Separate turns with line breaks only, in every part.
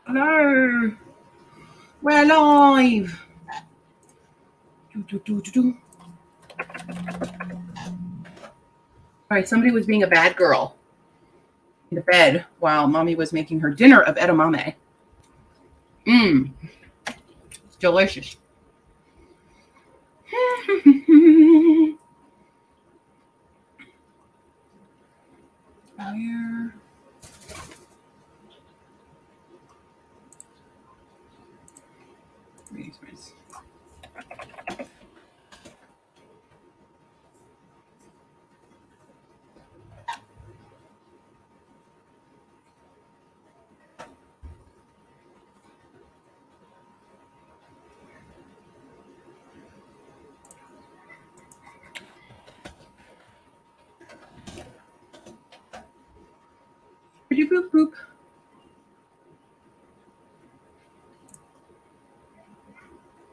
Hello. We're live. All right, somebody was being a bad girl in the bed while mommy was making her dinner of edamame. It's delicious. Where? Boop, boop.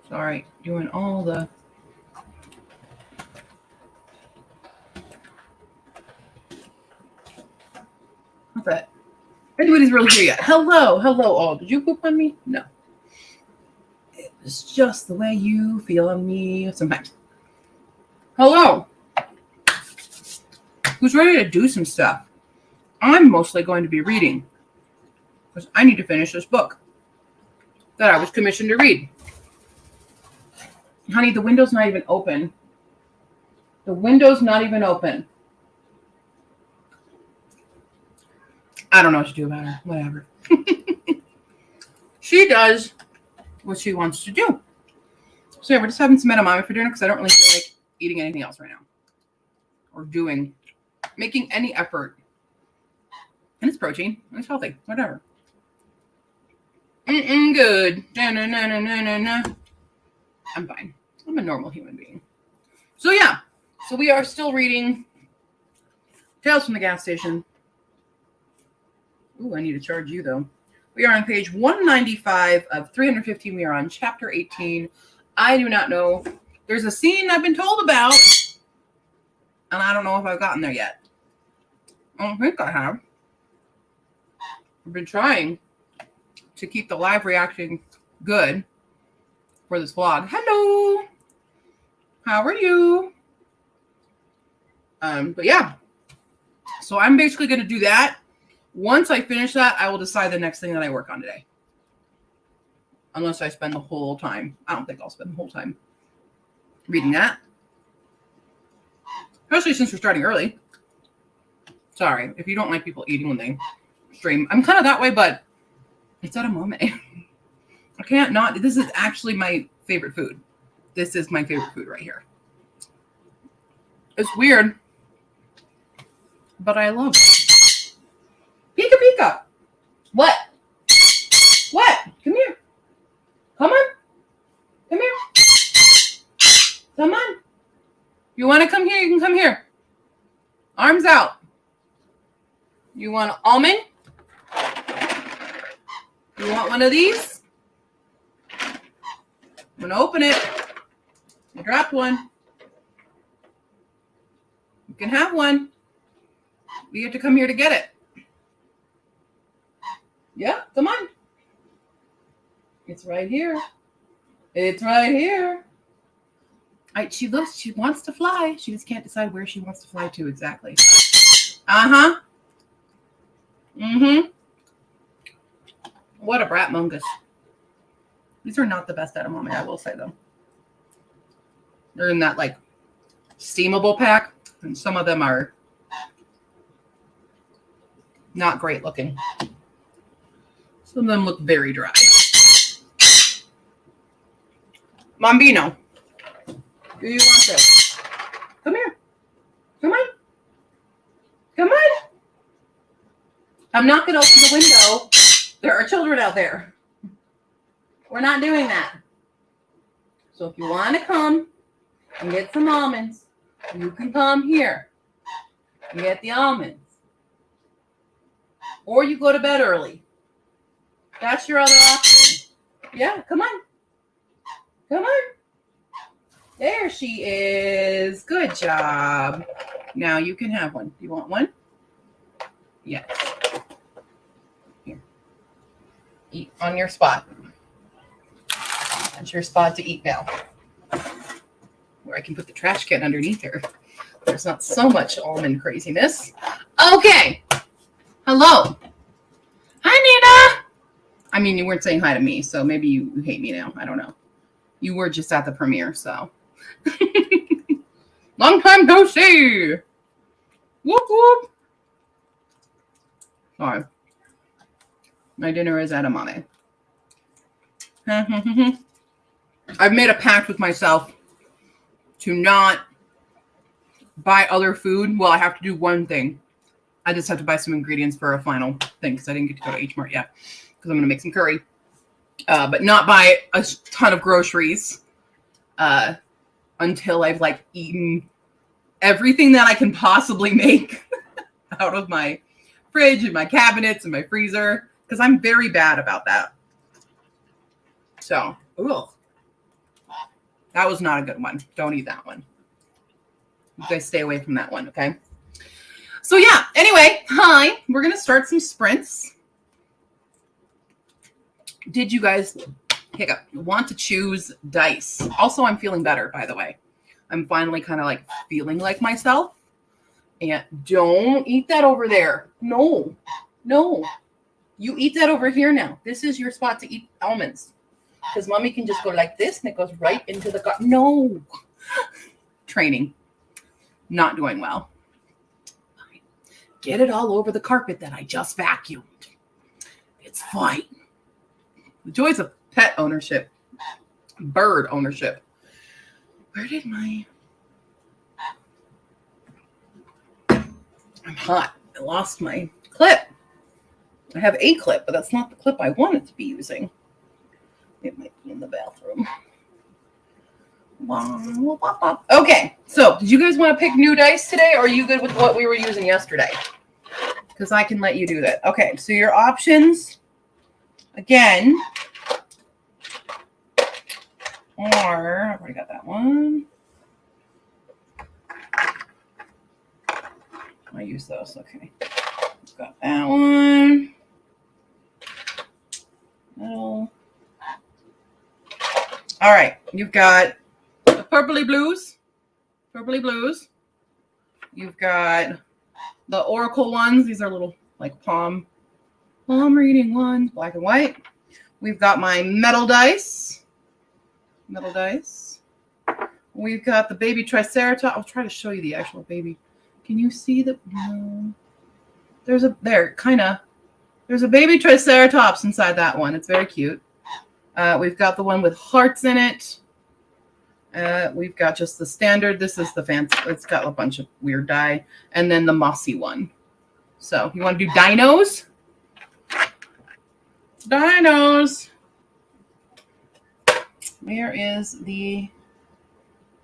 Sorry, doing all the... What's that? Anybody's really here yet. Hello all. Did you poop on me? No. It's just the way you feel on me sometimes. Hello. Who's ready to do some stuff? I'm mostly going to be reading because I need to finish this book that I was commissioned to read. Honey, the window's not even open. The window's not even open. I don't know what to do about her. Whatever. She does what she wants to do. So yeah, we're just having some edamame for dinner because I don't really feel like eating anything else right now. Or making any effort. And it's protein. And it's healthy. Whatever. Good. I'm fine. I'm a normal human being. So yeah. So we are still reading Tales from the Gas Station. Ooh, I need to charge you though. We are on page 195 of 315. We are on chapter 18. I do not know. There's a scene I've been told about. And I don't know if I've gotten there yet. I don't think I have. I've been trying to keep the live reaction good for this vlog. Hello. How are you? But yeah. So I'm basically going to do that. Once I finish that, I will decide the next thing that I work on today. Unless I spend the whole time. I don't think I'll spend the whole time reading that. Especially since we're starting early. Sorry, if you don't like people eating when they stream. I'm kind of that way, but it's edamame. I can't not. This is actually my favorite food. This is my favorite food right here. It's weird, but I love it. Pika pika. What? What? Come here. Come on. Come here. Come on. You want to come here? You can come here. Arms out. You want an almond? You want one of these? I'm going to open it. I dropped one. You can have one. You have to come here to get it. Yeah, come on. It's right here. It's right here. She wants to fly. She just can't decide where she wants to fly to exactly. Uh-huh. Mm-hmm. What a brat mungus. These are not the best edamame, I will say, though. They're in that, like, steamable pack, and some of them are not great looking. Some of them look very dry. Mambino, do you want this? Come here. Come on. Come on. I'm not going to open the window. There are children out there. We're not doing that. So if you want to come and get some almonds, you can come here and get the almonds. Or you go to bed early. That's your other option. Yeah, come on. Come on. There she is. Good job. Now you can have one. You want one? Yes. Here. Eat on your spot. That's your spot to eat now. Where I can put the trash can underneath her. There's not so much almond craziness. Okay. Hello. Hi, Nina. I mean, you weren't saying hi to me, so maybe you hate me now. I don't know. You were just at the premiere, so. Long time no see. Whoop, whoop. Sorry. My dinner is edamame. I've made a pact with myself to not buy other food. Well, I have to do one thing. I just have to buy some ingredients for a final thing because I didn't get to go to H Mart yet because I'm going to make some curry. But not buy a ton of groceries until I've like eaten everything that I can possibly make out of my fridge and my cabinets and my freezer because I'm very bad about that. So, ugh. That was not a good one. Don't eat that one. You guys stay away from that one, okay? So yeah, anyway, hi. We're going to start some sprints. Did you guys want to choose dice? Also, I'm feeling better, by the way. I'm finally kind of like feeling like myself. And don't eat that over there. No. You eat that over here now. This is your spot to eat almonds. Because mommy can just go like this and it goes right into the gut. No. Training. Not doing well. Get it all over the carpet that I just vacuumed. It's fine. The joys of pet ownership. Bird ownership. Where did my... I'm hot. I lost my clip. I have a clip, but that's not the clip I wanted to be using. It might be in the bathroom. Okay, so did you guys want to pick new dice today, or are you good with what we were using yesterday? Because I can let you do that. Okay, so your options, again, are, I've already got that one. I use those, okay. Got that one. No. All right, you've got the purpley blues. You've got the oracle ones. These are little like palm reading ones, black and white. We've got my metal dice. We've got the baby triceratops. I'll try to show you the actual baby. Can you see the? No. There's a baby triceratops inside that one. It's very cute. We've got the one with hearts in it. We've got just the standard. This is the fancy. It's got a bunch of weird dye. And then the mossy one. So you want to do dinos? Dinos. Where is the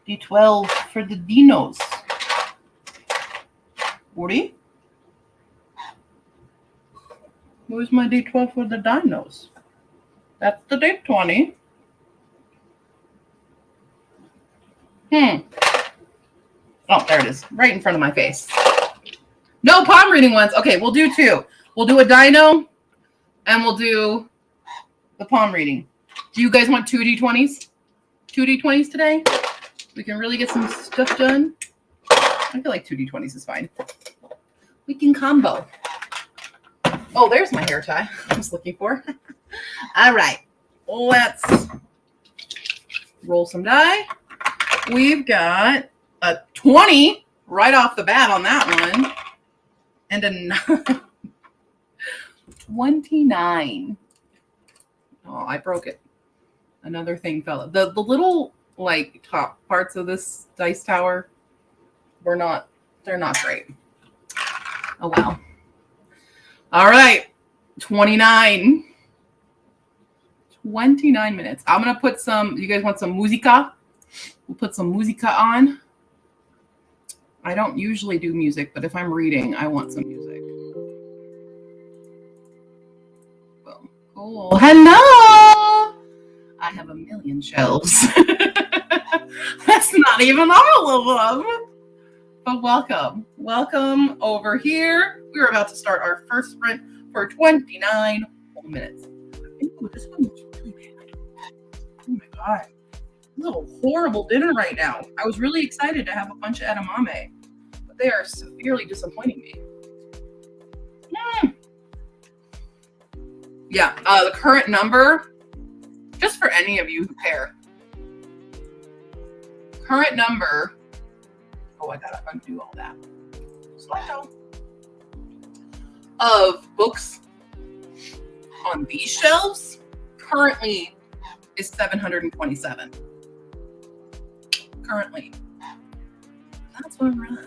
D12 for the dinos? 40? Where's my D12 for the dinos? That's the D20. Oh, there it is. Right in front of my face. No palm reading ones. Okay, we'll do two. We'll do a dino and we'll do the palm reading. Do you guys want two D20s? Two D20s today? We can really get some stuff done. I feel like two D20s is fine. We can combo. Oh, there's my hair tie I was looking for. All right. Let's roll some die. We've got a 20 right off the bat on that one. And a 29. Oh, I broke it. Another thing fell. The little like top parts of this dice tower they're not great. Oh well. All right. 29 minutes. I'm gonna put some, you guys want some musica? We'll put some musica on. I don't usually do music, but if I'm reading, I want some music. Boom. Cool. Hello! I have a million shelves. That's not even all of them. But welcome. Welcome over here. We're about to start our first sprint for 29 minutes. Ew, this one looks really bad. Oh my god. This is a horrible dinner right now. I was really excited to have a bunch of edamame, but they are severely disappointing me. Mm. Yeah, the current number, just for any of you who care, current number, oh, I gotta undo all that, slideshow, of books on these shelves currently is 727. Currently. That's what we're at.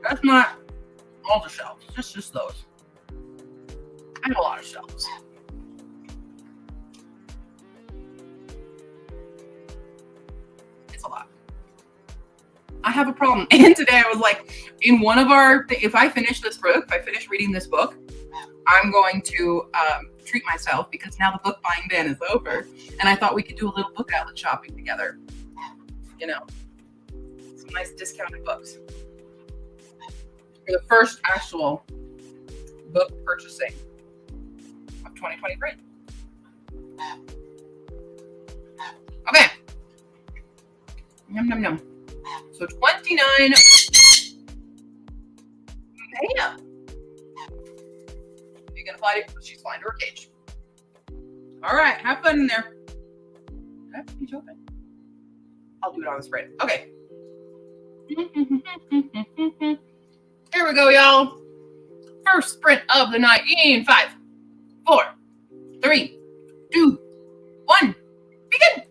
That's not all the shelves, just those. I have a lot of shelves. It's a lot. I have a problem. And today I was like, in one of our, if I finish this book, if I finish reading this book, I'm going to treat myself because now the book buying ban is over. And I thought we could do a little book outlet shopping together. You know, some nice discounted books. For the first actual book purchasing of 2023. Okay. Yum, yum, yum. So 29. Damn. You're gonna find it. She's flying to her cage. All right, have fun in there. Okay, cage open. I'll do it on the spread. Okay. Here we go, y'all. First sprint of the night in 5, 4, 3, 2, 1. Begin.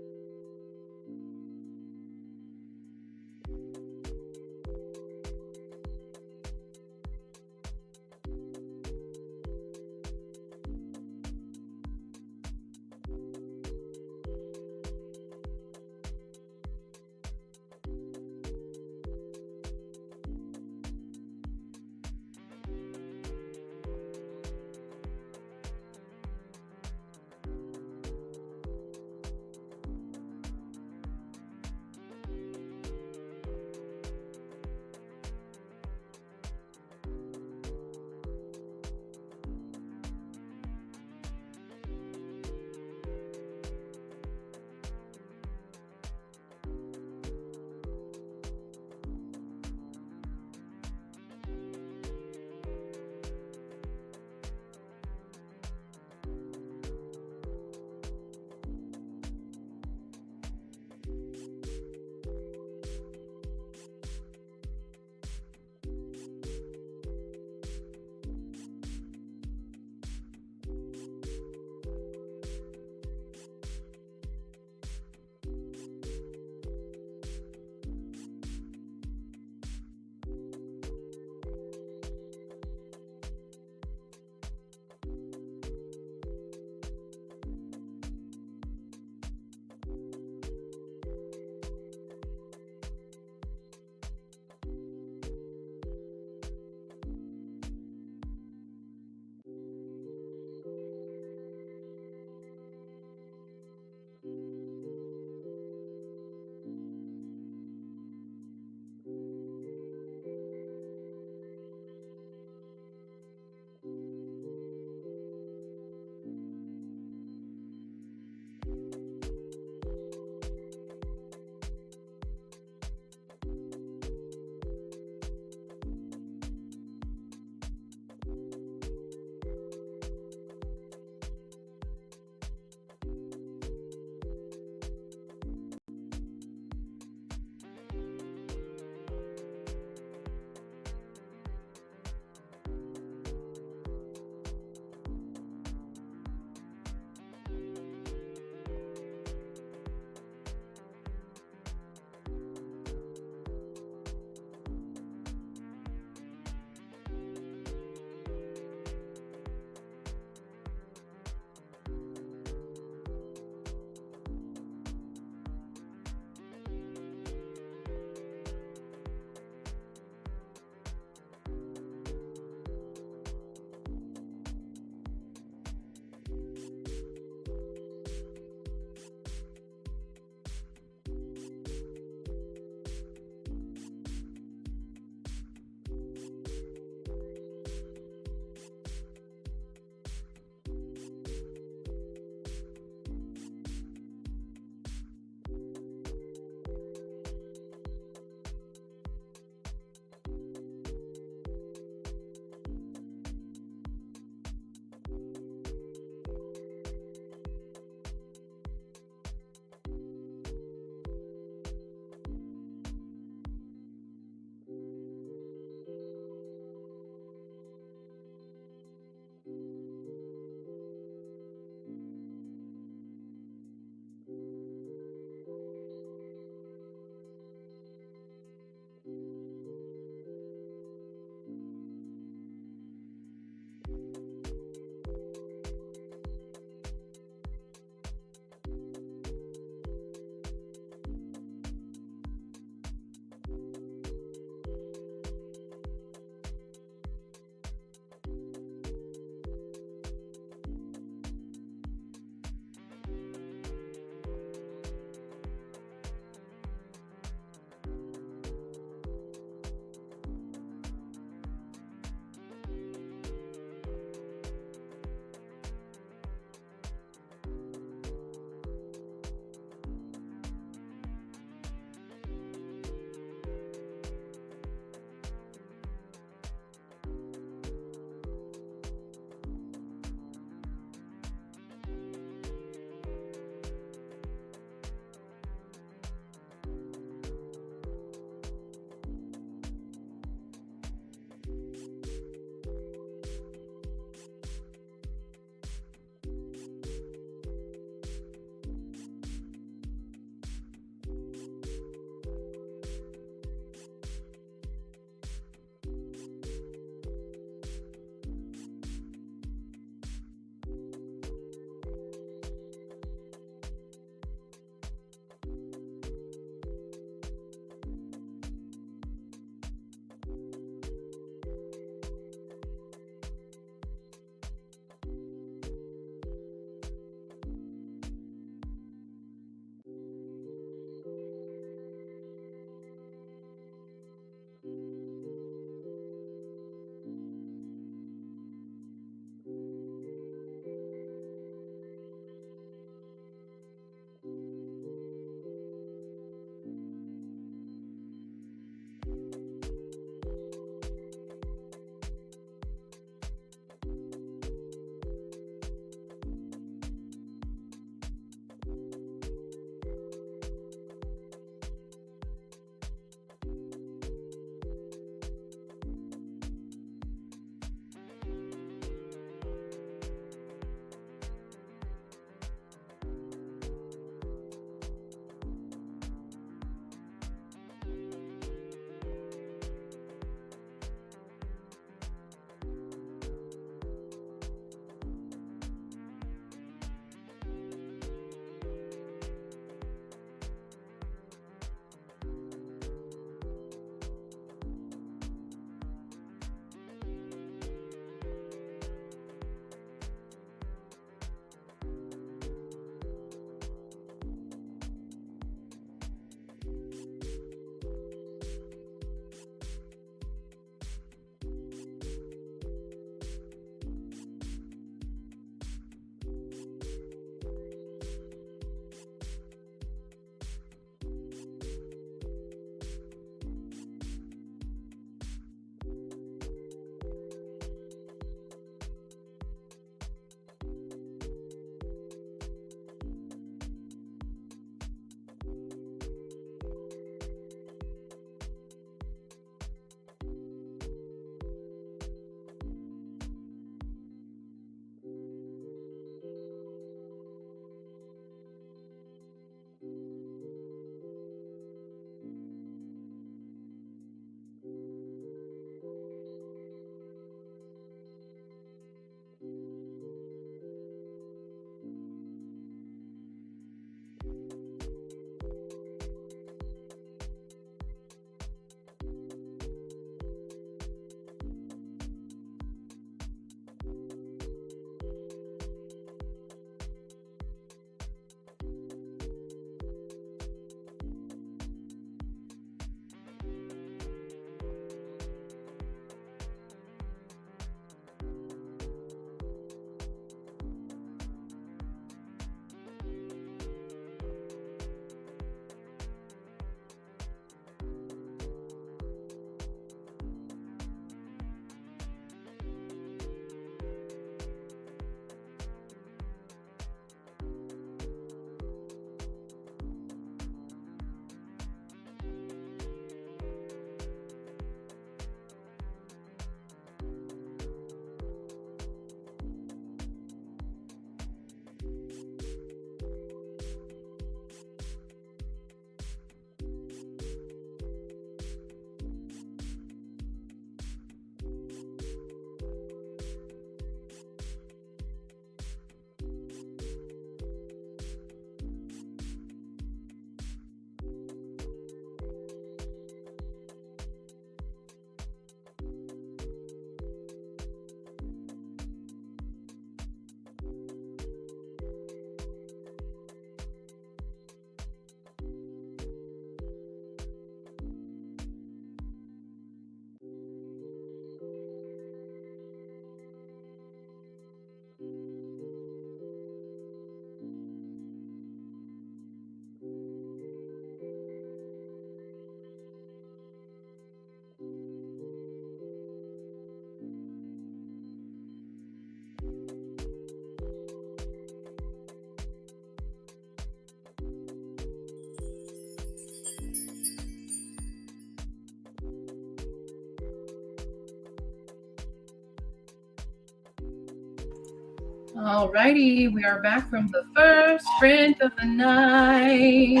Alrighty, we are back from the first sprint of the night.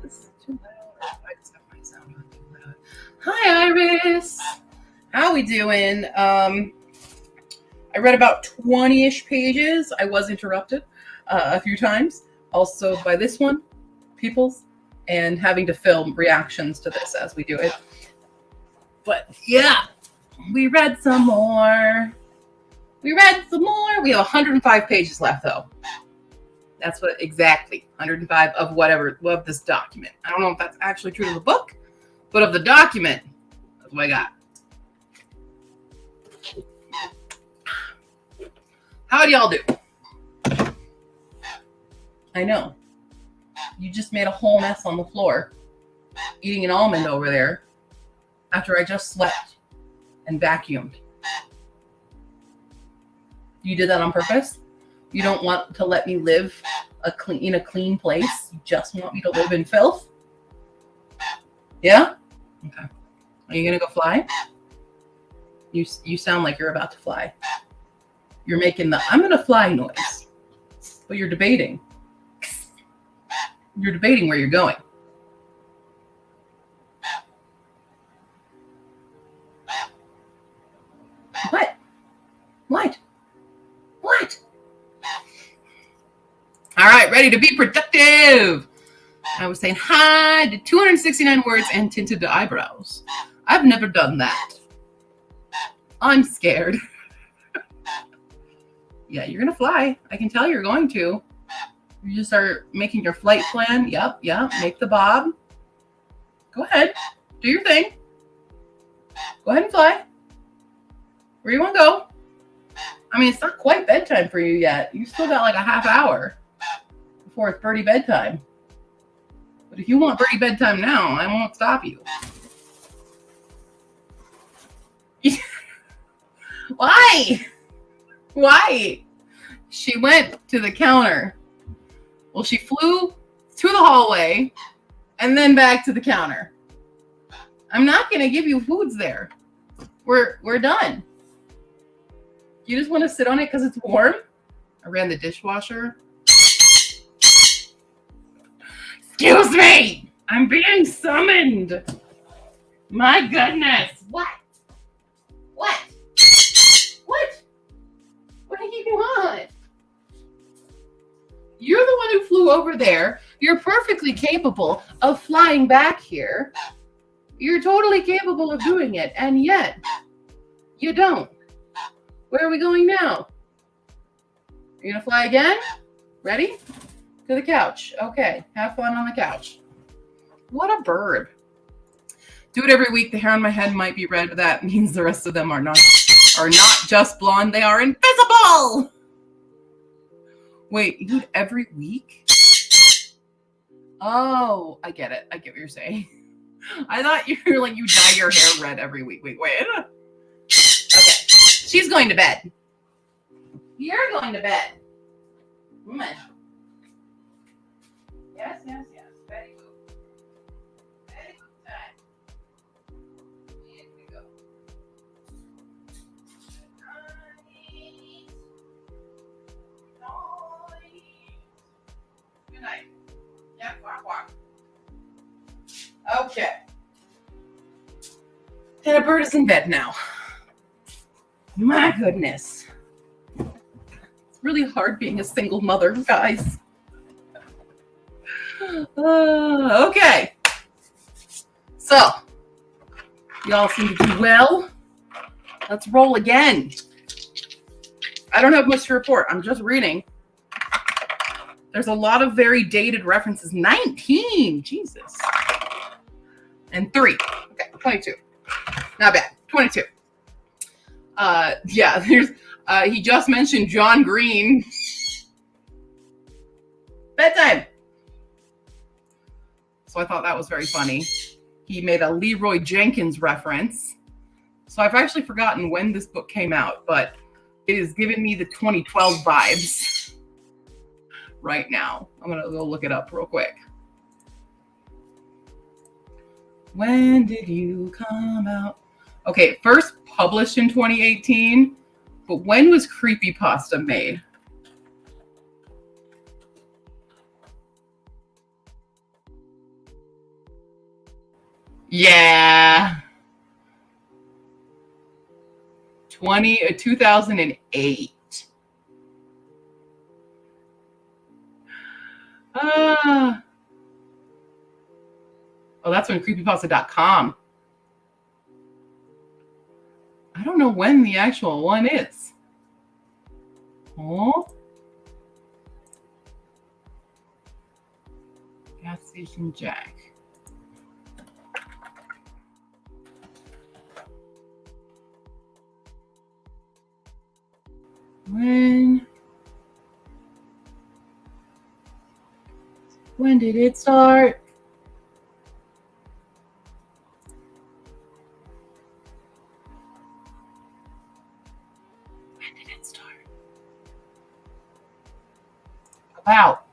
This is too loud. I just got my sound on too loud. Hi, Iris. How we doing? I read about 20-ish pages. I was interrupted a few times. Also by this one, Peoples, and having to film reactions to this as we do it. But yeah, we read some more. We have 105 pages left, though. That's what exactly 105 of this document. I don't know if that's actually true to the book, but of the document, that's what I got. How'd y'all do? I know. You just made a whole mess on the floor, eating an almond over there after I just slept and vacuumed. You did that on purpose? You don't want to let me live in a clean place? You just want me to live in filth? Yeah? Okay. Are you gonna go fly? You sound like you're about to fly. You're making the I'm gonna fly noise. But you're debating. You're debating where you're going. What? What? What? All right, ready to be productive. I was saying hi to 269 words and tinted the eyebrows. I've never done that. I'm scared. Yeah, you're going to fly. I can tell you're going to. You just start making your flight plan. Yep. Make the bob. Go ahead. Do your thing. Go ahead and fly. Where you want to go? I mean, it's not quite bedtime for you yet. You still got like a half hour before it's birdie bedtime. But if you want birdie bedtime now, I won't stop you. Why? Why? She went to the counter. Well, she flew to the hallway and then back to the counter. I'm not going to give you foods there. We're done. You just want to sit on it because it's warm? I ran the dishwasher. Excuse me! I'm being summoned! My goodness! What? What? What? What do you want? You're the one who flew over there. You're perfectly capable of flying back here. You're totally capable of doing it, and yet you don't. Where are we going now? You're gonna fly again? Ready? To the couch. Okay, have fun on the couch. What a bird. Do it every week. The hair on my head might be red, but that means the rest of them are not just blonde. They are invisible. Wait, you do it every week? Oh, I get it. I get what you're saying. I thought you were like you dye your hair red every week. Wait. Okay. She's going to bed. You're going to bed. Come on. Yes. Very good. Very good time. Here we go. Good night. Yeah, quack. Okay. And a bird is in bed now. My goodness. It's really hard being a single mother, guys. Okay. So, y'all seem to do well. Let's roll again. I don't have much to report. I'm just reading. There's a lot of very dated references. 19. Jesus. And 3. Okay, 22. Not bad. 22. Yeah, there's he just mentioned John Green. Bedtime. So I thought that was very funny. He made a Leroy Jenkins reference. So I've actually forgotten when this book came out, but it is giving me the 2012 vibes right now. I'm going to go look it up real quick. When did you come out? Okay, first published in 2018. But when was creepypasta made? Yeah. 2008. Ah. Oh, that's when creepypasta.com. I don't know when the actual one is. Oh. Gas Station Jack. When did it start? When did it start? About.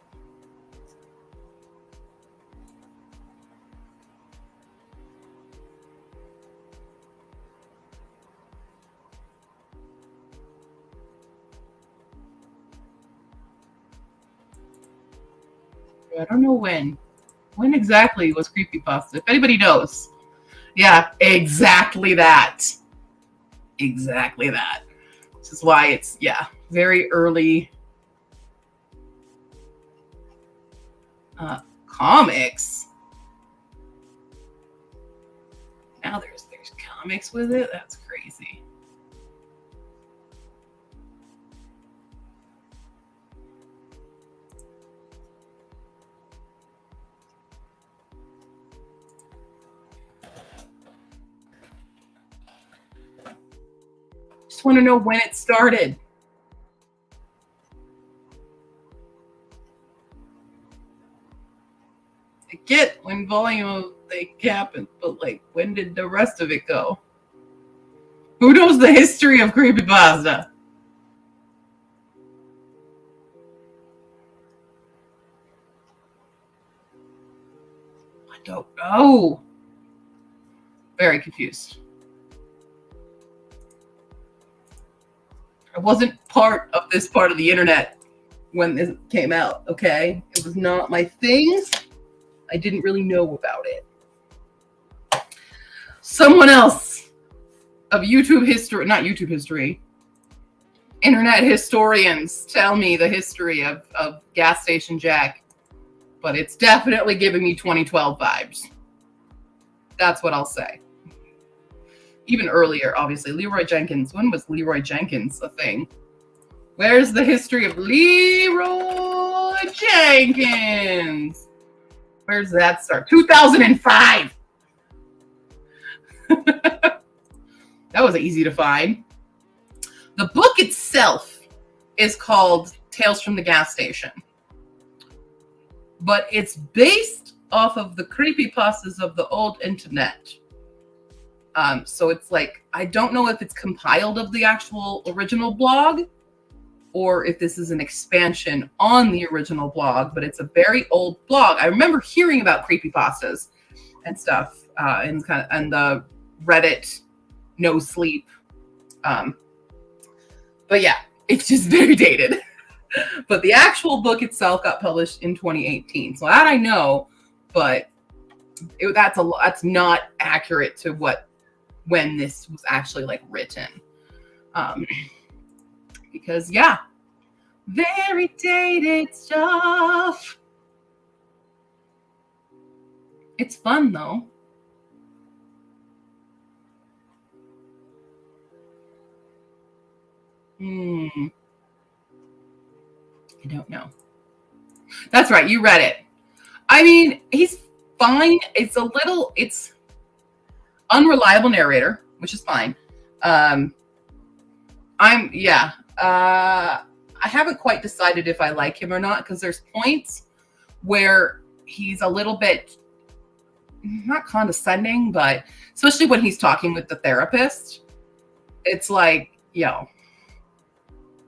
I don't know when. When exactly was creepypasta? If anybody knows. Yeah, exactly that. Exactly that. This is why it's, yeah, very early. Comics. Now there's comics with it. That's crazy. Just want to know when it started. I get when volume of the happened, but like, when did the rest of it go? Who knows the history of creepypasta? I don't know. Very confused. I wasn't part of this part of the internet when this came out, okay? It was not my thing. I didn't really know about it. Someone else of YouTube history, not YouTube history, internet historians tell me the history of Gas Station Jack, but it's definitely giving me 2012 vibes. That's what I'll say. Even earlier, obviously. Leroy Jenkins. When was Leroy Jenkins a thing? Where's the history of Leroy Jenkins? Where's that start? 2005. That was easy to find. The book itself is called Tales from the Gas Station. But it's based off of the creepypastas of the old internet. So it's like, I don't know if it's compiled of the actual original blog or if this is an expansion on the original blog, but it's a very old blog. I remember hearing about creepypastas and stuff, and the Reddit no sleep. But yeah, it's just very dated. But the actual book itself got published in 2018. So that I know, but that's not accurate to when this was actually like written. Because yeah, very dated stuff. It's fun though. I don't know. That's right, you read it. I mean, he's fine. It's unreliable narrator, which is fine. I haven't quite decided if I like him or not, because there's points where he's a little bit not condescending, but especially when he's talking with the therapist, it's like, yo,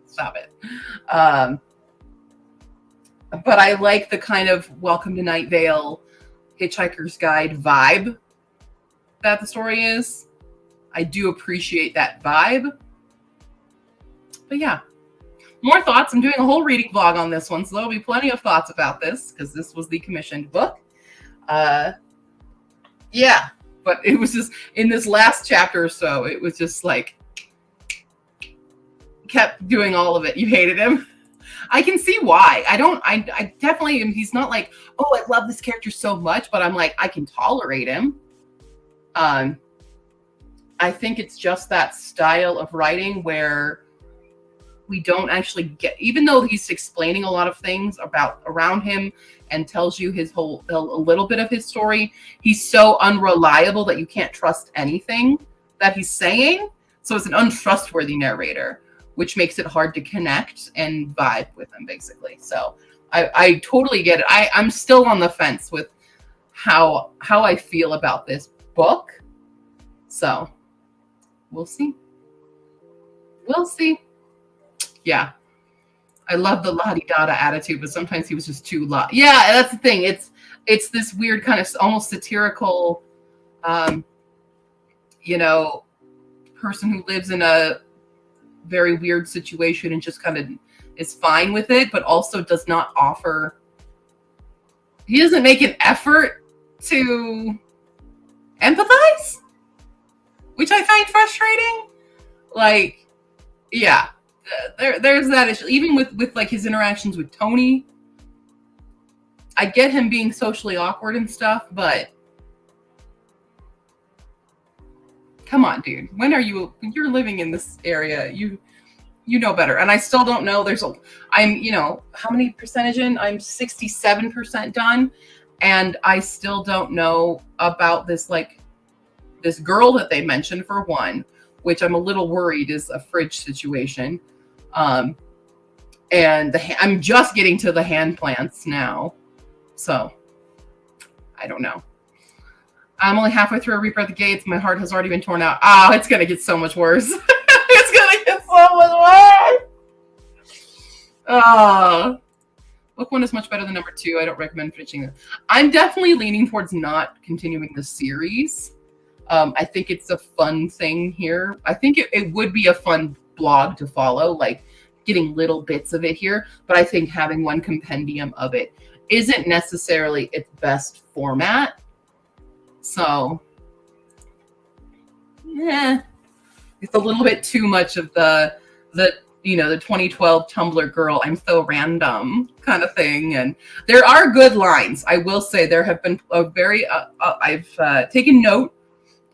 stop it. But I like the kind of Welcome to Night Vale, Hitchhiker's Guide vibe that the story is. I do appreciate that vibe. But yeah, more thoughts. I'm doing a whole reading vlog on this one, so there'll be plenty of thoughts about this because this was the commissioned book. Yeah, but it was just in this last chapter or so, it was just like kept doing all of it. You hated him. I can see why. I definitely am. He's not like, oh, I love this character so much, but I'm like, I can tolerate him. I think it's just that style of writing where we don't actually get, even though he's explaining a lot of things around him and tells you a little bit of his story, he's so unreliable that you can't trust anything that he's saying. So it's an untrustworthy narrator, which makes it hard to connect and vibe with him, basically. So I totally get it. I'm still on the fence with how I feel about this book. So we'll see. We'll see. Yeah. I love the la-di-da-da attitude, but sometimes he was just too Yeah, that's the thing. It's this weird kind of almost satirical, person who lives in a very weird situation and just kind of is fine with it, but also does not offer. He doesn't make an effort to empathize, which I find frustrating. Like, yeah, there's that issue. Even with like his interactions with Tony, I get him being socially awkward and stuff, but come on, dude. When you're living in this area, you know better. And I still don't know. I'm how many percentage in? I'm 67% done. And I still don't know about this girl that they mentioned, for one, which I'm a little worried is a fridge situation. And I'm just getting to the hand plants now. So I don't know. I'm only halfway through a Reaper at the Gates. My heart has already been torn out. Oh, it's going to get so much worse. It's going to get so much worse. Book 1 is much better than number 2. I don't recommend finishing it. I'm definitely leaning towards not continuing the series. I think it's a fun thing here. I think it would be a fun blog to follow, like getting little bits of it here. But I think having one compendium of it isn't necessarily its best format. So, yeah, it's a little bit too much of the 2012 Tumblr girl, I'm so random kind of thing. And there are good lines. I will say there have been I've taken note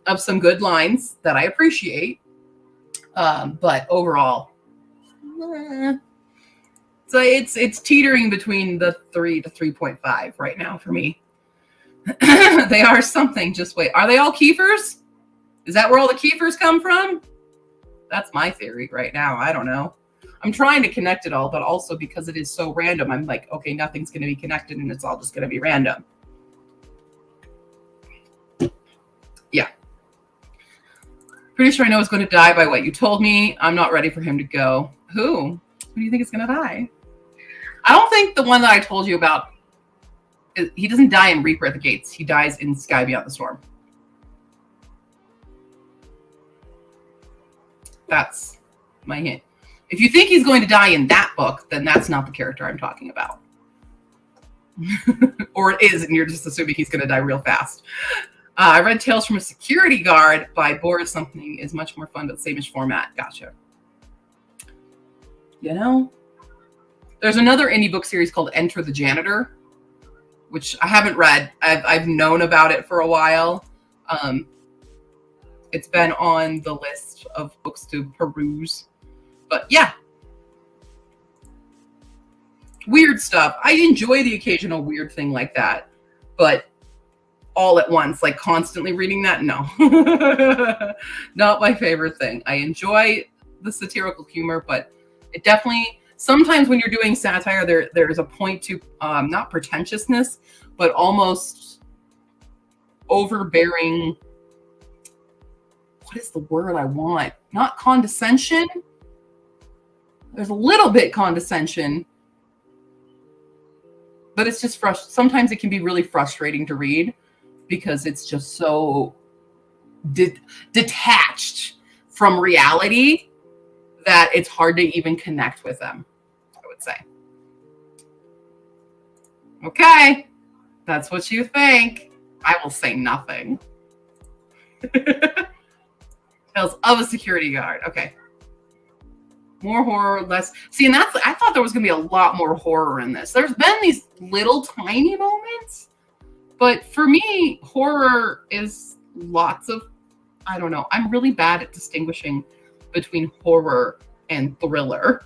of some good lines that I appreciate. But overall, so it's teetering between the 3 to 3.5 right now for me. They are something. Just wait. Are they all Kiefers? Is that where all the Kiefers come from? That's my theory right now. I don't know. I'm trying to connect it all, but also because it is so random, I'm like, okay, nothing's going to be connected and it's all just going to be random. Yeah. Pretty sure I know he's going to die by what you told me. I'm not ready for him to go. Who? Who do you think is going to die? I don't think the one that I told you about. He doesn't die in Reaper at the Gates. He dies in Sky Beyond the Storm. That's my hint. If you think he's going to die in that book, then that's not the character I'm talking about. Or it is, and you're just assuming he's going to die real fast. I read Tales from a Security Guard by Boris something is much more fun, but same-ish format. Gotcha. There's another indie book series called Enter the Janitor, which I haven't read. I've known about it for a while. It's been on the list of books to peruse. But yeah. Weird stuff. I enjoy the occasional weird thing like that. But all at once, like constantly reading that, no. Not my favorite thing. I enjoy the satirical humor, but it definitely... Sometimes when you're doing satire, there's a point to not pretentiousness, but almost overbearing. What is the word I want? Not condescension. There's a little bit condescension, but it's just sometimes it can be really frustrating to read because it's just so detached from reality that it's hard to even connect with them, I would say. Okay, that's what you think. I will say nothing. Tales of a security guard. Okay. More horror, less. See, and that's, I thought there was going to be a lot more horror in this. There's been these little tiny moments, but for me, horror is lots of, I don't know. I'm really bad at distinguishing between horror and thriller.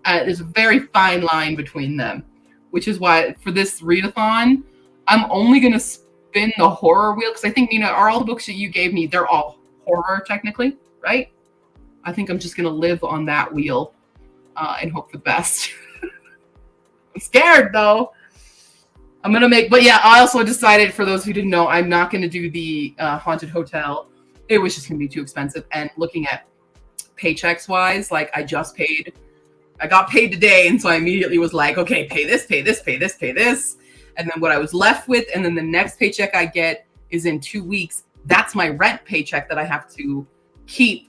There's a very fine line between them, which is why for this readathon, I'm only going to spin the horror wheel, because I think, Nina, are all the books that you gave me, they're all horror technically, right? I think I'm just going to live on that wheel and hope for the best. I'm scared, though. I'm going to make, but yeah, I also decided, for those who didn't know, I'm not going to do the haunted hotel. It was just going to be too expensive. And looking at paychecks wise, like I got paid today. And so I immediately was like, okay, pay this, pay this, pay this, pay this. And then what I was left with, and then the next paycheck I get is in 2 weeks. That's my rent paycheck that I have to keep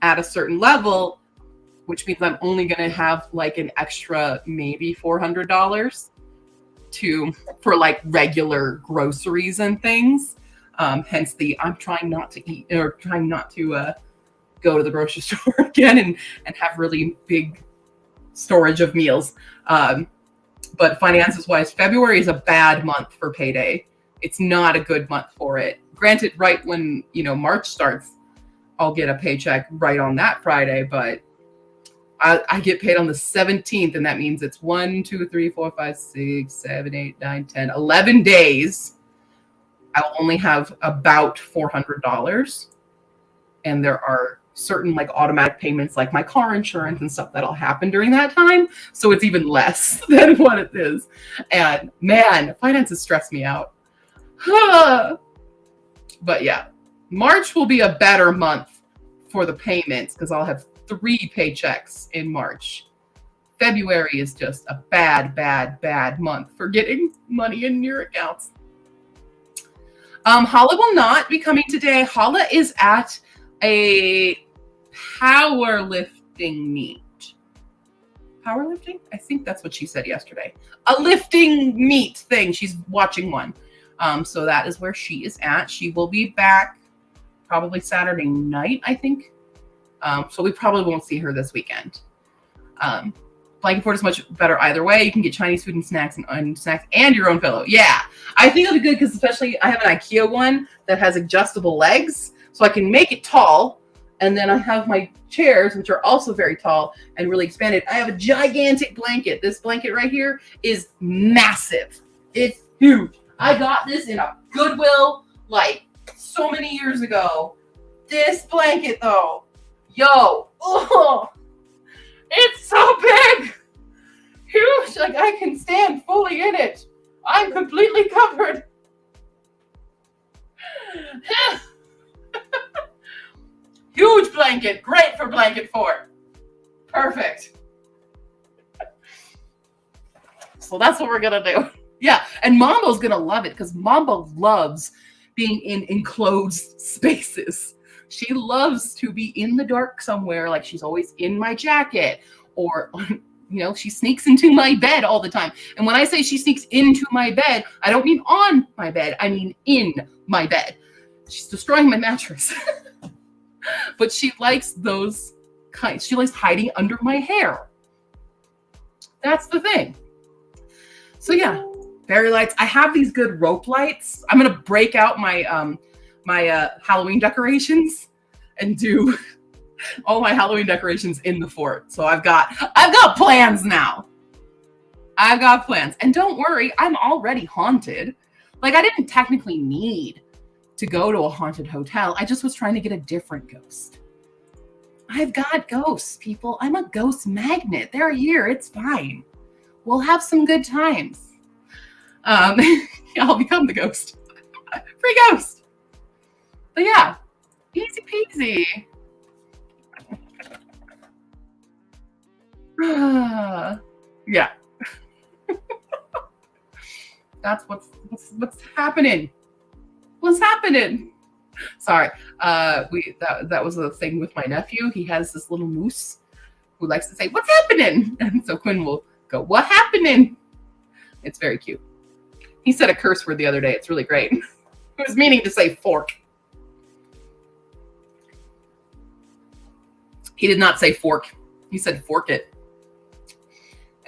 at a certain level, which means I'm only going to have like an extra maybe $400 for like regular groceries and things. Hence I'm trying not to eat, or trying not to go to the grocery store again and have really big storage of meals. But finances wise, February is a bad month for payday. It's not a good month for it. Granted, right when, March starts, I'll get a paycheck right on that Friday, but I get paid on the 17th, and that means it's 1, 2, 3, 4, 5, 6, 7, 8, 9, 10, 11 days. I'll only have about $400, and there are certain like automatic payments, like my car insurance and stuff, that'll happen during that time. So it's even less than what it is. And man, finances stress me out. But yeah, March will be a better month for the payments because I'll have 3 paychecks in March. February is just a bad, bad, bad month for getting money in your accounts. Hala will not be coming today. Hala is at a powerlifting meet. Powerlifting? I think that's what she said yesterday. A lifting meet thing. She's watching one. So that is where she is at. She will be back probably Saturday night, I think. So we probably won't see her this weekend. Blanket fort is much better either way. You can get Chinese food and snacks and your own pillow. Yeah, I think it'll be good because especially I have an IKEA one that has adjustable legs, so I can make it tall. And then I have my chairs, which are also very tall and really expanded. I have a gigantic blanket. This blanket right here is massive. It's huge. I got this in a Goodwill like so many years ago. This blanket though, it's so big, huge, like I can stand fully in it. I'm completely covered. Huge blanket, great for blanket fort. Perfect. So that's what we're gonna do. Yeah, and Mambo's gonna love it because Mambo loves being in enclosed spaces. She loves to be in the dark somewhere, like she's always in my jacket, or she sneaks into my bed all the time. And when I say she sneaks into my bed, I don't mean on my bed, I mean in my bed. She's destroying my mattress. But she likes those kinds. She likes hiding under my hair. That's the thing. So yeah, fairy lights. I have these good rope lights. I'm gonna break out my my Halloween decorations and do all my Halloween decorations in the fort. So I've got plans now. I've got plans. And don't worry, I'm already haunted. Like I didn't technically need to go to a haunted hotel. I just was trying to get a different ghost. I've got ghosts, people. I'm a ghost magnet. They're here. It's fine. We'll have some good times. I'll become the ghost. Free ghost. But yeah, easy peasy. Yeah. That's what's happening. What's happening? Sorry. That was a thing with my nephew. He has this little moose who likes to say, "What's happening?" And so Quinn will go, "What happening?" It's very cute. He said a curse word the other day. It's really great. He was meaning to say fork. He did not say fork. He said fork it.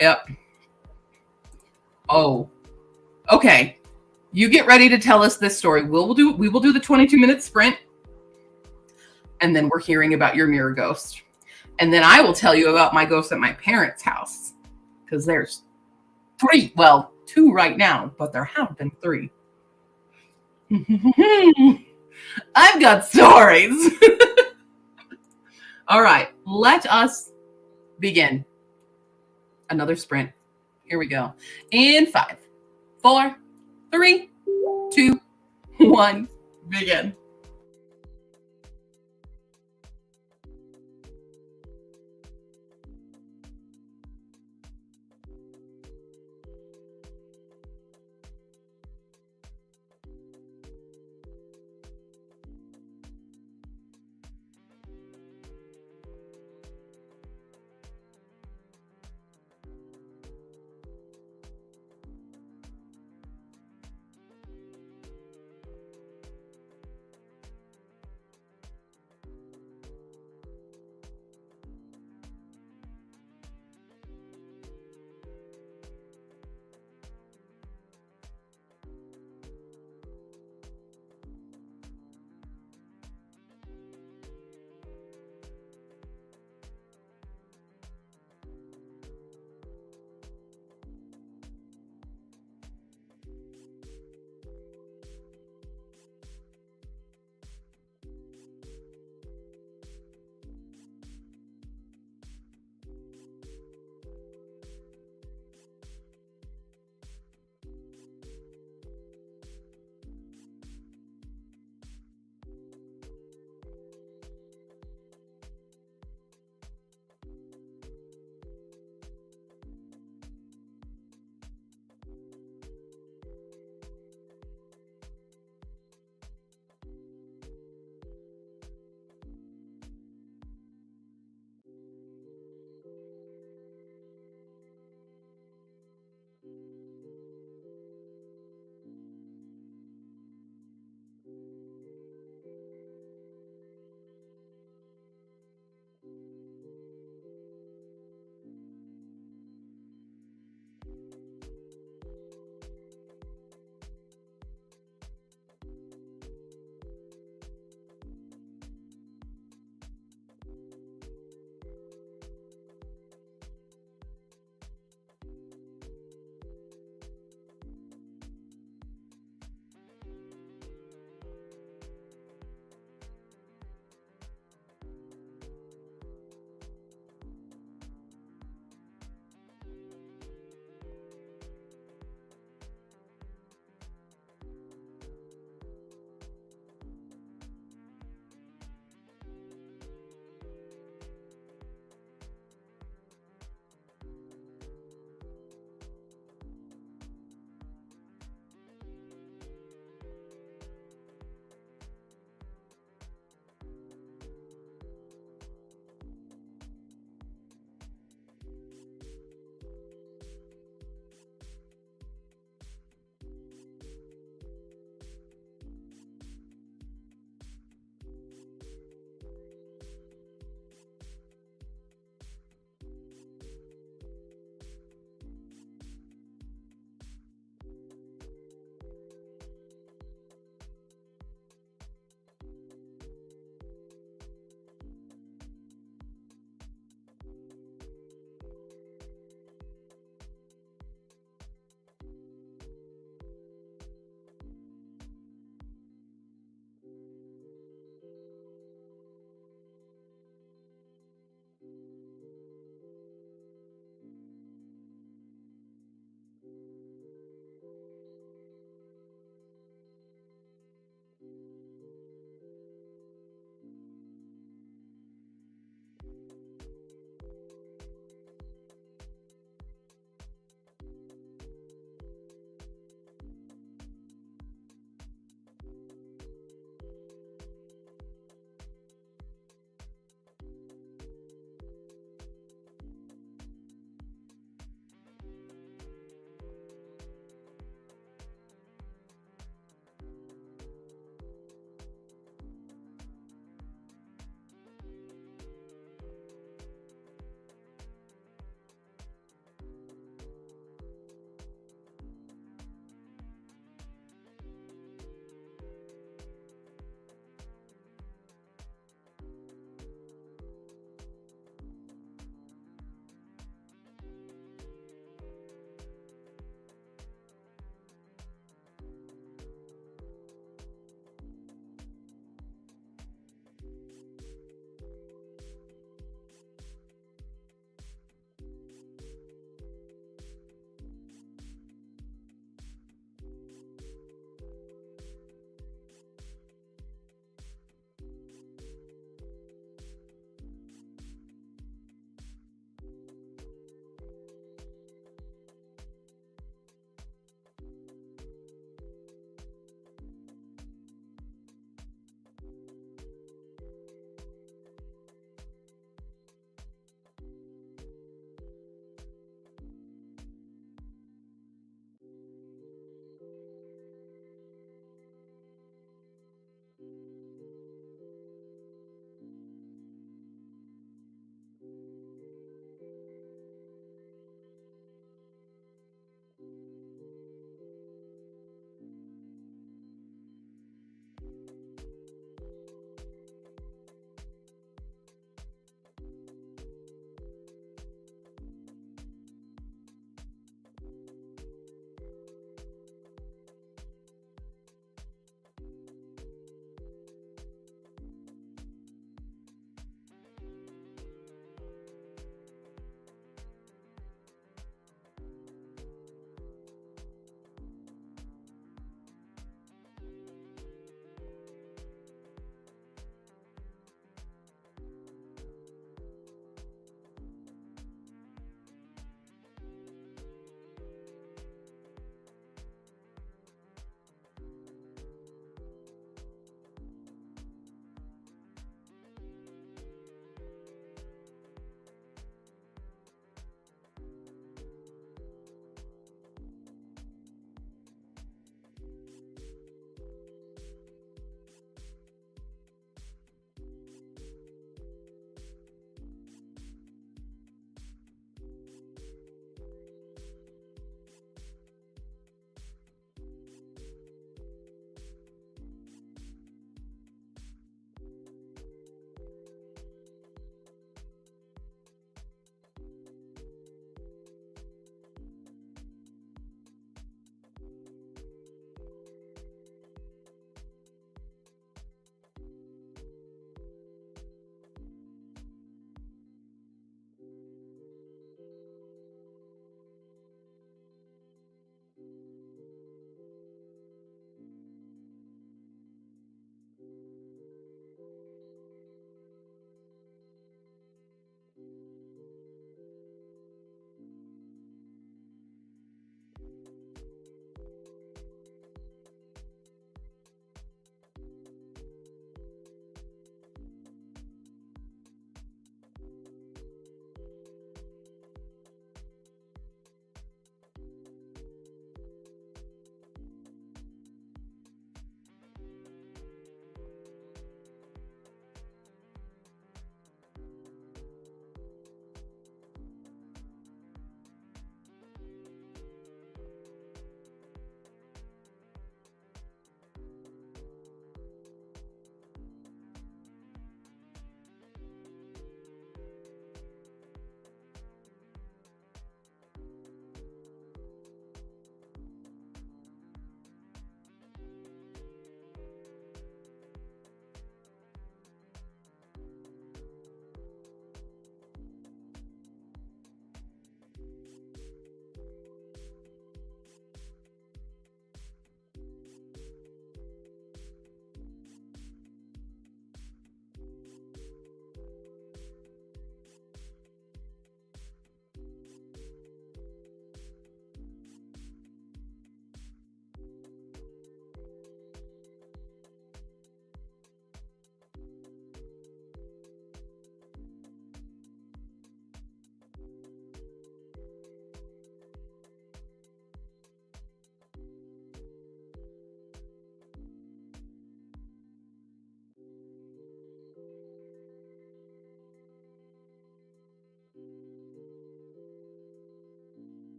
Yep. Oh, okay. You get ready to tell us this story. We will do the 22-minute sprint, and then we're hearing about your mirror ghost. And then I will tell you about my ghost at my parents' house, because there's 3. Well, 2 right now, but there have been 3. I've got stories. All right, let us begin. Another sprint. Here we go. In 5, 4, 3, 2, 1, begin.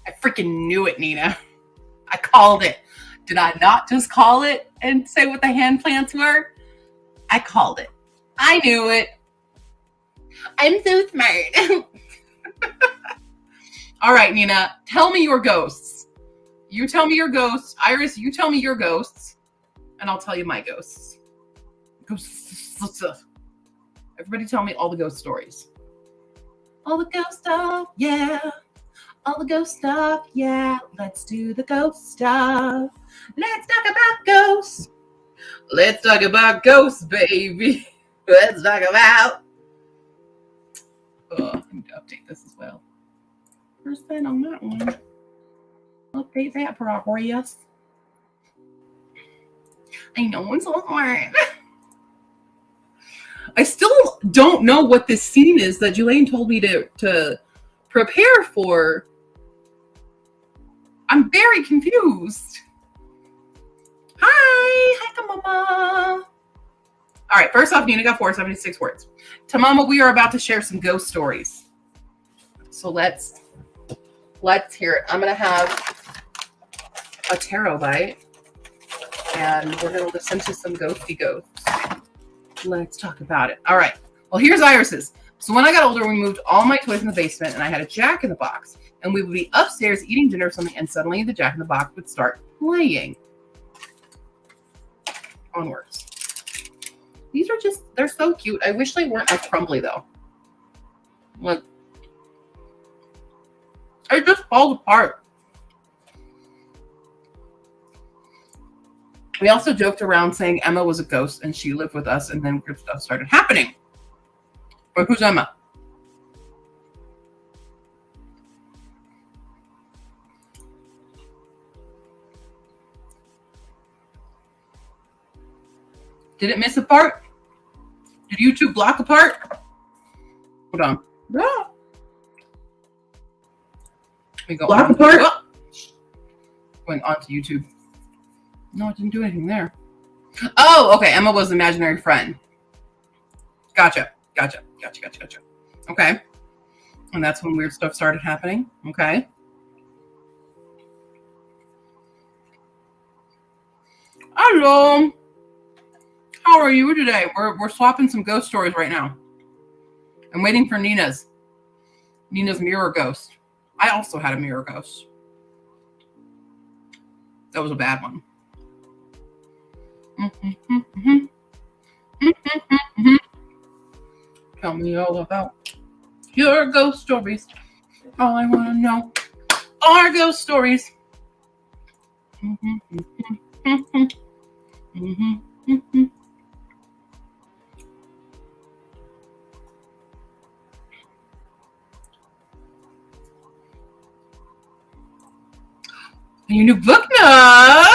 I freaking knew it, Nina. I called it. Did I not just call it and say what the hand plants were? I called it. I knew it. I'm so smart. All right, Nina, tell me your ghosts. You tell me your ghosts. Iris, you tell me your ghosts. And I'll tell you my ghosts. Ghosts. Everybody tell me all the ghost stories. All the ghost stuff, yeah. All the ghost stuff, yeah. Let's do the ghost stuff. Let's talk about ghosts. Let's talk about ghosts, baby. Let's talk about... I need to update this as well. Percent on that one. Update that progress. I know it's so hard. I still don't know what this scene is that Julaine told me to prepare for. I'm very confused. Hi, Mama. All right, first off, Nina got 476 words. Tamama, we are about to share some ghost stories. So let's hear it. I'm gonna have a tarot bite, and we're gonna listen to some ghosty ghosts. Let's talk about it. All right. Well, here's Iris's. So when I got older, we moved all my toys in the basement, and I had a Jack in the Box, and we would be upstairs eating dinner or something, and suddenly the Jack in the Box would start playing. Onwards. These are just, they're so cute. I wish they weren't as crumbly though. Look. It just falls apart. We also joked around saying Emma was a ghost and she lived with us, and then weird stuff started happening. But who's Emma? Did it miss a part? Did YouTube block a part? Hold on. Yeah. We go block a part. Oh. Going on to YouTube. No, it didn't do anything there. Oh, okay. Emma was an imaginary friend. Gotcha. Okay. And that's when weird stuff started happening. Okay. Hello. How are you today? We're swapping some ghost stories right now. I'm waiting for Nina's mirror ghost. I also had a mirror ghost. That was a bad one. Tell me all about your ghost stories. All I want to know are ghost stories. Your new book nook,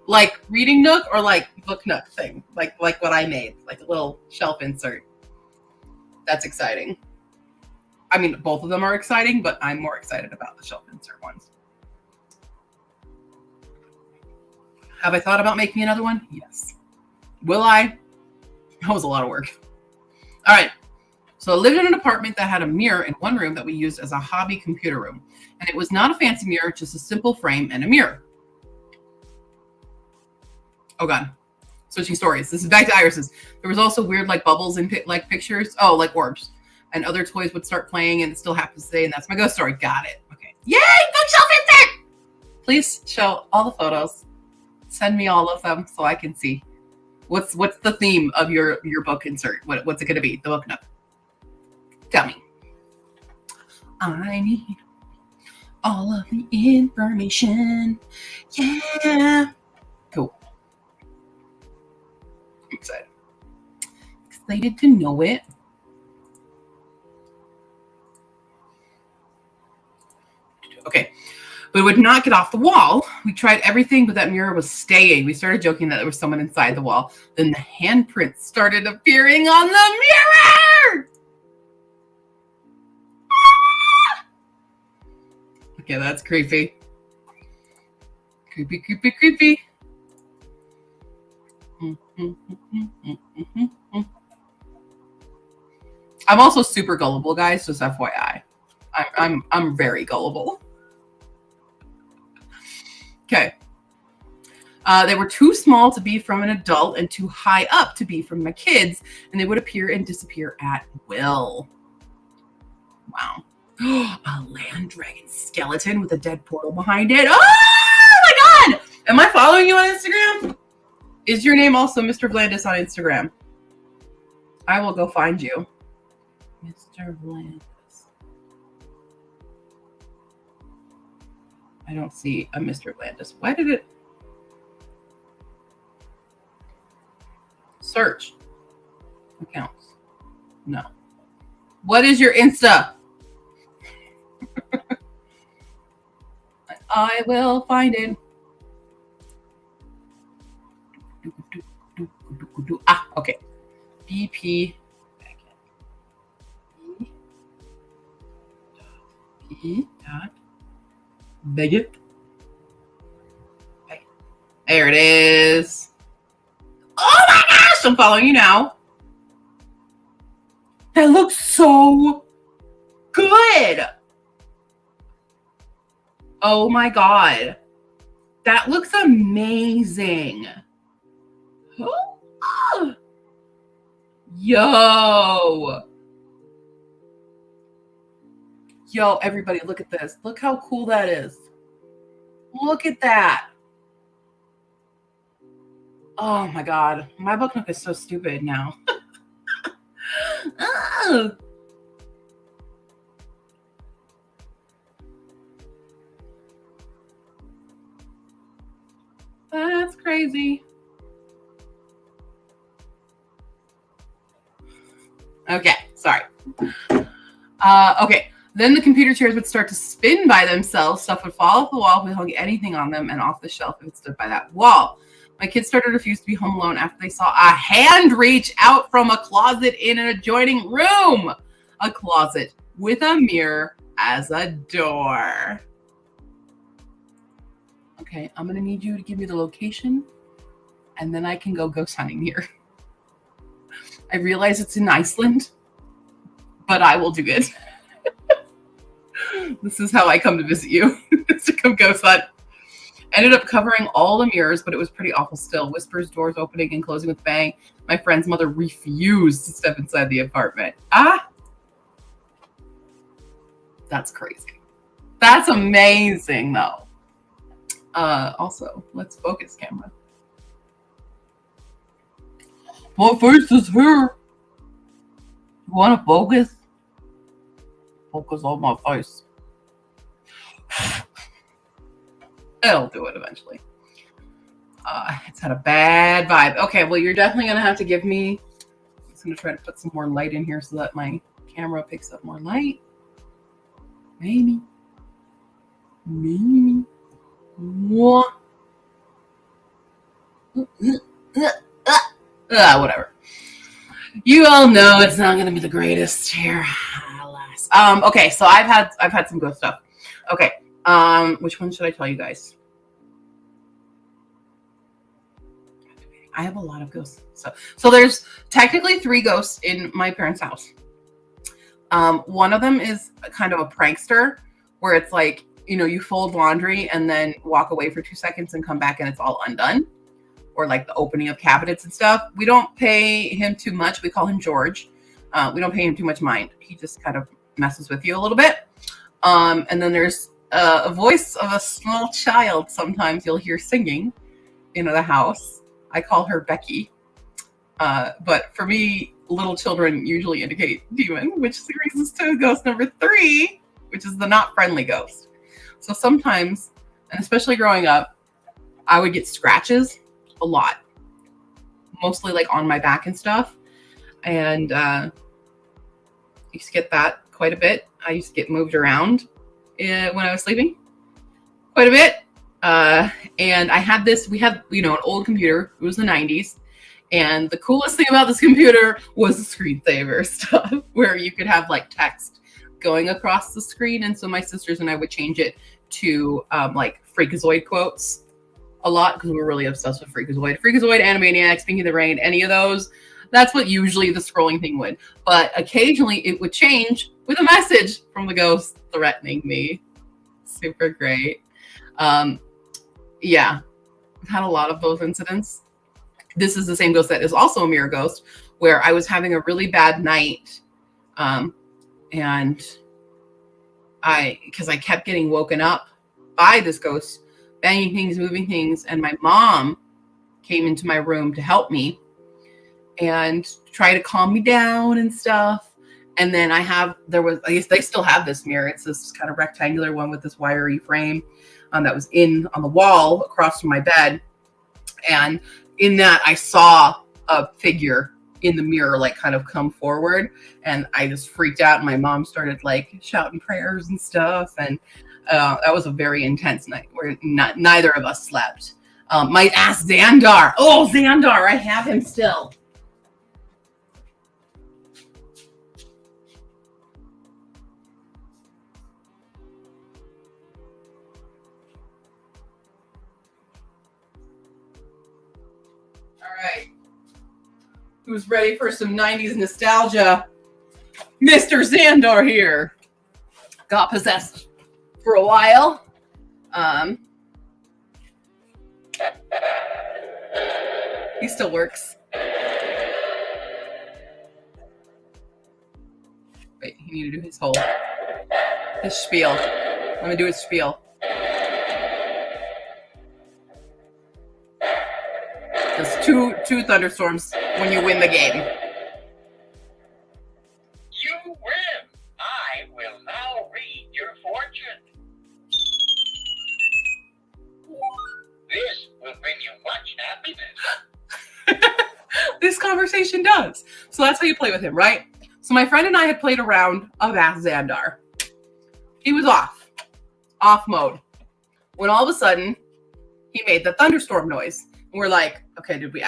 like reading nook or like book nook thing, like what I made, like a little shelf insert. That's exciting. I mean, both of them are exciting, but I'm more excited about the shelf insert ones. Have I thought about making another one? Yes. Will I? That was a lot of work. All right. So I lived in an apartment that had a mirror in one room that we used as a hobby computer room. And it was not a fancy mirror, just a simple frame and a mirror. Oh, God. Switching stories. This is back to Iris's. There was also weird like bubbles in like pictures. Oh, like orbs. And other toys would start playing, and it still happens today. And that's my ghost story. Got it. Okay. Yay! Bookshelf insert! Please show all the photos. Send me all of them so I can see. What's the theme of your book insert? What's it going to be? The book nook. Tell me. I need all of the information. Yeah. Cool. I'm excited. Excited to know it. Okay. But it would not get off the wall. We tried everything, but that mirror was staying. We started joking that there was someone inside the wall. Then the handprints started appearing on the mirror. Okay, that's creepy. Creepy. I'm also super gullible, guys, just FYI. I'm very gullible. Okay. They were too small to be from an adult and too high up to be from my kids, and they would appear and disappear at will. Wow. A land dragon skeleton with a dead portal behind it. Oh my God! Am I following you on Instagram? Is your name also Mr. Vlandis on Instagram? I will go find you. Mr. Vlandis. I don't see a Mr. Vlandis. Why did it? Search. Accounts. No. What is your Insta? I will find it. Ah, okay. BP. P. Beckett. There it is. Oh my gosh, I'm following you now. That looks so good. Oh my God. That looks amazing. Oh. Yo. Yo, everybody, look at this. Look how cool that is. Look at that. Oh my God. My book nook is so stupid now. Oh. That's crazy. Okay, sorry. Okay, then the computer chairs would start to spin by themselves. Stuff would fall off the wall if we hung anything on them, and off the shelf if it stood by that wall. My kids started to refuse to be home alone after they saw a hand reach out from a closet in an adjoining room. A closet with a mirror as a door. Okay, I'm gonna need you to give me the location, and then I can go ghost hunting here. I realize it's in Iceland, but I will do it. This is how I come to visit you, to come ghost hunt. Ended up covering all the mirrors, but it was pretty awful still. Whispers, doors opening and closing with a bang. My friend's mother refused to step inside the apartment. That's crazy. That's amazing, though. Also, let's focus, camera. My face is here. You want to focus? Focus on my face. It'll do it eventually. It's had a bad vibe. Okay, well, you're definitely going to have to give me... I'm just going to try to put some more light in here so that my camera picks up more light. Maybe. Whatever. You all know it's not going to be the greatest here. Alas. Okay, so I've had some ghost stuff. Okay. Which one should I tell you guys? I have a lot of ghosts. So there's technically 3 ghosts in my parents' house. One of them is kind of a prankster where it's like, you know, you fold laundry and then walk away for 2 seconds and come back and it's all undone. Or like the opening of cabinets and stuff. We don't pay him too much. We call him George. We don't pay him too much mind. He just kind of messes with you a little bit. And then there's a voice of a small child. Sometimes you'll hear singing in the house. I call her Becky. But for me, little children usually indicate demon, which brings us to ghost number 3, which is the not friendly ghost. So sometimes, and especially growing up, I would get scratches a lot, mostly like on my back and stuff. And I used to get that quite a bit. I used to get moved around when I was sleeping quite a bit. And I had this, we had, an old computer. It was the 90s. And the coolest thing about this computer was the screensaver stuff where you could have like text going across the screen. And so my sisters and I would change it to like Freakazoid quotes a lot because we were really obsessed with Freakazoid, Animaniacs, Pinky the Rain, any of those. That's what usually the scrolling thing would. But occasionally it would change with a message from the ghost threatening me. Super great. Yeah, I've had a lot of those incidents. This is the same ghost that is also a mirror ghost, where I was having a really bad night, um, and because I kept getting woken up by this ghost, banging things, moving things, and my mom came into my room to help me and try to calm me down and stuff. And then I guess they still have this mirror. It's this kind of rectangular one with this wiry frame that was on the wall across from my bed. And in that, I saw a figure in the mirror, like kind of come forward. And I just freaked out. And my mom started like shouting prayers and stuff. And that was a very intense night where neither of us slept. Might ask Xandar. Oh, Xandar, I have him still. All right. Who's ready for some 90s nostalgia? Mr. Xandar here. Got possessed for a while. He still works. Wait, he needed to do his spiel. Let me do his spiel. There's two thunderstorms when you win the game.
You win. I will now read your fortune. This will bring you much happiness.
This conversation does. So that's how you play with him, right? So my friend and I had played a round of Ask Xandar. He was off mode. When all of a sudden, he made the thunderstorm noise. And we're like, okay, did we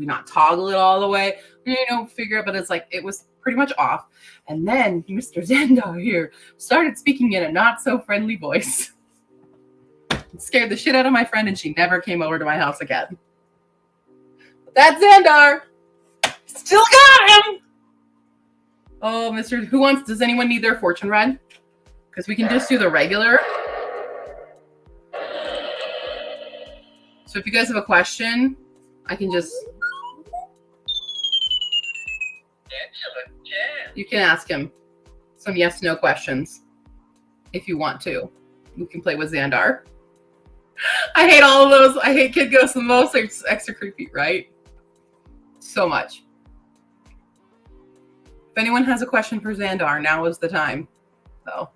not toggle it all the way? Figure it, but it's like, it was pretty much off. And then Mr. Xandar here started speaking in a not so friendly voice. It scared the shit out of my friend, and she never came over to my house again. But that's Xandar. Still got him. Oh, does anyone need their fortune read? Because we can just do the regular. So if you guys have a question, I can just...
Excellent, yeah.
You can ask him some yes/no questions if you want to. We can play with Xandar. I hate all of those. I hate kid ghosts the most. They're extra creepy, right? So much. If anyone has a question for Xandar, now is the time. So.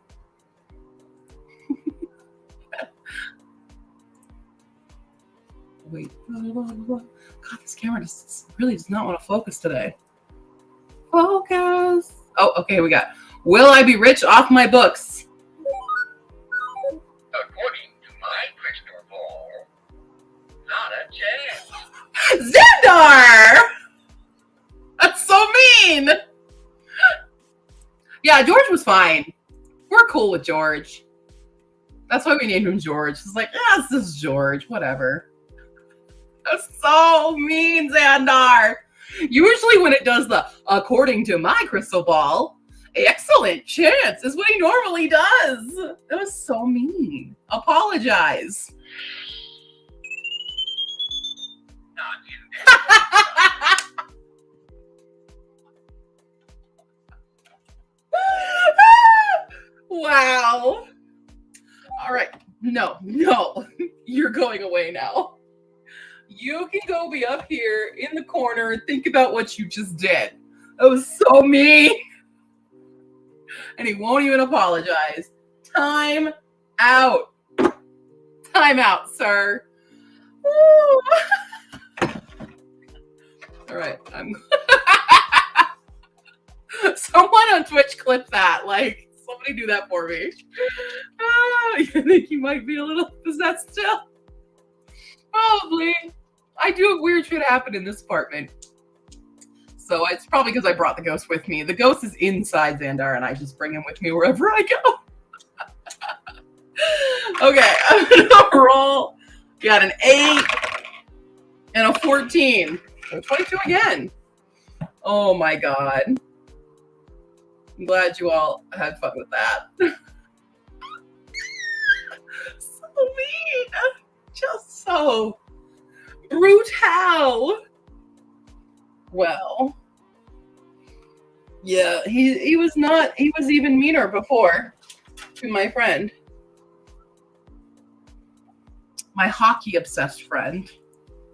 Wait. God, this camera really does not want to focus today. Focus. Oh, okay, we got. Will I be rich off my books?
According to my crystal ball, not a chance.
Xandar! That's so mean. Yeah, George was fine. We're cool with George. That's why we named him George. It's like, this is George, whatever. That's so mean, Xandar. Usually when it does the according to my crystal ball, excellent chance is what he normally does. That was so mean. Apologize. Wow. All right. No. You're going away now. You can go be up here in the corner and think about what you just did. That was so mean. And he won't even apologize. Time out. Time out, sir. Woo. All right. Someone on Twitch clip that. Like, somebody do that for me. You think you might be a little possessed still? Probably. I do have weird shit happen in this apartment. So it's probably because I brought the ghost with me. The ghost is inside Xandar, and I just bring him with me wherever I go. Okay, I'm gonna roll. Got an 8 and a 14. So 22 again. Oh my god. I'm glad you all had fun with that. So mean. Just Wow. Brutal. Well, yeah, he was not, he was even meaner before to my friend. My hockey obsessed friend.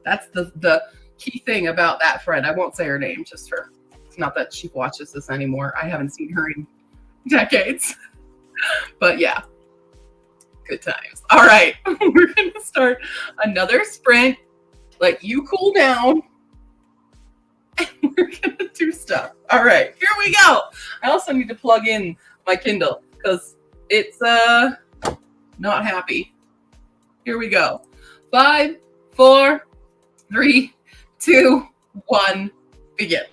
That's the key thing about that friend. I won't say her name just for, it's not that she watches this anymore. I haven't seen her in decades. But yeah, good times. All right, we're going to start another sprint. Let you cool down. And we're going to do stuff. All right, here we go. I also need to plug in my Kindle because it's not happy. Here we go. 5, 4, 3, 2, 1, begin.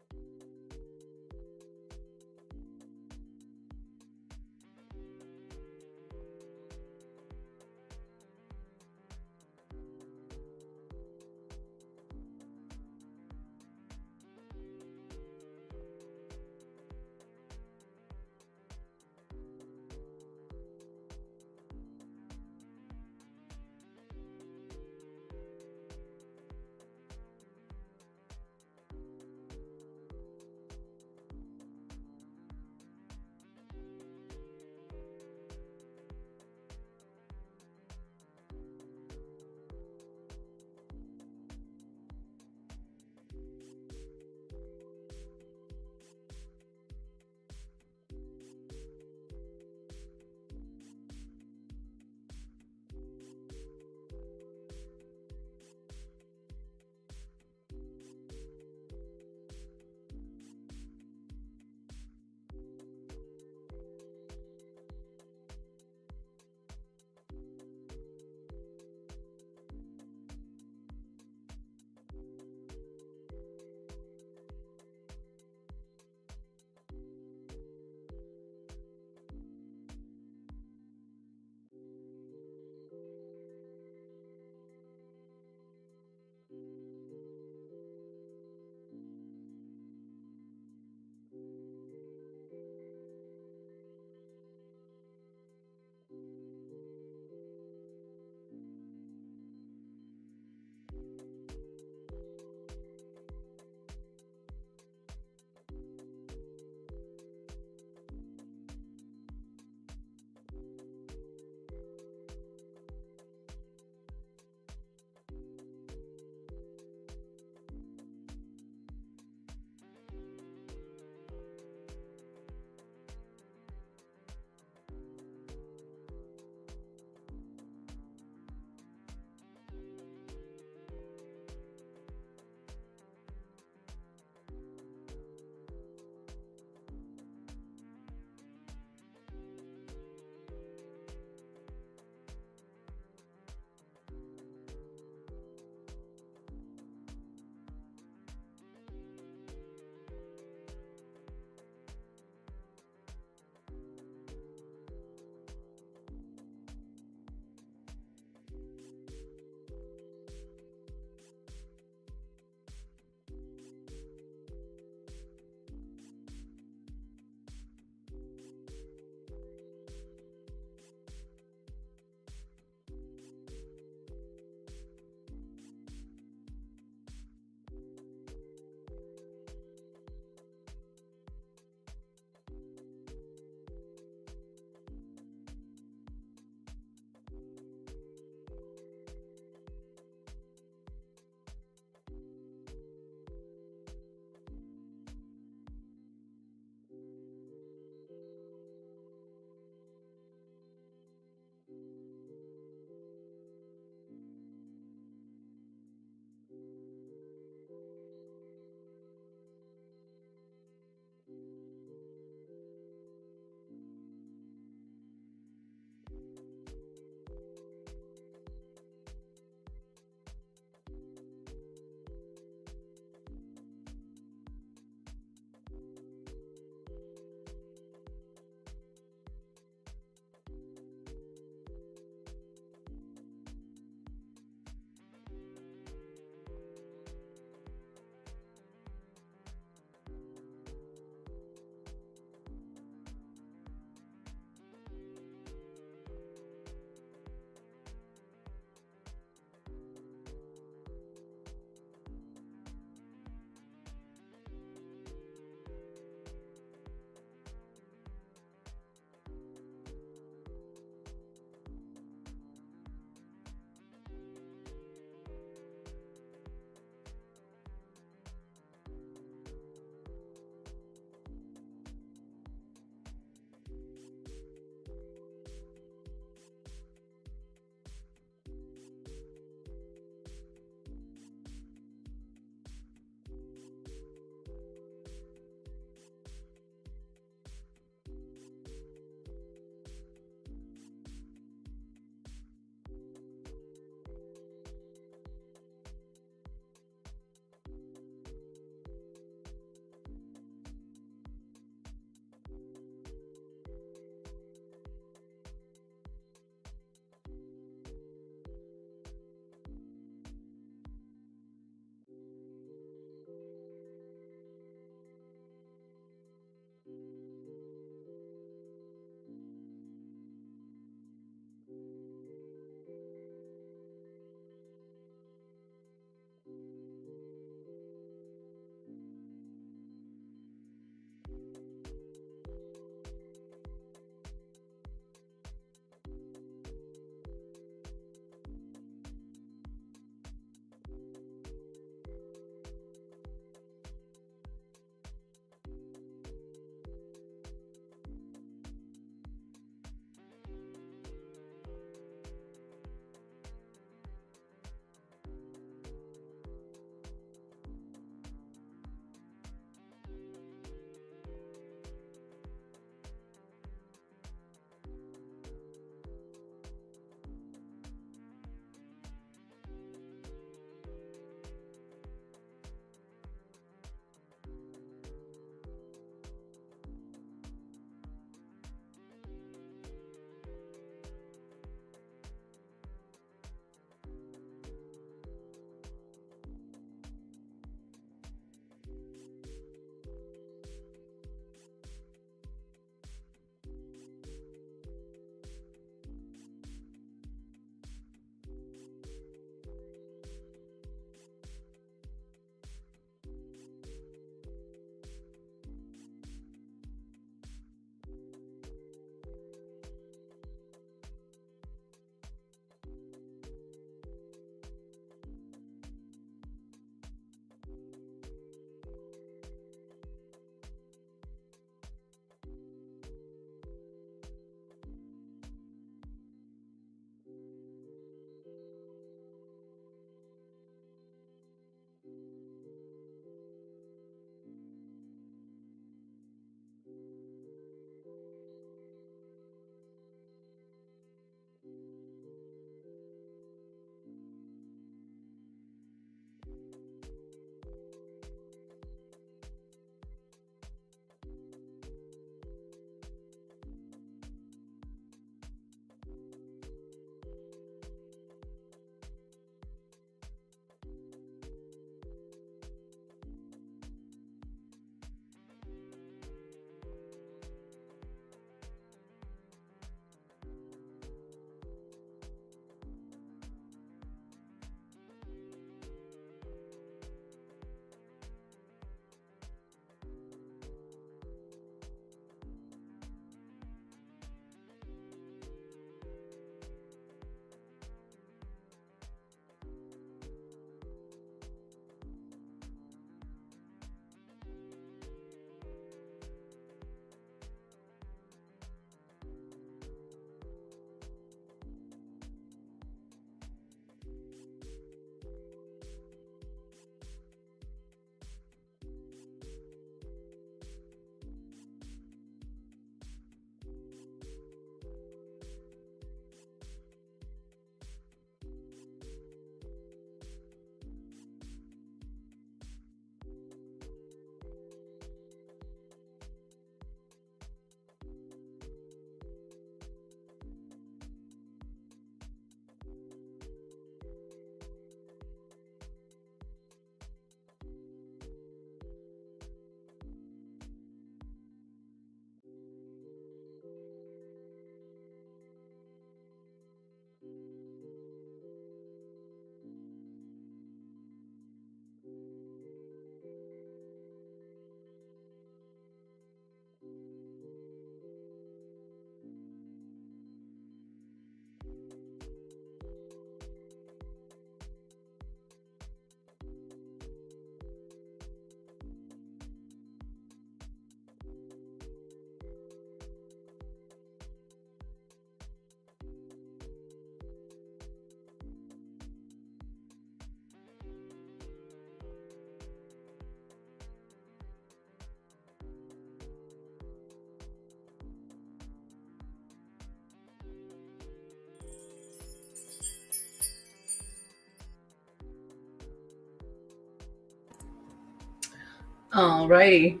Alrighty.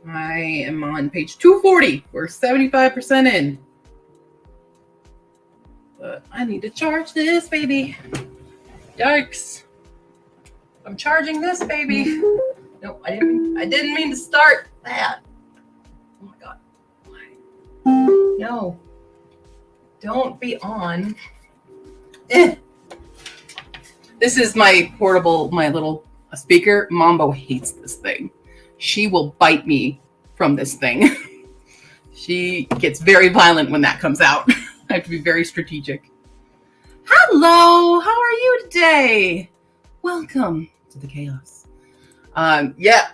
I am on page 240. We're 75% in. But I need to charge this baby. Yikes. I'm charging this baby. No, I didn't mean to start that. Oh my god. Why? No. Don't be on. This is my portable, my little speaker. Mambo hates this thing. She will bite me from this thing. She gets very violent when that comes out. I have to be very strategic. Hello, how are you today? Welcome to the chaos. Yeah,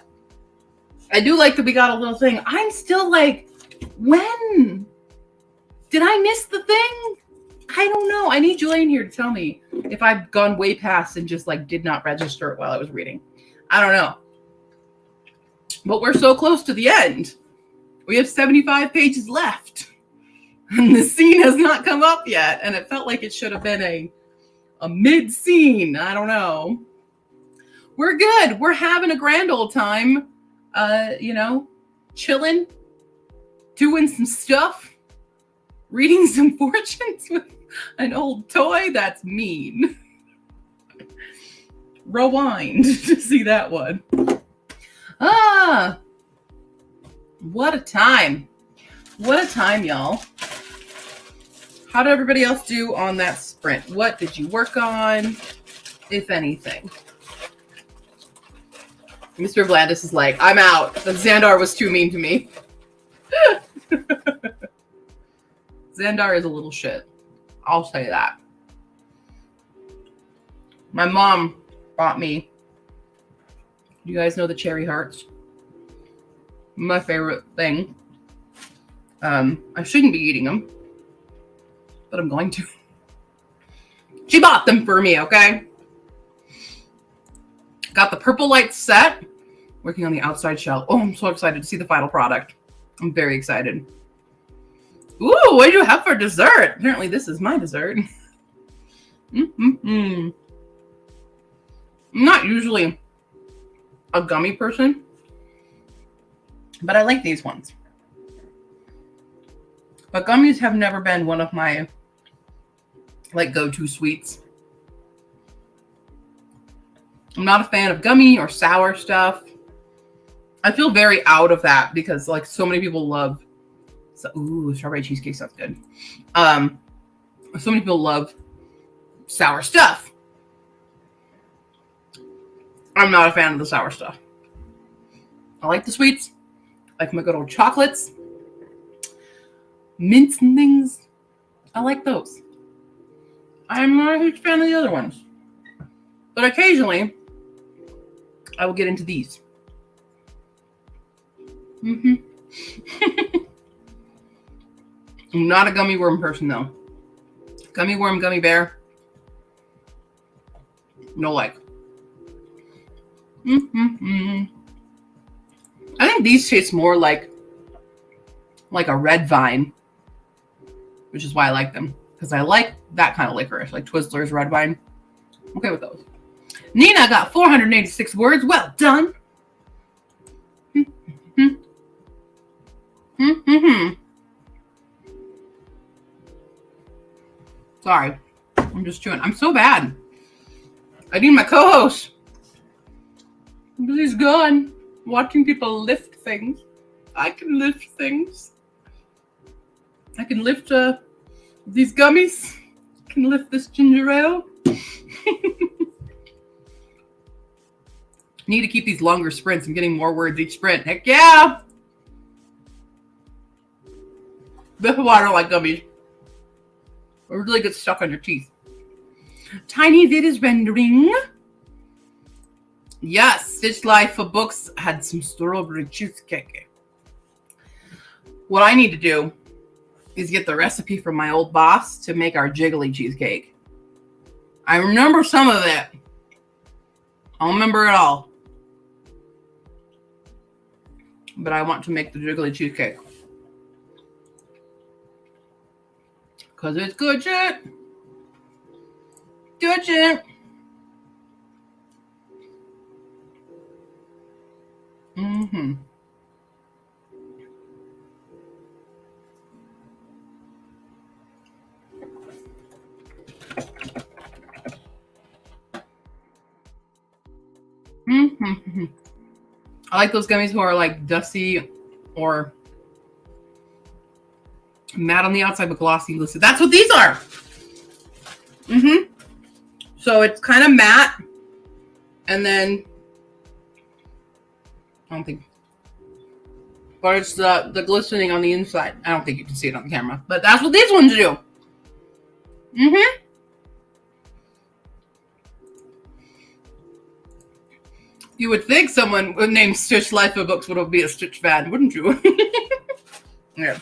I do like that we got a little thing. I'm still like, when? Did I miss the thing? I don't know. I need Julian here to tell me if I've gone way past and just like did not register it while I was reading. I don't know. But we're so close to the end. We have 75 pages left. And the scene has not come up yet. And it felt like it should have been a mid-scene. I don't know. We're good. We're having a grand old time. Chilling. Doing some stuff. Reading some fortunes with an old toy. That's mean. Rewind to see that one. What a time. What a time, y'all. How did everybody else do on that sprint? What did you work on, if anything? Mr. Vlandis is like, I'm out. The Xandar was too mean to me. Xandar is a little shit. I'll say that. My mom bought me, you guys know the cherry hearts? My favorite thing. I shouldn't be eating them, but I'm going to. She bought them for me, okay? Got the purple light set. Working on the outside shell. Oh, I'm so excited to see the final product. I'm very excited. Ooh, what do you have for dessert? Apparently this is my dessert. I'm not usually a gummy person, but I like these ones. But gummies have never been one of my go-to sweets. I'm not a fan of gummy or sour stuff. I feel very out of that because so many people love. Ooh, strawberry cheesecake sounds good. So many people love sour stuff. I'm not a fan of the sour stuff. I like the sweets. I like my good old chocolates. Mints and things. I like those. I'm not a huge fan of the other ones. But occasionally, I will get into these. I'm not a gummy worm person, though. Gummy worm, gummy bear. No like. I think these taste more like a red vine, which is why I like them. Because I like that kind of licorice, like Twizzlers, red vine. I'm okay with those. Nina got 486 words. Well done. Sorry. I'm just chewing. I'm so bad. I need my co-host. Because he's gone. Watching people lift things. I can lift things. I can lift these gummies. I can lift this ginger ale. Need to keep these longer sprints. I'm getting more words each sprint. Heck yeah! That's why I don't like gummies. It really gets stuck on your teeth. Tiny Vid is rendering. Yes, Stitch Life for Books had some strawberry cheesecake. What I need to do is get the recipe from my old boss to make our jiggly cheesecake. I remember some of it. I don't remember it all. But I want to make the jiggly cheesecake. Because it's good shit. Good shit. Mm-hmm. Mm-hmm. I like those gummies who are like dusty or matte on the outside but glossy. Listen, that's what these are. Mm-hmm. So it's kind of matte, and then I don't think, but it's the glistening on the inside. I don't think you can see it on the camera, but that's what these ones do. Mm-hmm. You would think someone named Stitch Life of Books would be a Stitch fan, wouldn't you? Yeah.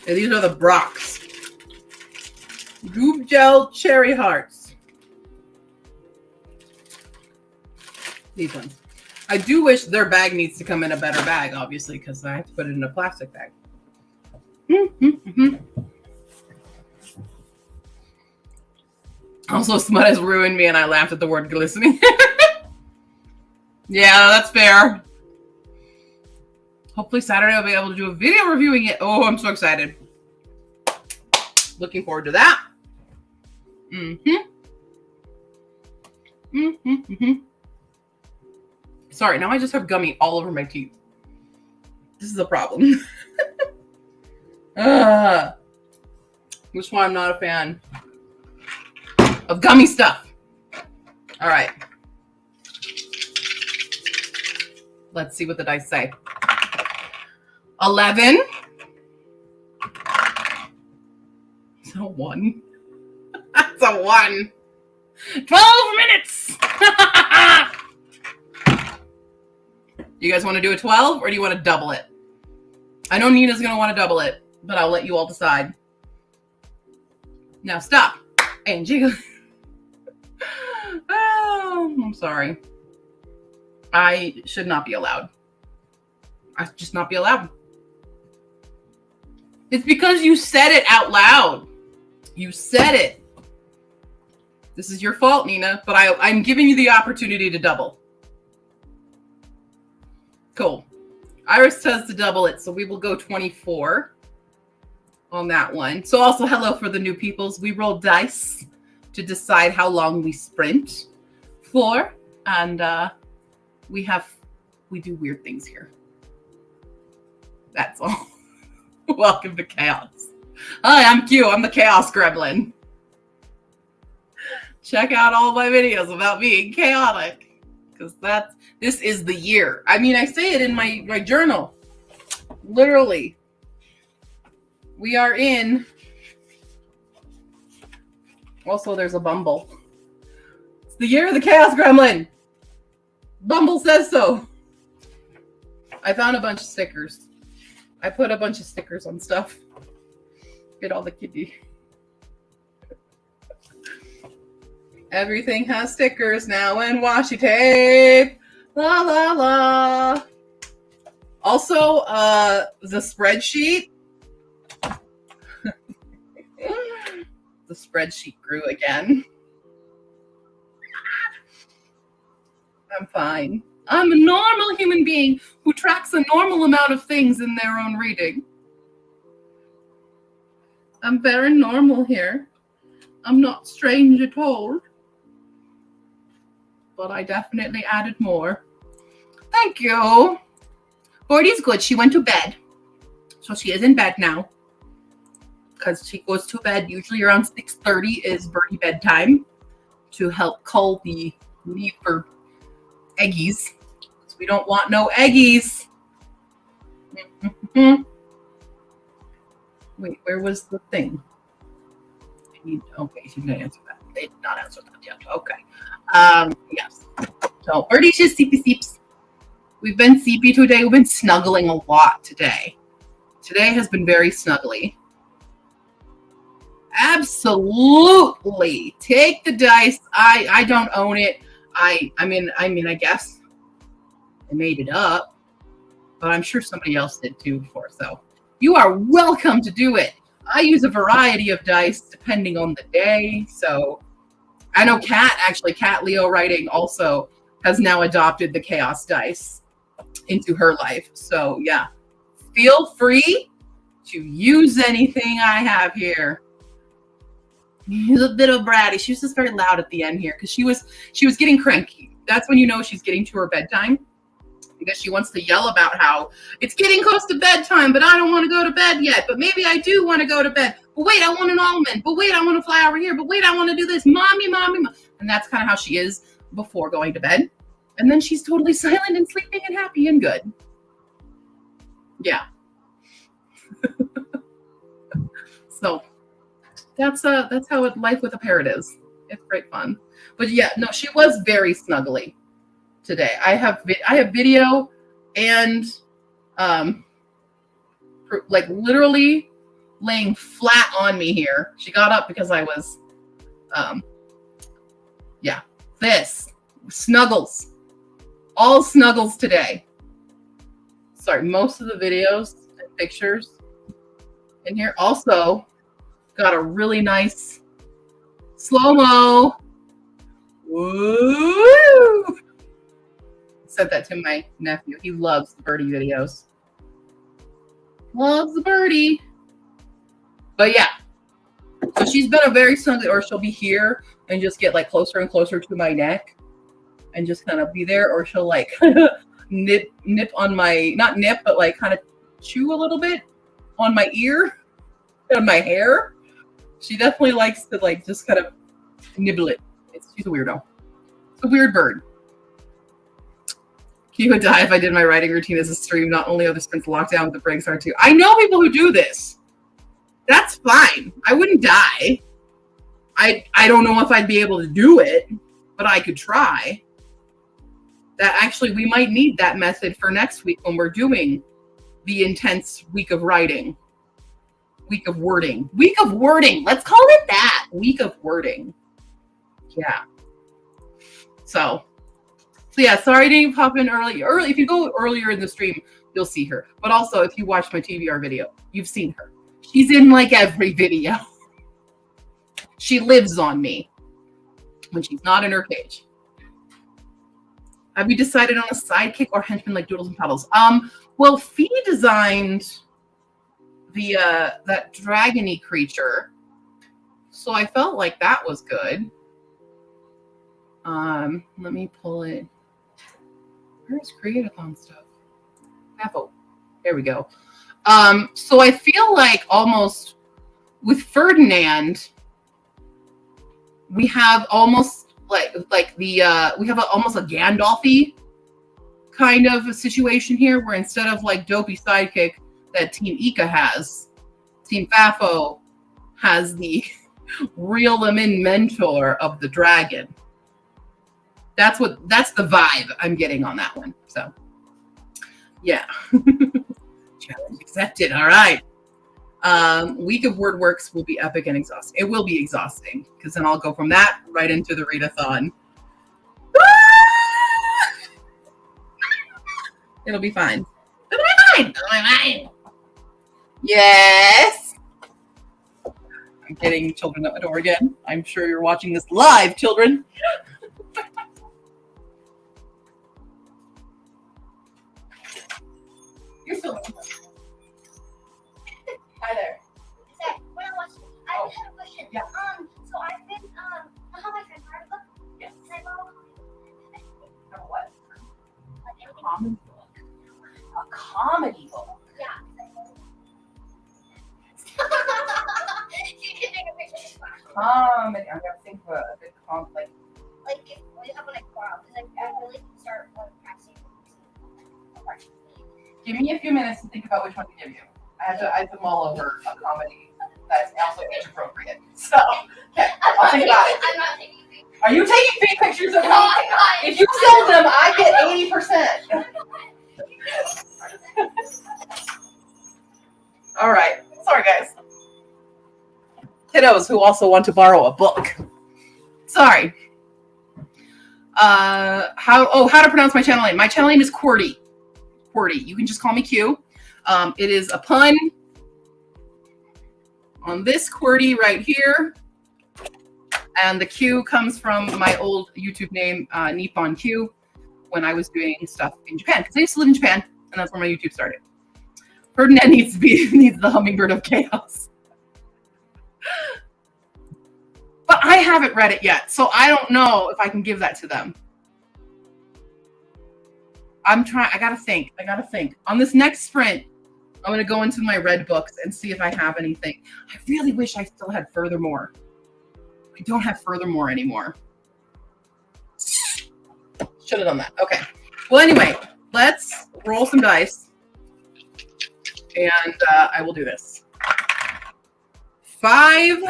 And these are the Brock's Goob Gel Cherry Hearts. These ones. I do wish their bag needs to come in a better bag, obviously, because I have to put it in a plastic bag. Mm-hmm. Also, Smut has ruined me, and I laughed at the word glistening. Yeah, that's fair. Hopefully Saturday I'll be able to do a video reviewing it. Oh, I'm so excited. Looking forward to that. Sorry, now I just have gummy all over my teeth. This is a problem. That's why I'm not a fan of gummy stuff. All right. Let's see what the dice say. 11. Is that a 1? That's a 1. 12 minutes. You guys want to do a 12 or do you want to double it? I know Nina's going to want to double it, but I'll let you all decide. Now stop and jiggle. Oh, I'm sorry. I should not be allowed. I should just not be allowed. It's because you said it out loud. You said it. This is your fault, Nina, but I'm giving you the opportunity to double. Cool. Iris says to double it, so we will go 24 on that one. So also hello for the new peoples. We roll dice to decide how long we sprint for, and we do weird things here. That's all. Welcome to chaos. Hi, I'm Q. I'm the chaos gremlin. Check out all my videos about being chaotic, because this is the year. I mean, I say it in my journal. Literally. We are in. Also, there's a Bumble. It's the year of the chaos gremlin. Bumble says so. I found a bunch of stickers. I put a bunch of stickers on stuff. Get all the kitty. Everything has stickers now and washi tape. La la la. Also, the spreadsheet. The spreadsheet grew again. I'm fine. I'm a normal human being who tracks a normal amount of things in their own reading. I'm very normal here. I'm not strange at all. But I definitely added more. Thank you. Gordy's good. She went to bed. So she is in bed now. Because she goes to bed usually around 6:30 is Birdie bedtime. To help cull the need for eggies. So we don't want no eggies. Wait, where was the thing? Okay, she didn't answer that. They did not answer that yet. Okay. Yes. So Birdie's just seepy seeps. We've been seepy today. We've been snuggling a lot today. Today has been very snuggly. Absolutely. Take the dice. I don't own it. I mean, I guess I made it up, but I'm sure somebody else did too before. So you are welcome to do it. I use a variety of dice depending on the day. So I know Kat Leo Writing also has now adopted the chaos dice. into her life. So yeah, feel free to use anything I have here. She's a bit of bratty. She was just very loud at the end here because she was getting cranky. That's when you know she's getting to her bedtime, because she wants to yell about how it's getting close to bedtime, but I don't want to go to bed yet. But maybe I do want to go to bed. But wait, I want an almond. But wait, I want to fly over here. But wait, I want to do this. Mommy. And that's kind of how she is before going to bed. And then she's totally silent and sleeping and happy and good. Yeah. So that's how life with a parrot is. It's great fun. But yeah, no, she was very snuggly today. I have video and like literally laying flat on me here. She got up because I was this snuggles. All snuggles today. Sorry, most of the videos and pictures in here also got a really nice slow-mo. Woo! Said that to my nephew. He loves the birdie videos. Loves the birdie. But yeah. So she's been a very snuggly, or she'll be here and just get like closer and closer to my neck and just kind of be there, or she'll like nip on my, not nip, but like kind of chew a little bit on my ear, on my hair. She definitely likes to like just kind of nibble it. She's a weirdo. It's a weird bird. He would die if I did my writing routine as a stream. Not only are the sprints locked down, but the breaks are too. I know people who do this. That's fine. I wouldn't die. I don't know if I'd be able to do it, but I could try. That actually, we might need that method for next week when we're doing the intense week of writing. Week of wording. Week of wording. Let's call it that. Week of wording. Yeah. So yeah, sorry I didn't pop in early. If you go earlier in the stream, you'll see her. But also, if you watch my TBR video, you've seen her. She's in like every video. She lives on me when she's not in her cage. Have you decided on a sidekick or henchman like Doodles and Puddles? Well, Fee designed the that dragony creature, so I felt like that was good. Let me pull it. Where's Create-a-thon stuff? Oh, there we go. So I feel like almost with Ferdinand, we have almost like the we have almost a Gandalf-y kind of a situation here, where instead of like dopey sidekick that Team Ika has, Team Fafo has the reel him in mentor of the dragon. That's the vibe I'm getting on that one. So yeah. Challenge accepted. All right. Week of WordWorks will be epic and exhausting. It will be exhausting because then I'll go from that right into the readathon. It'll be fine. It'll be fine. It'll be fine. Yes. I'm getting children at the door again. I'm sure you're watching this live, children. You're still Hi there.
I have a question.
Yeah.
So I've been how my friend read a book?
Yes.
Can I borrow
Have a what?
like anything?
Comedy book. A comedy book.
Yeah. You can take a picture. It's fine.
Comedy. I'm gonna think of a good like.
Like if we have one like borrow, because I really start practicing.
Give me a few minutes to think about which one to give you. I have to mull over a comedy that's also age appropriate. So, okay, I'll think about it.
I'm not taking pictures.
Are you taking fake pictures of me?
No, I'm not.
If you sell them, I get 80%. All right. Sorry, guys. Kiddos who also want to borrow a book. Sorry. How to pronounce my channel name. My channel name is QWERTY. QWERTY. You can just call me Q. It is a pun on this QWERTY right here. And the Q comes from my old YouTube name, Nippon Q, when I was doing stuff in Japan, because I used to live in Japan, and that's where my YouTube started. Ferdinand needs the hummingbird of chaos. But I haven't read it yet, so I don't know if I can give that to them. I'm trying. I gotta think. On this next sprint, I'm gonna go into my red books and see if I have anything. I really wish I still had Furthermore. I don't have Furthermore anymore. Should have done that. Okay. Well, anyway, let's roll some dice. And I will do this. 5.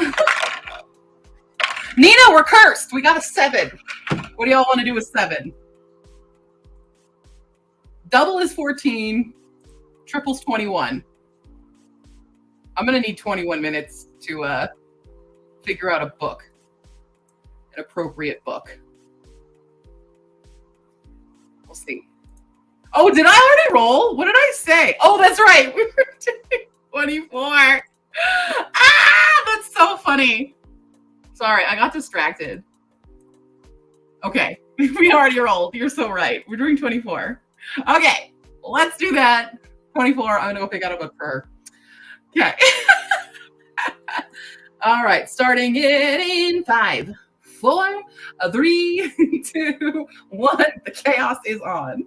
Nina, we're cursed. We got a 7. What do y'all want to do with 7? Double is 14. Triple's 21. I'm going to need 21 minutes to figure out a book. An appropriate book. We'll see. Oh, did I already roll? What did I say? Oh, that's right. We were doing 24. Ah, that's so funny. Sorry, I got distracted. Okay, we already rolled. You're so right. We're doing 24. Okay, let's do that. 24. I'm gonna go pick out a book for her. Okay. All right, starting it in 5, 4, 3, 2, 1. The chaos is on.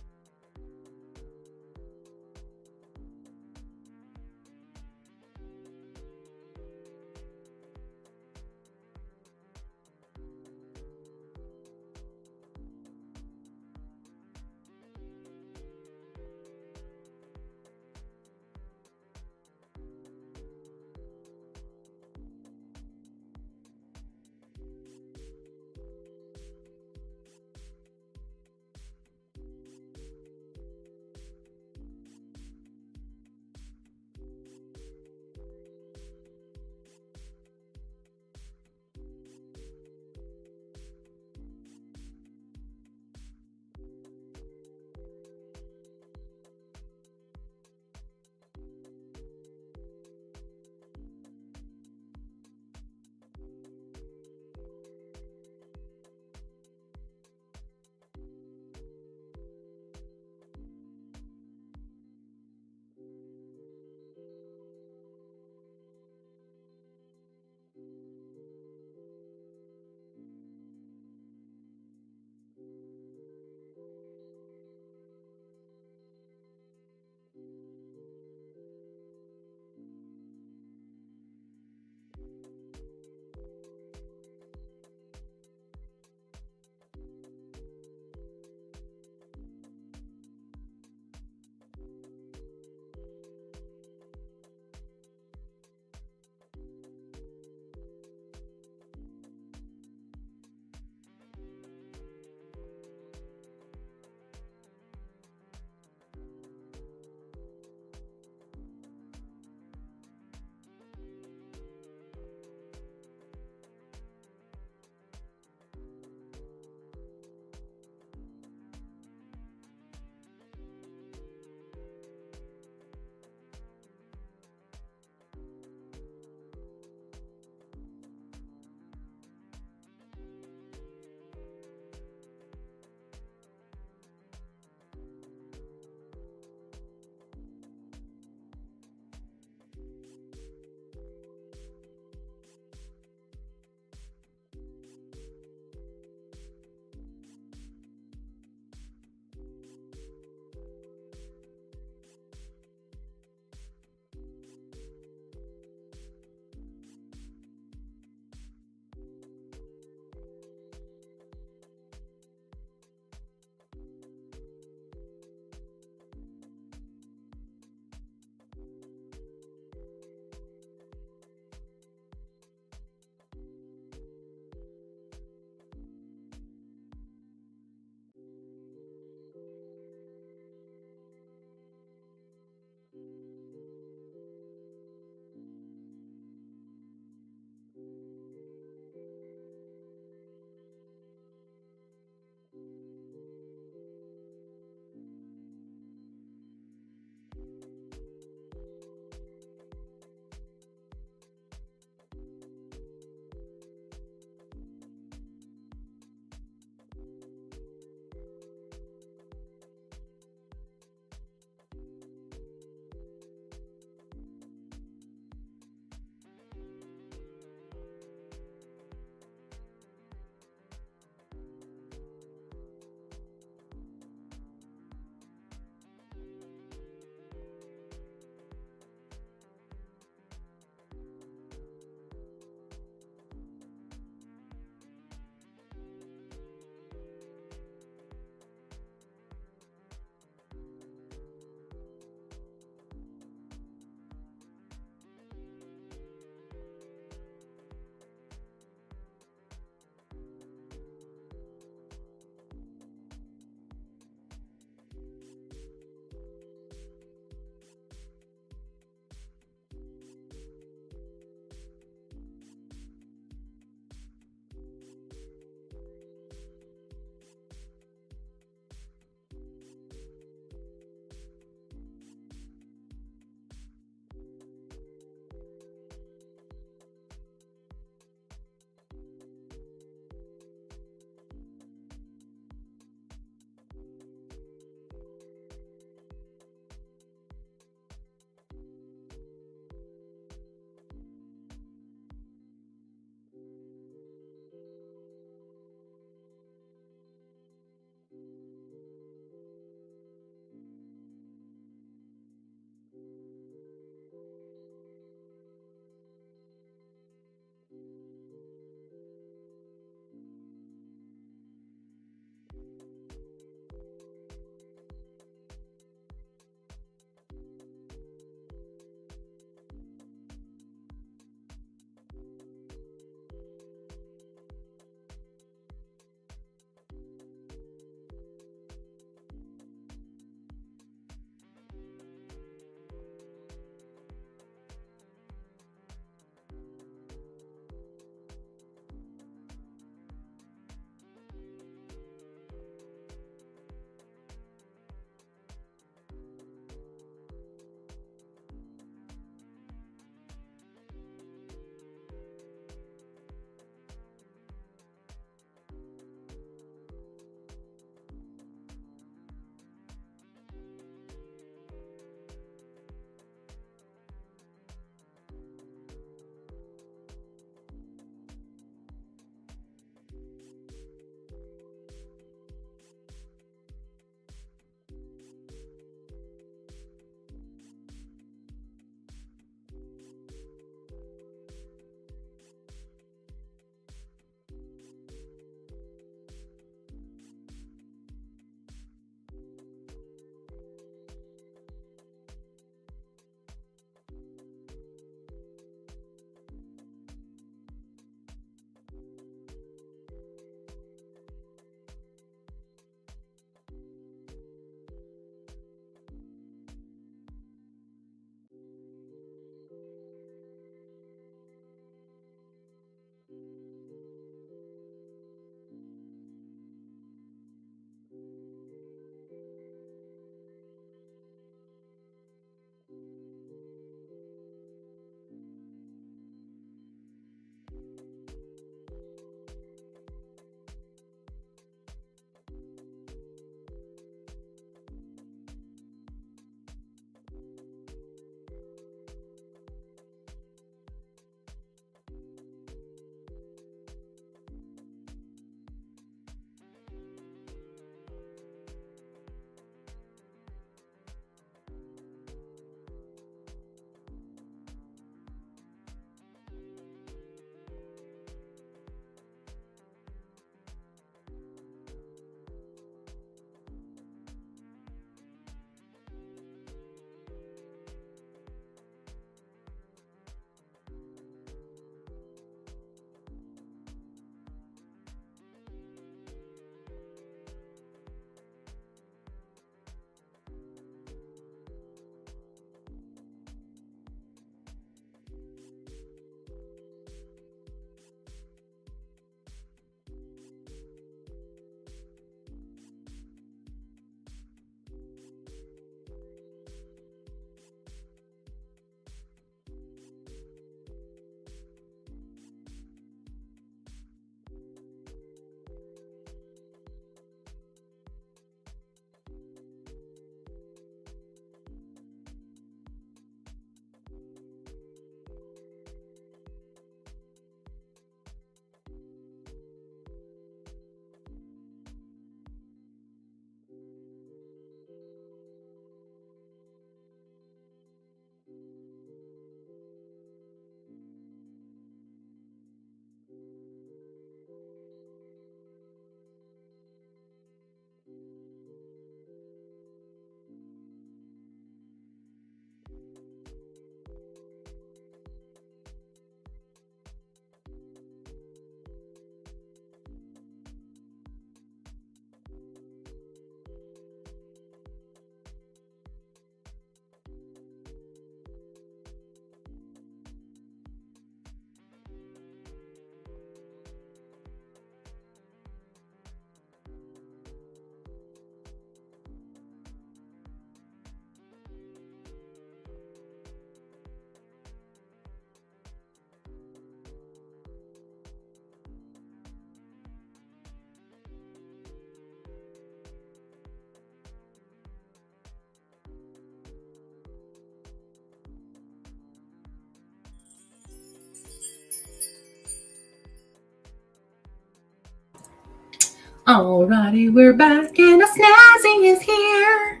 Alrighty, we're back and the snazzy is here.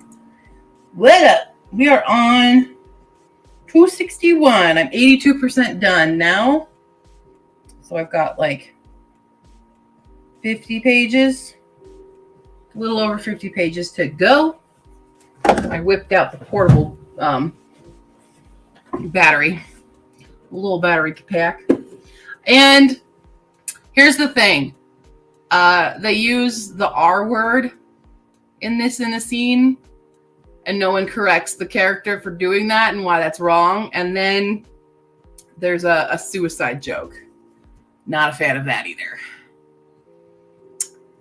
What up? We are on 261. I'm 82% done now. So I've got like 50 pages, a little over 50 pages to go. I whipped out the portable battery, a little battery pack. And here's the thing. They use the R word in the scene, and no one corrects the character for doing that and why that's wrong. And then there's a suicide joke. Not a fan of that either.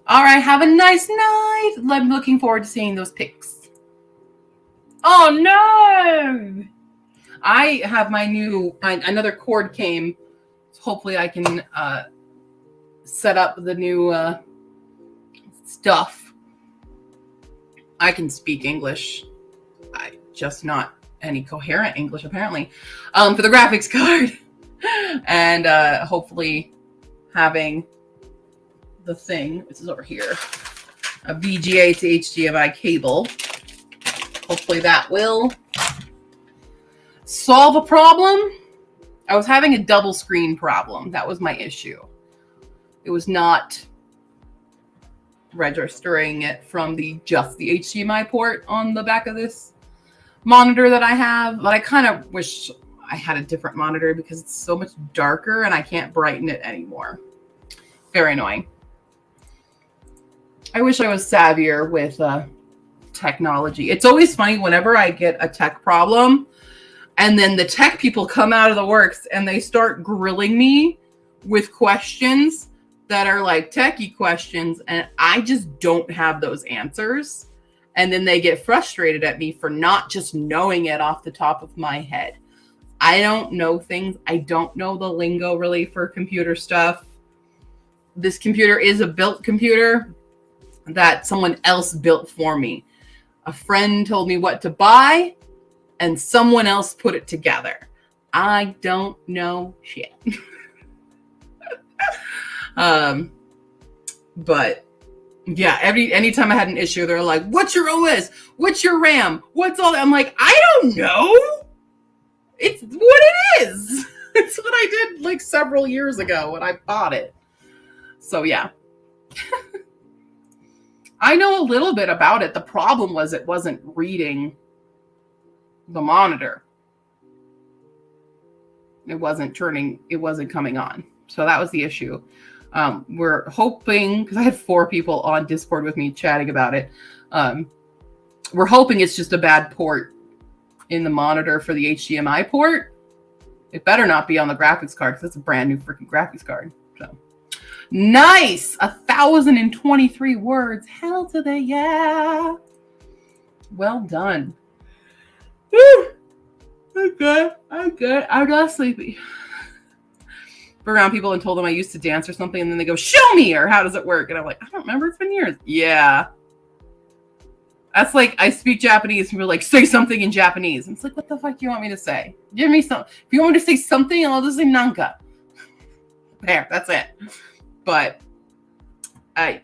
All right, have a nice night. I'm looking forward to seeing those pics. Oh no! I have my new, another cord came. Hopefully I can set up the new stuff. I can speak English. Just not any coherent English, apparently, for the graphics card. And hopefully having the thing, this is over here, a VGA to HDMI cable. Hopefully that will solve a problem. I was having a double screen problem. That was my issue. It was not registering it from just the HDMI port on the back of this monitor that I have. But I kind of wish I had a different monitor because it's so much darker and I can't brighten it anymore. Very annoying. I wish I was savvier with technology. It's always funny whenever I get a tech problem and then the tech people come out of the works and they start grilling me with questions that are like techie questions, and I just don't have those answers. And then they get frustrated at me for not just knowing it off the top of my head. I don't know things. I don't know the lingo really for computer stuff. This computer is a built computer that someone else built for me. A friend told me what to buy, and someone else put it together. I don't know shit. But yeah, anytime I had an issue, they're like, what's your OS? What's your RAM? What's all that? I'm like, I don't know. It's what it is. It's what I did like several years ago when I bought it. So yeah. I know a little bit about it. The problem was it wasn't reading the monitor. It wasn't coming on. So that was the issue. We're hoping, because I had 4 people on Discord with me chatting about it. We're hoping it's just a bad port in the monitor for the HDMI port. It better not be on the graphics card because it's a brand new freaking graphics card. So nice, 1,023 words. Hell to the yeah. Well done. Woo. I'm good. I'm not sleepy. Around people and told them I used to dance or something, and then they go, show me, or how does it work? And I'm like, I don't remember, it's been years. Yeah. That's like, I speak Japanese, and we're like, say something in Japanese. And it's like, what the fuck do you want me to say? Give me some. If you want me to say something, I'll just say nanka. There, that's it. But I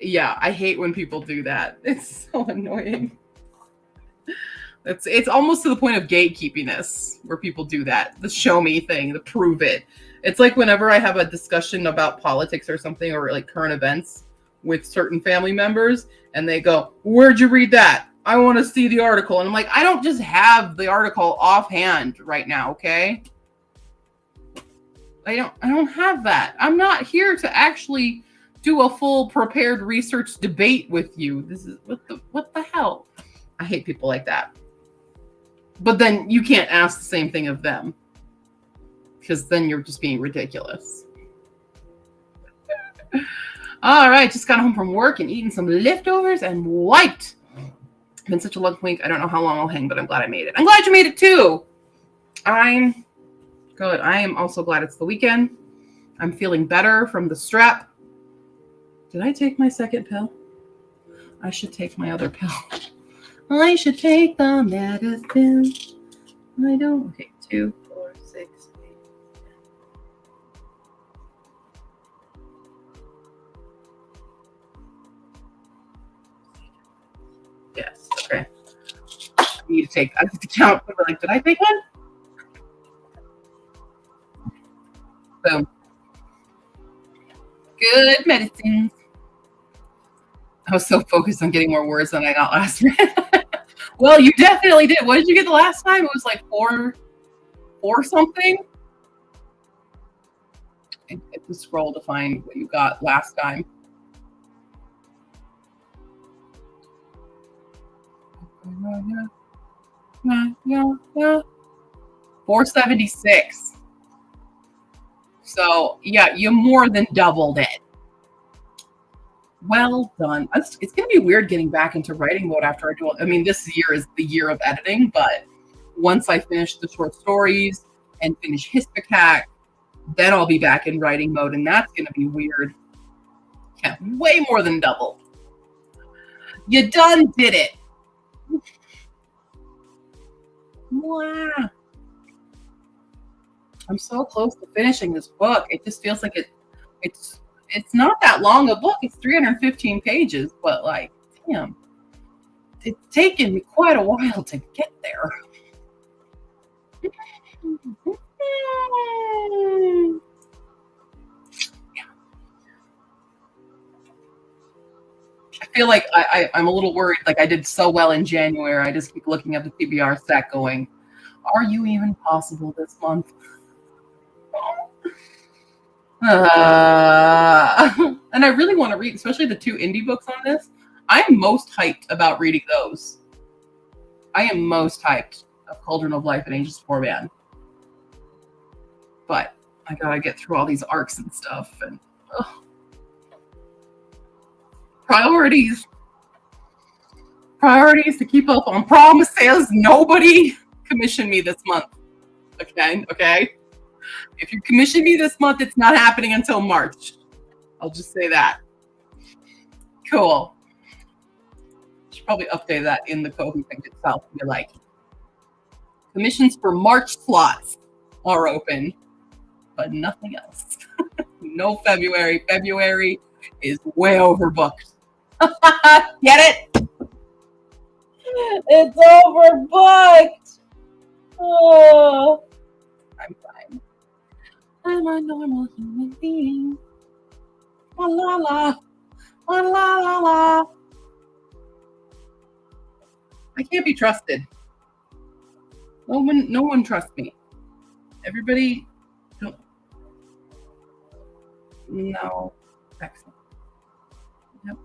hate when people do that. It's so annoying. It's almost to the point of gatekeepiness where people do that. The show me thing, the prove it. It's like whenever I have a discussion about politics or something, or like current events with certain family members, and they go, where'd you read that? I want to see the article. And I'm like, I don't just have the article offhand right now, okay? I don't have that. I'm not here to actually do a full prepared research debate with you. This is what the hell? I hate people like that. But then you can't ask the same thing of them, because then you're just being ridiculous. All right, just got home from work and eating some leftovers and wiped. Been such a long week. I don't know how long I'll hang, but I'm glad I made it. I'm glad you made it too. I'm good. I am also glad it's the weekend. I'm feeling better from the strep. Did I take my second pill? I should take my other pill. I should take the medicine. I don't. Okay, 2, 4, 6, 8. take. I have to count. Like, did I take one? So good medicine. I was so focused on getting more words than I got last night. Well, you definitely did. What did you get the last time? It was like four something. I have to scroll to find what you got last time. Yeah. 476. So yeah, you more than doubled it. Well done. It's going to be weird getting back into writing mode after I do. I mean, this year is the year of editing, but once I finish the short stories and finish Hispicac, then I'll be back in writing mode, and that's going to be weird. Yeah, way more than double. You done did it. Wow. I'm so close to finishing this book. It just feels like it's not that long a book. It's 315 pages, but like, damn, it's taken me quite a while to get there. Yeah. I feel like I'm a little worried. Like I did so well in January. I just keep looking at the PBR stat going, are you even possible this month? And I really want to read, especially the 2 indie books on this. I am most hyped about reading those. I am most hyped of Cauldron of Life and Angels Poor Man. But I gotta get through all these arcs and stuff. And priorities to keep up on promises. Nobody commissioned me this month. Okay. If you commission me this month, it's not happening until March. I'll just say that. Cool. Should probably update that in the Kohi thing itself. Be like, commissions for March slots are open, but nothing else. No February. February is way overbooked. Get it? It's overbooked. Oh, I'm fine. I'm a normal human being. La la la. La la la la. I can't be trusted. No one trusts me. Everybody don't. No. Excellent. Yep.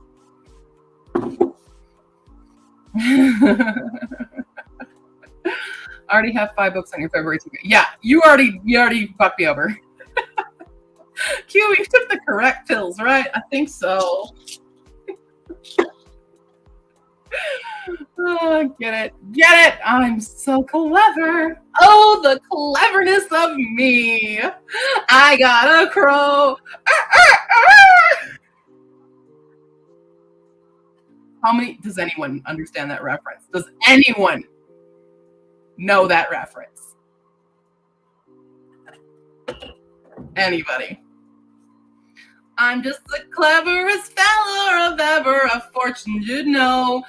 I already have 5 books on your February ticket. Yeah, you already fucked me over. Q, you took the correct pills, right? I think so. Oh, get it. I'm so clever. Oh, the cleverness of me. I got a crow. How many, does anyone understand that reference? Does anyone know that reference? Anybody? I'm just the cleverest fella of ever, a fortune you'd know.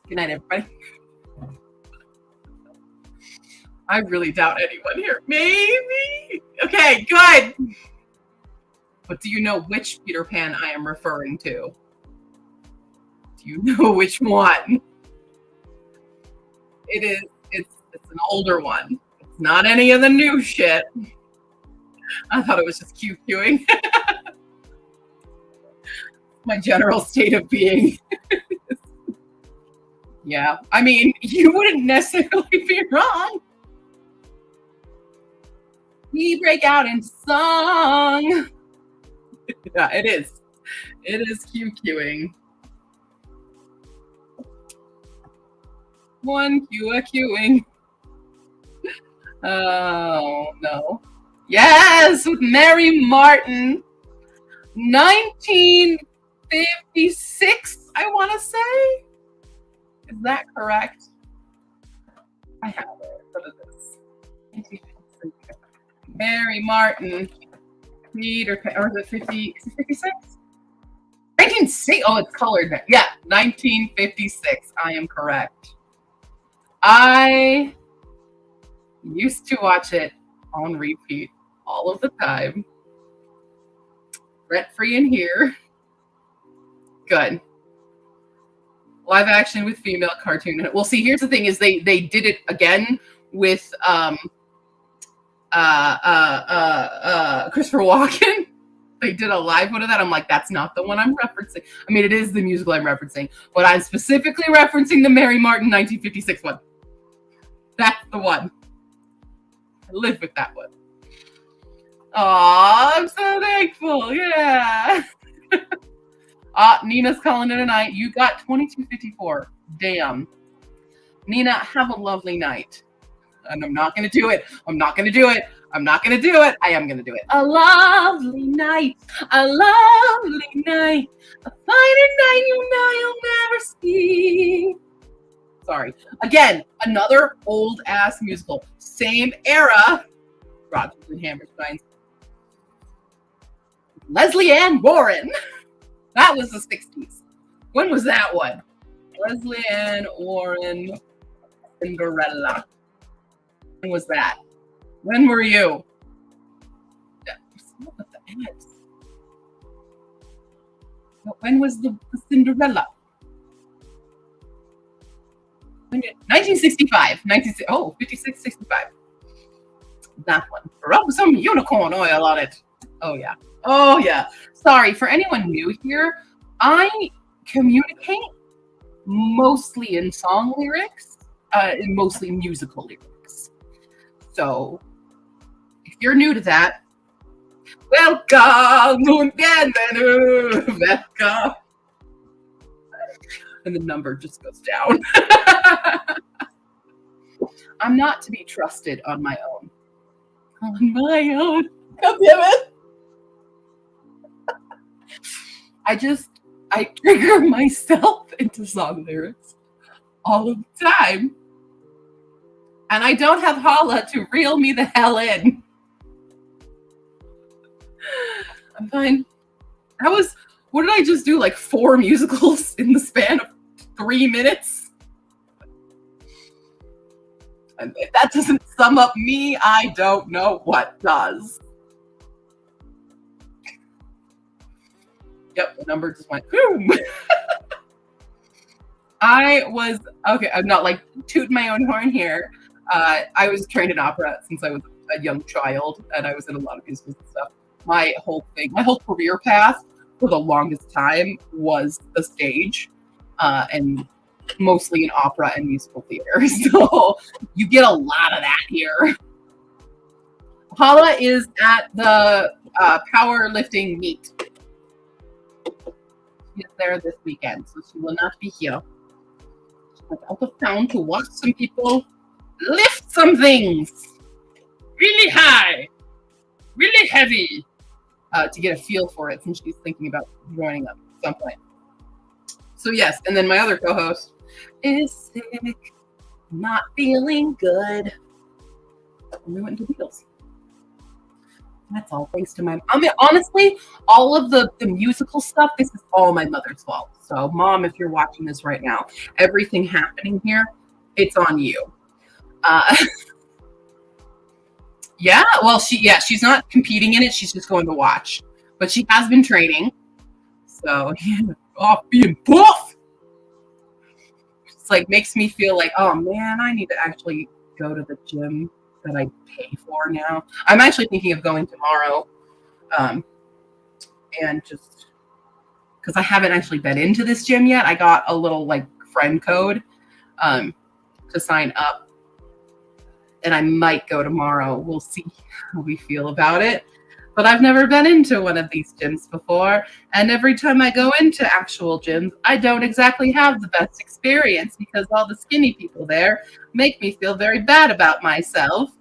Good night, everybody. I really doubt anyone here. Maybe. Okay, good. But do you know which Peter Pan I am referring to? Do you know which one? It's an older one. It's not any of the new shit. I thought it was just QQing. My general state of being. Yeah, I mean, you wouldn't necessarily be wrong. We break out in song. Yeah, it is. It is QQing. One queuing. Oh no. Yes, with Mary Martin. 1956, I want to say. Is that correct? I have it. What is this? Mary Martin. Peter Pan, or is it 50? Is it 56? 1960. Oh, it's colored. Yeah, 1956. I am correct. I used to watch it on repeat all of the time. Rent free in here. Good. Live action with female cartoon. Well, see, here's the thing: is they did it again with Christopher Walken. They did a live one of that. I'm like, that's not the one I'm referencing. I mean, it is the musical I'm referencing, but I'm specifically referencing the Mary Martin 1956 one. That's the one. I live with that one. Aw, I'm so thankful. Yeah. Nina's calling it a night. You got 2254. Damn. Nina, have a lovely night. And I'm not going to do it. I'm not going to do it. I'm not going to do it. I am going to do it. A lovely night. A lovely night. A finer night you know you'll never see. Sorry. Again, another old ass musical. Same era. Rodgers and Hammerstein's. Leslie Ann Warren. That was the 60s. When was that one? Leslie Ann Warren, Cinderella. When was that? When were you? With the ads. When was the Cinderella? 1965. 56, 65. That one. Rub some unicorn oil on it. Oh, yeah. Oh, yeah. Sorry, for anyone new here, I communicate mostly in song lyrics, and mostly musical lyrics. So, if you're new to that, welcome, welcome. And the number just goes down. I'm not to be trusted on my own. On my own. God damn it. I trigger myself into song lyrics all of the time. And I don't have Hala to reel me the hell in. I'm fine. What did I just do? Like 4 musicals in the span of 3 minutes? And if that doesn't sum up me, I don't know what does. Yep, the number just went boom. I'm not like tooting my own horn here. I was trained in opera since I was a young child, and I was in a lot of musicals and stuff. My whole career path for the longest time was the stage, and mostly in opera and musical theater. So you get a lot of that here. Hala is at the powerlifting meet. She is there this weekend, so she will not be here. She went out of town to watch some people lift some things really high, really heavy, to get a feel for it, since she's thinking about joining up at some point. So yes, and then my other co-host is sick, not feeling good. And we went to Beatles. That's all thanks to my. I mean, honestly, all of the musical stuff, this is all my mother's fault. So, Mom, if you're watching this right now, everything happening here, it's on you. Yeah, well, she's not competing in it. She's just going to watch. But she has been training. So, off being buff. It's like makes me feel like, oh man, I need to actually go to the gym that I pay for now. I'm actually thinking of going tomorrow. And just because I haven't actually been into this gym yet, I got a little like friend code to sign up. And I might go tomorrow. We'll see how we feel about it. But I've never been into one of these gyms before. And every time I go into actual gyms, I don't exactly have the best experience because all the skinny people there make me feel very bad about myself.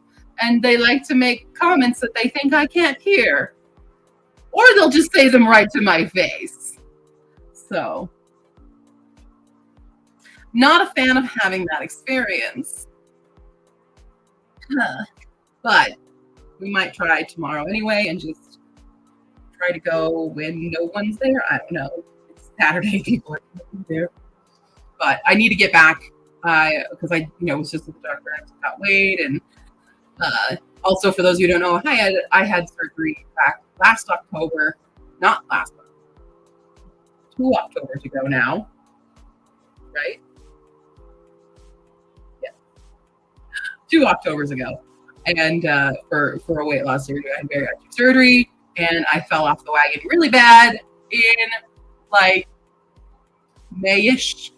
And they like to make comments that they think I can't hear. Or they'll just say them right to my face. So, not a fan of having that experience. But we might try tomorrow anyway and just try to go when no one's there. I don't know. It's Saturday, people are there. But I need to get back because I was just at the doctor and I got weight. And also, for those of you who don't know, I had surgery back last October. Not last month. 2 Octobers ago now. Right? Yeah. 2 Octobers ago. And for a weight loss surgery, I had bariatric surgery, and I fell off the wagon really bad in like Mayish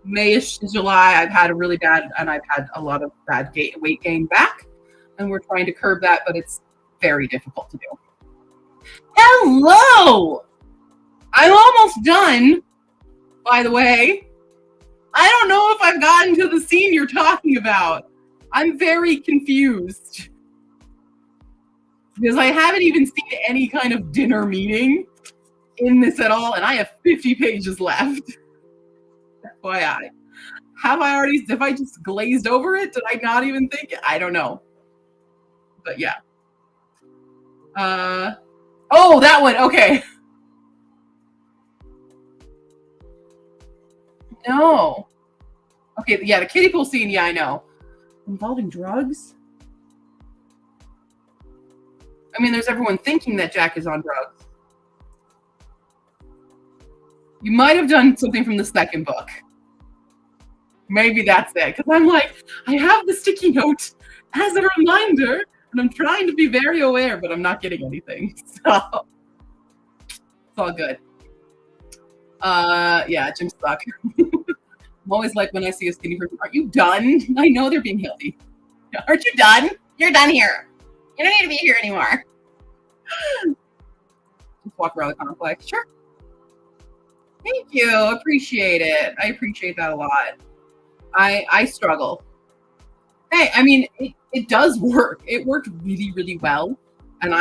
to July. I've had a really bad, and I've had a lot of bad weight gain back, and we're trying to curb that, but it's very difficult to do. Hello! I'm almost done, by the way. I don't know if I've gotten to the scene you're talking about. I'm very confused because I haven't even seen any kind of dinner meeting in this at all, and I have 50 pages left. FYI. If I just glazed over it? Did I not even think it? I don't know. But yeah. Oh, that one. Okay. No. Okay, yeah, the kiddie pool scene, yeah, I know. Involving drugs? I mean, there's everyone thinking that Jack is on drugs. You might have done something from the second book. Maybe that's it. Because I'm like, I have the sticky note as a reminder, and I'm trying to be very aware, but I'm not getting anything. So it's all good. Yeah, gyms suck. I'm always like when I see a skinny person, aren't you done? I know they're being healthy. Aren't you done? You're done here. You don't need to be here anymore. Just walk around the complex. Sure. Thank you. Appreciate it. I appreciate that a lot. I struggle. Hey, I mean, it does work. It worked really, really well. And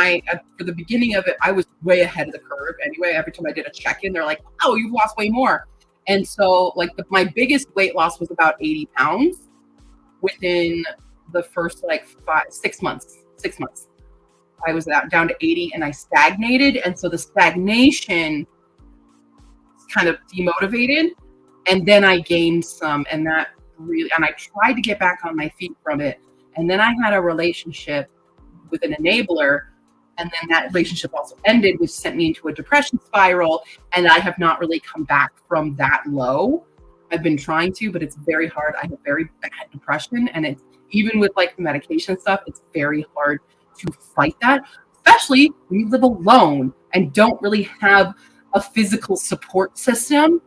for the beginning of it, I was way ahead of the curve. Anyway, every time I did a check-in, they're like, oh, you've lost way more. And so like my biggest weight loss was about 80 pounds within the first like 6 months. 6 months. I was down to 80 and I stagnated. And so the stagnation kind of demotivated. And then I gained some, and I tried to get back on my feet from it. And then I had a relationship with an enabler. And then that relationship also ended, which sent me into a depression spiral. And I have not really come back from that low. I've been trying to, but it's very hard. I have very bad depression. And it's even with like the medication stuff, it's very hard to fight that, especially when you live alone and don't really have a physical support system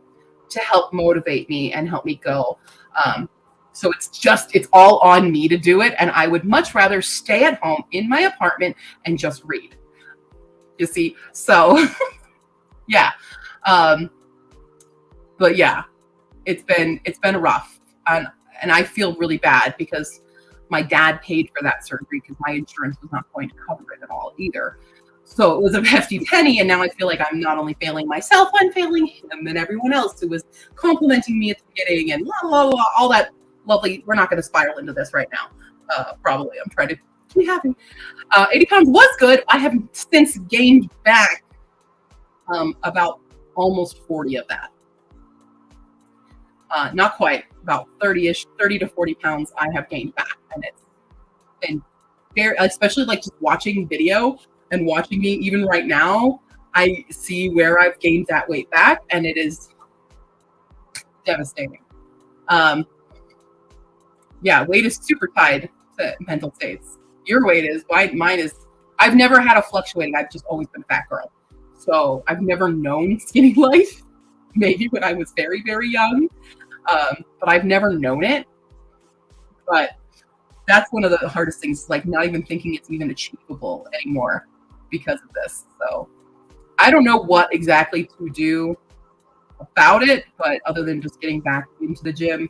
to help motivate me and help me go. So it's all on me to do it. And I would much rather stay at home in my apartment and just read. You see? So yeah. But yeah, it's been rough. And I feel really bad because my dad paid for that surgery because my insurance was not going to cover it at all either. So it was a hefty penny, and now I feel like I'm not only failing myself, I'm failing him and everyone else who was complimenting me at the beginning and blah, blah, blah, all that lovely. We're not going to spiral into this right now. Probably. I'm trying to be happy. 80 pounds was good. I have since gained back about almost 40 of that. Not quite, about 30-ish, 30 to 40 pounds I have gained back. And it's been very, especially like just watching video and watching me even right now, I see where I've gained that weight back, and it is devastating. Yeah, weight is super tied to mental states. Your weight is, mine is, I've never had a fluctuating, I've just always been a fat girl. So I've never known skinny life, maybe when I was very, very young, but I've never known it. But that's one of the hardest things, like not even thinking it's even achievable anymore because of this. So I don't know what exactly to do about it, but other than just getting back into the gym,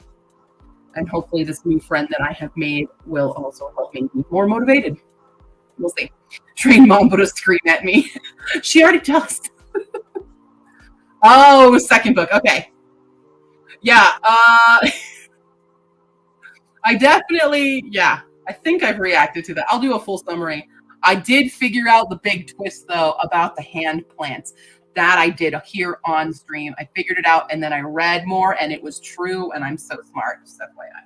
and hopefully this new friend that I have made will also help me be more motivated. We'll see. Train mom put a scream at me. She already does. Oh, second book. Okay. Yeah. I definitely, yeah. I think I've reacted to that. I'll do a full summary. I did figure out the big twist though about the hand plants. That I did here on stream. I figured it out and then I read more and it was true and I'm so smart. Just FYI.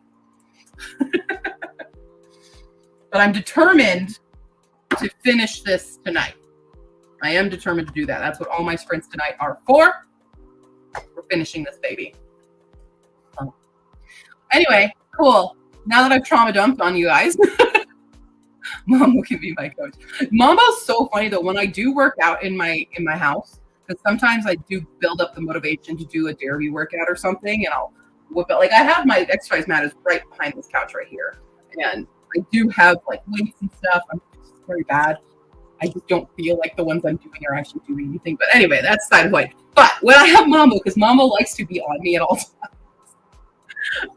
But I'm determined to finish this tonight. I am determined to do that. That's what all my sprints tonight are for. We're finishing this baby. Anyway, cool. Now that I've trauma dumped on you guys, Mambo can be my coach. Mambo's so funny though. When I do work out in my house, because sometimes I do build up the motivation to do a dairy workout or something, and I'll whip it. Like I have my exercise mat is right behind this couch right here, and I do have like weights and stuff. I'm just very bad. I just don't feel like the ones I'm doing are actually doing anything. But anyway, that's side of life. But when I have Mambo, because Mambo likes to be on me at all times.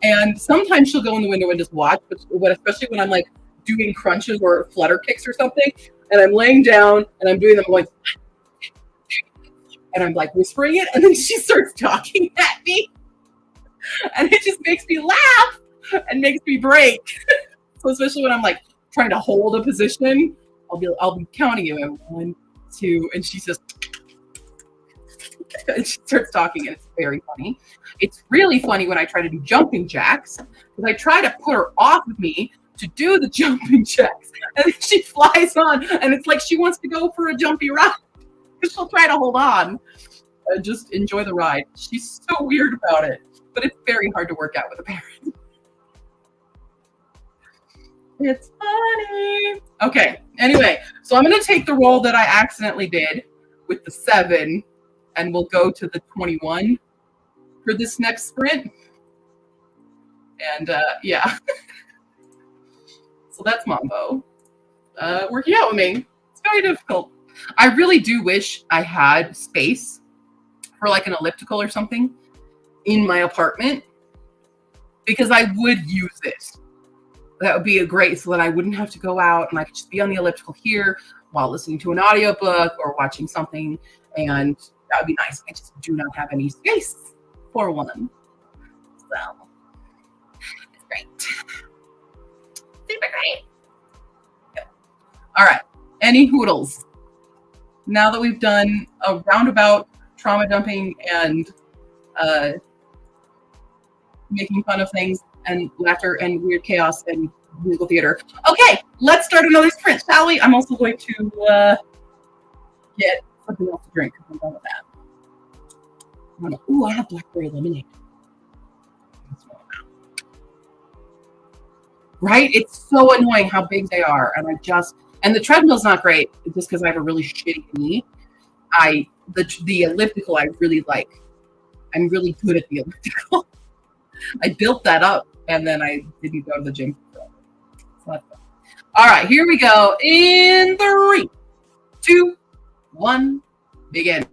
And sometimes she'll go in the window and just watch, but especially when I'm like doing crunches or flutter kicks or something, and I'm laying down and I'm doing them like, and I'm like whispering it, and then she starts talking at me, and it just makes me laugh and makes me break. So especially when I'm like trying to hold a position, I'll be counting you in 1, 2, and she says, and she starts talking, and it's very funny. It's really funny when I try to do jumping jacks, because I try to put her off of me to do the jumping jacks, and then she flies on, and it's like she wants to go for a jumpy ride, because she'll try to hold on and just enjoy the ride. She's so weird about it, but it's very hard to work out with a parent. It's funny. Okay, anyway, so I'm going to take the roll that I accidentally did with the 7, and we'll go to the 21 for this next sprint. And yeah. So that's Mambo working out with me. It's very difficult. I really do wish I had space for like an elliptical or something in my apartment, because I would use it. That would be a great, so that I wouldn't have to go out and I could just be on the elliptical here while listening to an audiobook or watching something, and that would be nice. I just do not have any space for one. So it's great. Super great. Yep. All right. Any hoodles? Now that we've done a roundabout trauma dumping and making fun of things and laughter and weird chaos and musical theater. Okay, let's start another sprint, shall we? I'm also going to get something else to drink because I'm done with that. Ooh, I have blackberry lemonade. Right? It's so annoying how big they are, and the treadmill's not great just because I have a really shitty knee. The elliptical I really like. I'm really good at the elliptical. I built that up and then I didn't go to the gym. So that's fun. All right, here we go. In 3, 2, 1, begin.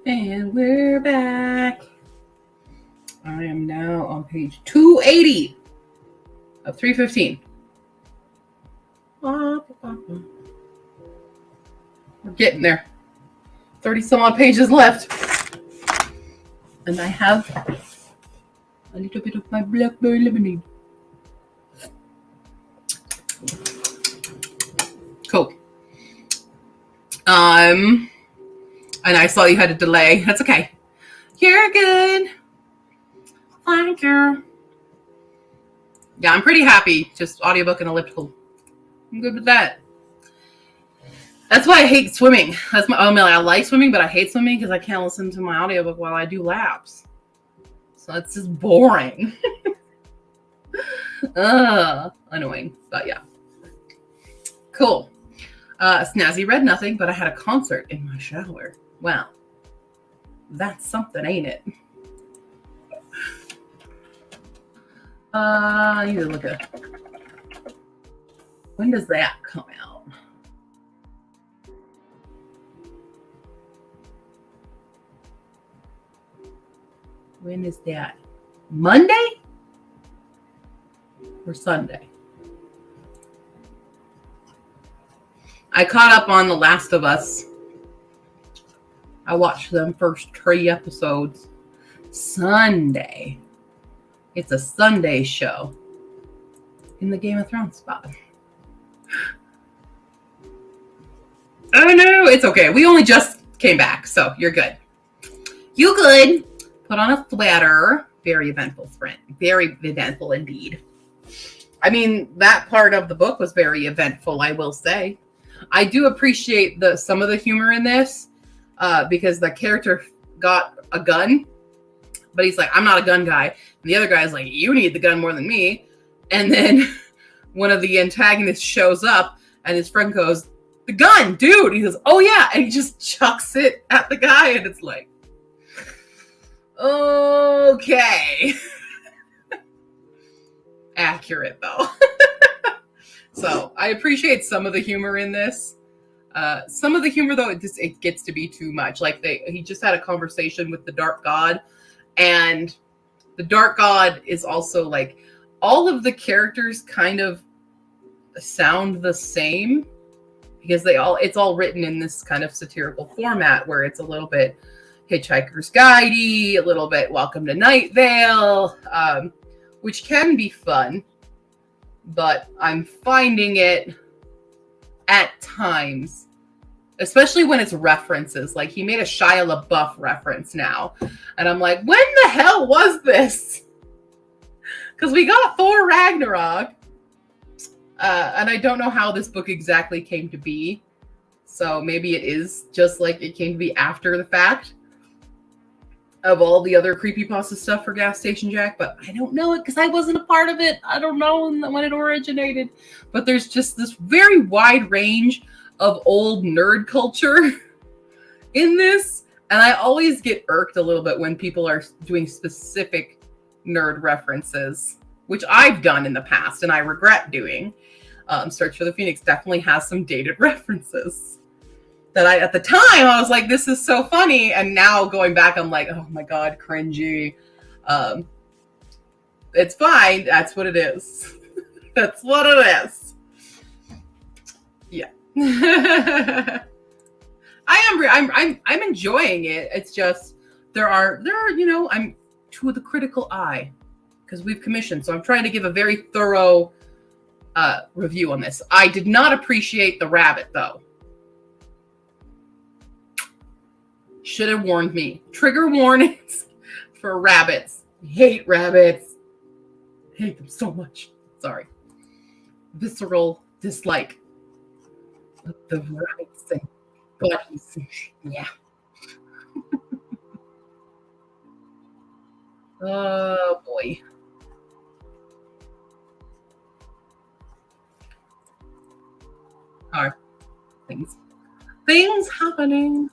And we're back. I am now on page 280 of 315. We're getting there. 30 some odd pages left. And I have a little bit of my blackberry lemonade. Cool. And I saw you had a delay. That's okay. You're good. Thank you. Yeah, I'm pretty happy. Just audiobook and elliptical. I'm good with that. That's why I hate swimming. That's my. I mean, I like swimming, but I hate swimming because I can't listen to my audiobook while I do laps. So it's just boring. Annoying, but yeah. Cool. Snazzy read nothing, but I had a concert in my shower. Wow. That's something, ain't it? I need to look at. When does that come out? When is that? Monday or Sunday? I caught up on The Last of Us. I watched them first 3 episodes Sunday. It's a Sunday show in the Game of Thrones spot. Oh no, it's okay. We only just came back, so you're good. You good. Put on a sweater. Very eventful, friend. Very eventful indeed. I mean, that part of the book was very eventful, I will say. I do appreciate some of the humor in this because the character got a gun, but he's like, I'm not a gun guy. And the other guy's like, you need the gun more than me. And then one of the antagonists shows up and his friend goes, the gun, dude. He goes, oh yeah. And he just chucks it at the guy. And it's like, okay. Accurate though. So I appreciate some of the humor in this. Some of the humor though, it gets to be too much. Like he just had a conversation with the Dark God, and the Dark God is also like all of the characters kind of sound the same because it's all written in this kind of satirical format where it's a little bit Hitchhiker's Guide-y, a little bit Welcome to Night Vale, which can be fun. But I'm finding it at times, especially when it's references. Like he made a Shia LaBeouf reference now. And I'm like, when the hell was this? Because we got Thor Ragnarok. And I don't know how this book exactly came to be. So maybe it is just like it came to be after the fact of all the other creepypasta stuff for Gas Station Jack, but I don't know it because I wasn't a part of it. I don't know when it originated, but there's just this very wide range of old nerd culture in this, and I always get irked a little bit when people are doing specific nerd references, which I've done in the past and I regret doing. Search for the Phoenix definitely has some dated references that at the time I was like, this is so funny. And now going back, I'm like, oh my God, cringy. It's fine. That's what it is. That's what it is. Yeah. I'm enjoying it. It's just, there are, I'm to the critical eye because we've commissioned. So I'm trying to give a very thorough review on this. I did not appreciate the rabbit though. Should have warned me. Trigger warnings for rabbits. Hate rabbits. Hate them so much. Sorry. Visceral dislike of the rabbits and buddies. Yeah. Oh boy. All right. Things happening.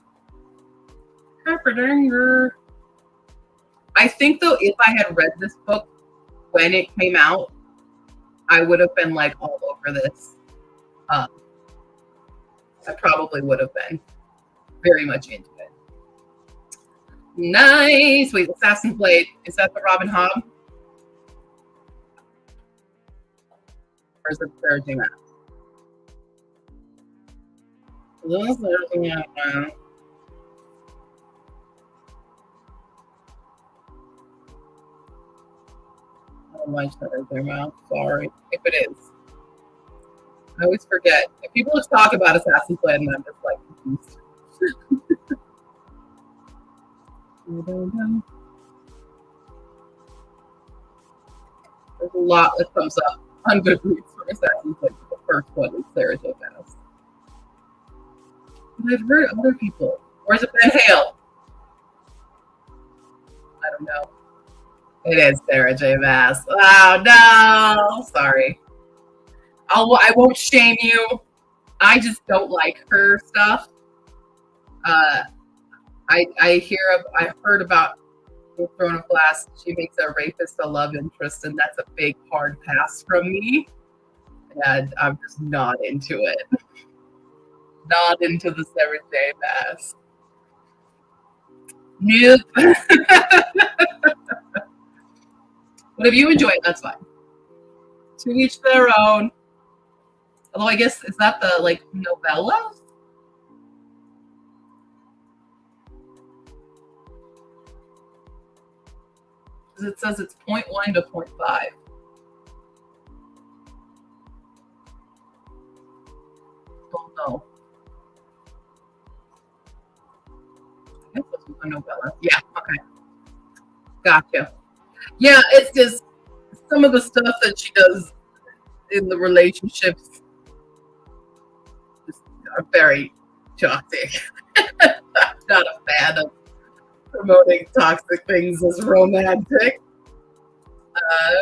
I think though, if I had read this book when it came out, I would have been like all over this. I probably would have been very much into it. Nice. Wait, Assassin's Blade. Is that the Robin Hobb? Or is it Sarah J. Maas? Those are everything out now. Oh my Sarah J. Maas. Sorry. If it is. I always forget. If people just talk about Assassin's Blade and I'm just like confused. There's a lot that comes up on Goodreads for Assassin's Blade. The first one is Sarah J. Maas. But I've heard other people. Or is it Ben Hale? I don't know. It is Sarah J. Maas. Oh no! Sorry. I won't shame you. I just don't like her stuff. I heard about the Throne of Glass. She makes a rapist a love interest, and that's a big hard pass from me. And I'm just not into it. Not into the Sarah J. Maas. Nope. But if you enjoy it, that's fine. To each their own. Although I guess, is that the like novella? Because it says it's 0.1 to 0.5. Don't know. I guess this was a novella. Yeah, okay. Gotcha. Yeah, it's just some of the stuff that she does in the relationships are very toxic. I'm not a fan of promoting toxic things as romantic.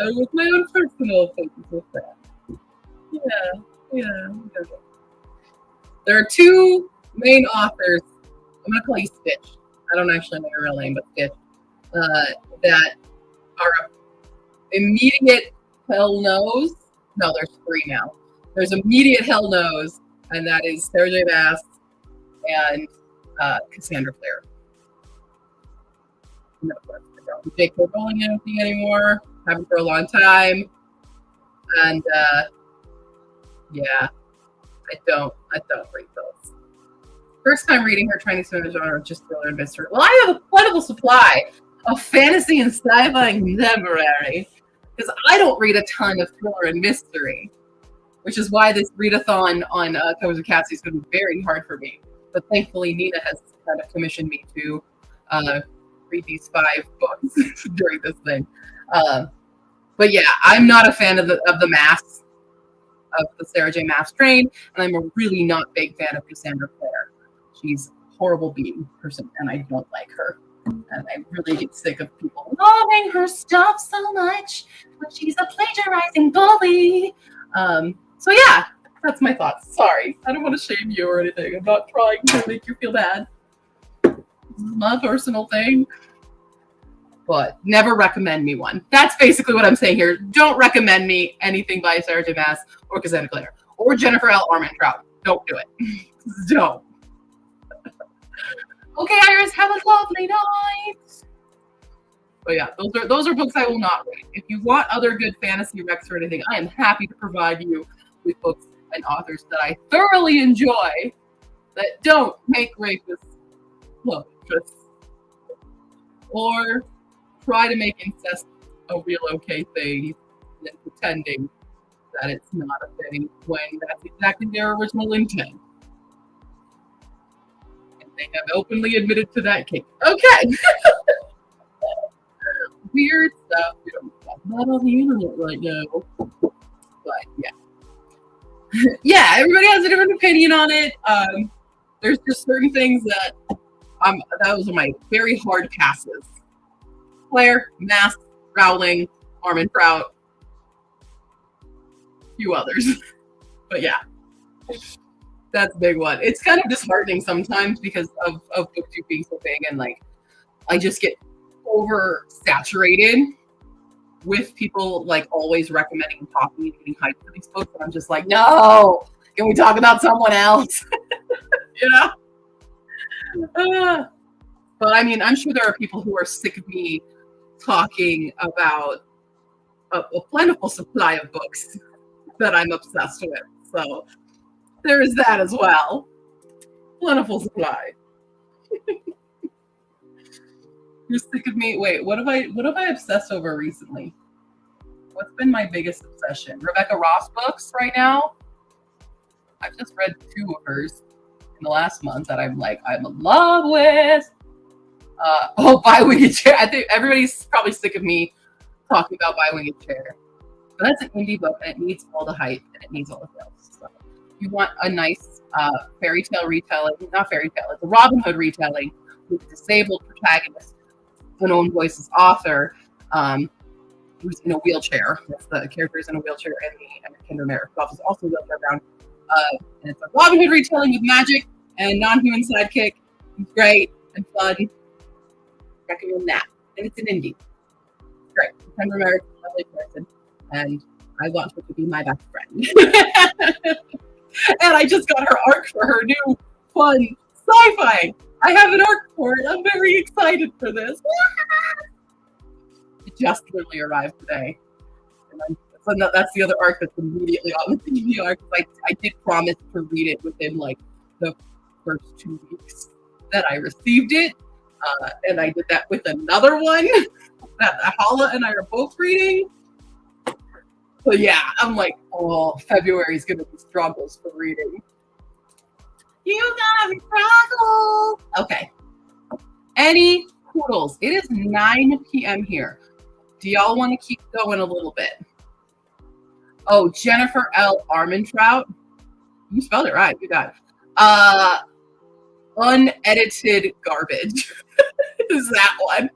With my own personal things with that. Yeah. There are two main authors. I'm gonna call you Stitch. I don't actually know your real name, but Stitch. That are immediate hell no's. No, there's three now. There's immediate hell no's, and that is Sarah J. Maas and Cassandra Clare. No, J.K. Rowling anything anymore. Haven't for a long time. And yeah, I don't read those. First time reading her, trying to swim the genre of just thriller and mystery. Well, I have a plentiful supply of fantasy and sci-fi contemporary because I don't read a ton of thriller and mystery, which is why this readathon on Covers of Cassie is going to be very hard for me. But thankfully, Nina has kind of commissioned me to read these 5 books during this thing. But yeah, I'm not a fan of the Maas, of the Sarah J. Maas train, and I'm a really not big fan of Cassandra Clare. She's a horrible being person, and I don't like her. And I really get sick of people loving her stuff so much, but she's a plagiarizing bully. So yeah, that's my thoughts. Sorry, I don't want to shame you or anything. I'm not trying to make you feel bad. This is my personal thing. But never recommend me one. That's basically what I'm saying here. Don't recommend me anything by Sarah J. Maas or Cassandra Clare or Jennifer L. Armentrout. Don't do it. Don't. Okay, Iris, have a lovely night. But yeah, those are books I will not read. If you want other good fantasy recs or anything, I am happy to provide you with books and authors that I thoroughly enjoy that don't make rapists love interests or try to make incest a real okay thing and then pretending that it's not a thing when that's exactly their original intent. And they have openly admitted to that case. Okay. Weird stuff. We don't talk about on the internet right now. But yeah. Yeah, everybody has a different opinion on it. There's just certain things that those are my very hard passes. Claire, Maas, Rowling, Armentrout, a few others. But yeah, that's a big one. It's kind of disheartening sometimes because of BookTube being so big, and like I just get oversaturated with people like always recommending and talking and getting hyped for these books, and I'm just like, no, can we talk about someone else? You know? But I mean, I'm sure there are people who are sick of me talking about a plentiful supply of books that I'm obsessed with. So there is that as well. Plentiful supply. You're sick of me. Wait, what have I obsessed over recently? What's been my biggest obsession? Rebecca Ross books right now. I've just read 2 of hers in the last month that I'm in love with. Buy Winged Chair. I think everybody's probably sick of me talking about Buy Winged Chair. But that's an indie book and it needs all the hype and it needs all the sales. So if you want a nice fairy tale retelling, not fairy tale, it's a Robin Hood retelling with a disabled protagonist, an own voices author, who's in a wheelchair. That's the character is in a wheelchair and the Kinder Merrick is also wheelchair bound. And it's a Robin Hood retelling with magic and non-human sidekick. It's great and fun. Recommend that. And it's an indie. Great. Kinder Merrick is a lovely person. And I want her to be my best friend. And I just got her arc for her new fun sci-fi. I have an arc for it. I'm very excited for this. It just literally arrived today. And that's the other arc that's immediately on the TV arc. I did promise to read it within like the first 2 weeks that I received it. And I did that with another one that Hala and I are both reading. So yeah, I'm like, oh, February is going to be struggles for reading. You gotta struggle. Okay. Any poodles? It is 9 p.m. here. Do y'all want to keep going a little bit? Oh, Jennifer L. Armentrout. You spelled it right. You got it. Unedited garbage. Is that one?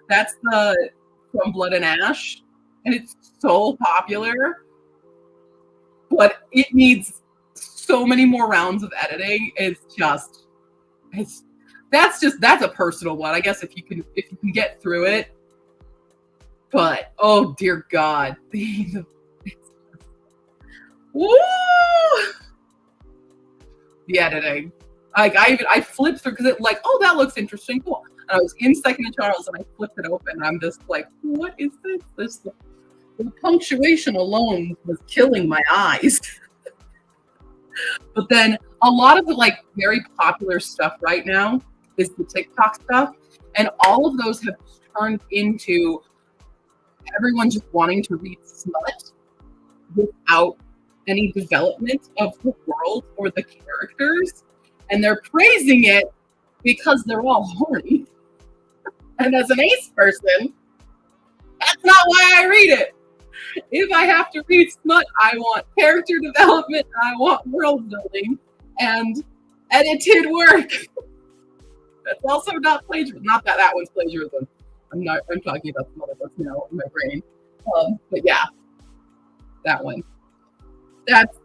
That's the From Blood and Ash. And it's so popular. But it needs so many more rounds of editing. That's a personal one. I guess if you can get through it. But oh dear God. Woo! The editing. Like I flipped through because it like, oh, that looks interesting. Cool. And I was in Second and Charles and I flipped it open and I'm just like, what is this? The punctuation alone was killing my eyes. But then a lot of the like very popular stuff right now is the TikTok stuff. And all of those have turned into everyone just wanting to read smut without any development of the world or the characters. And they're praising it because they're all horny. And as an ace person, that's not why I read it. If I have to read smut, I want character development, I want world building, and edited work. That's also not plagiarism. Not that one's plagiarism. I'm talking about some other books now in my brain. But yeah, that one. That's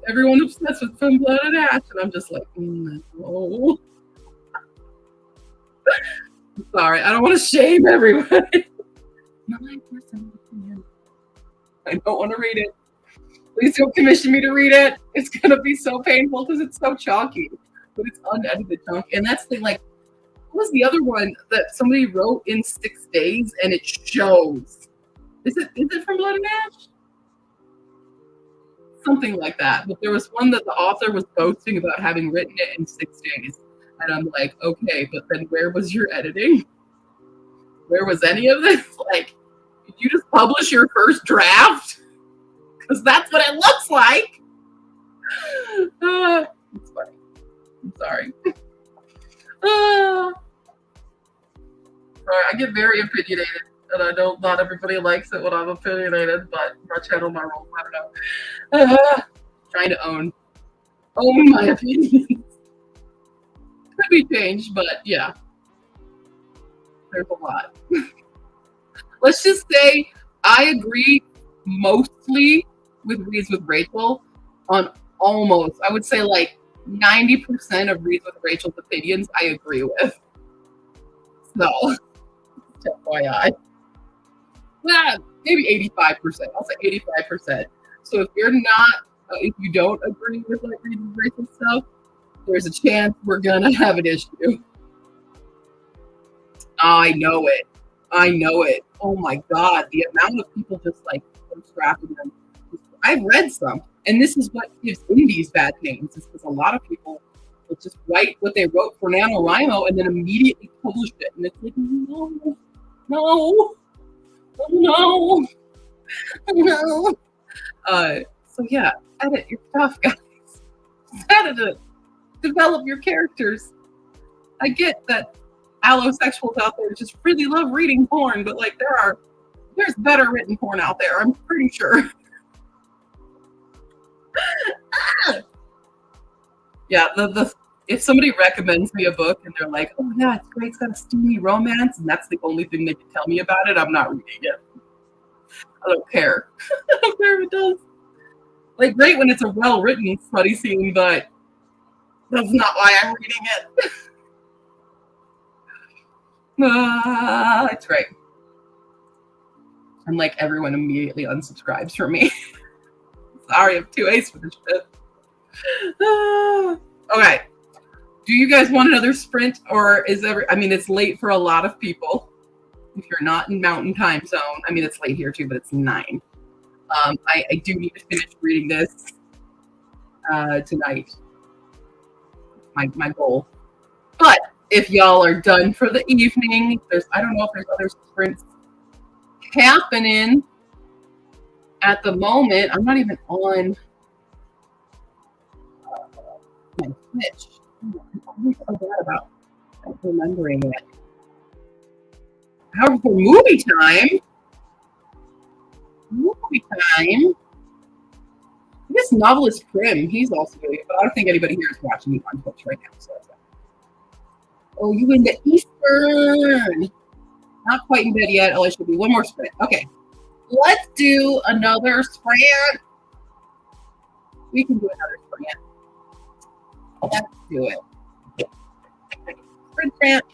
everyone obsessed with From Blood and Ash, and I'm just like, no. Sorry, I don't want to shame everybody. My personal opinion. I don't want to read it. Please don't commission me to read it. It's gonna be so painful because it's so chalky, but it's unedited chunky. And that's the like, what was the other one that somebody wrote in 6 days and it shows? Is it From Blood and Ash? Something like that. But there was one that the author was boasting about having written it in 6 days. And I'm like, okay, but then where was your editing? Where was any of this? Like, did you just publish your first draft? Because that's what it looks like. It's funny. I'm sorry. Sorry, I get very opinionated. And I know not everybody likes it when I'm opinionated, but my channel, my role, I don't know. Trying to own my opinions. Could be changed, but yeah. There's a lot. Let's just say I agree mostly with Reads with Rachel on almost, I would say like 90% of Reads with Rachel's opinions I agree with. So, FYI. Well, maybe 85%. I'll say 85%. So if you don't agree with like Reads with Rachel stuff, there's a chance we're gonna have an issue. I know it. I know it. Oh my God. The amount of people just like scrapping them. I've read some. And this is what gives indies bad names, is because a lot of people will just write what they wrote for NaNoWriMo and then immediately publish it. And it's like, no, no, no, no. So yeah, edit your stuff, guys. Edit it. Develop your characters. I get that allosexuals out there just really love reading porn, but like there's better written porn out there, I'm pretty sure. Yeah, if somebody recommends me a book and they're like, oh yeah, it's great, it's got a steamy romance, and that's the only thing they can tell me about it, I'm not reading it. I don't care. I don't care if it does. Like, great when it's a well-written smutty scene, but that's not why I'm reading it. That's right. And like everyone immediately unsubscribes from me. Sorry, I have 2 A's for this shit. Okay. Do you guys want another sprint, or it's late for a lot of people. If you're not in Mountain Time Zone, it's late here too, but it's 9. I do need to finish reading this tonight. My goal. But if y'all are done for the evening, I don't know if there's other sprints happening at the moment. I'm not even on my Twitch. I'm so bad about remembering it. However, for movie time, I guess Novelist Prim, he's also doing it, but I don't think anybody here is watching me on Twitch right now. So oh, you in the Eastern. Not quite in bed yet. Oh, I should be one more sprint. Okay. Let's do another sprint. We can do another sprint. Let's do it. Sprint.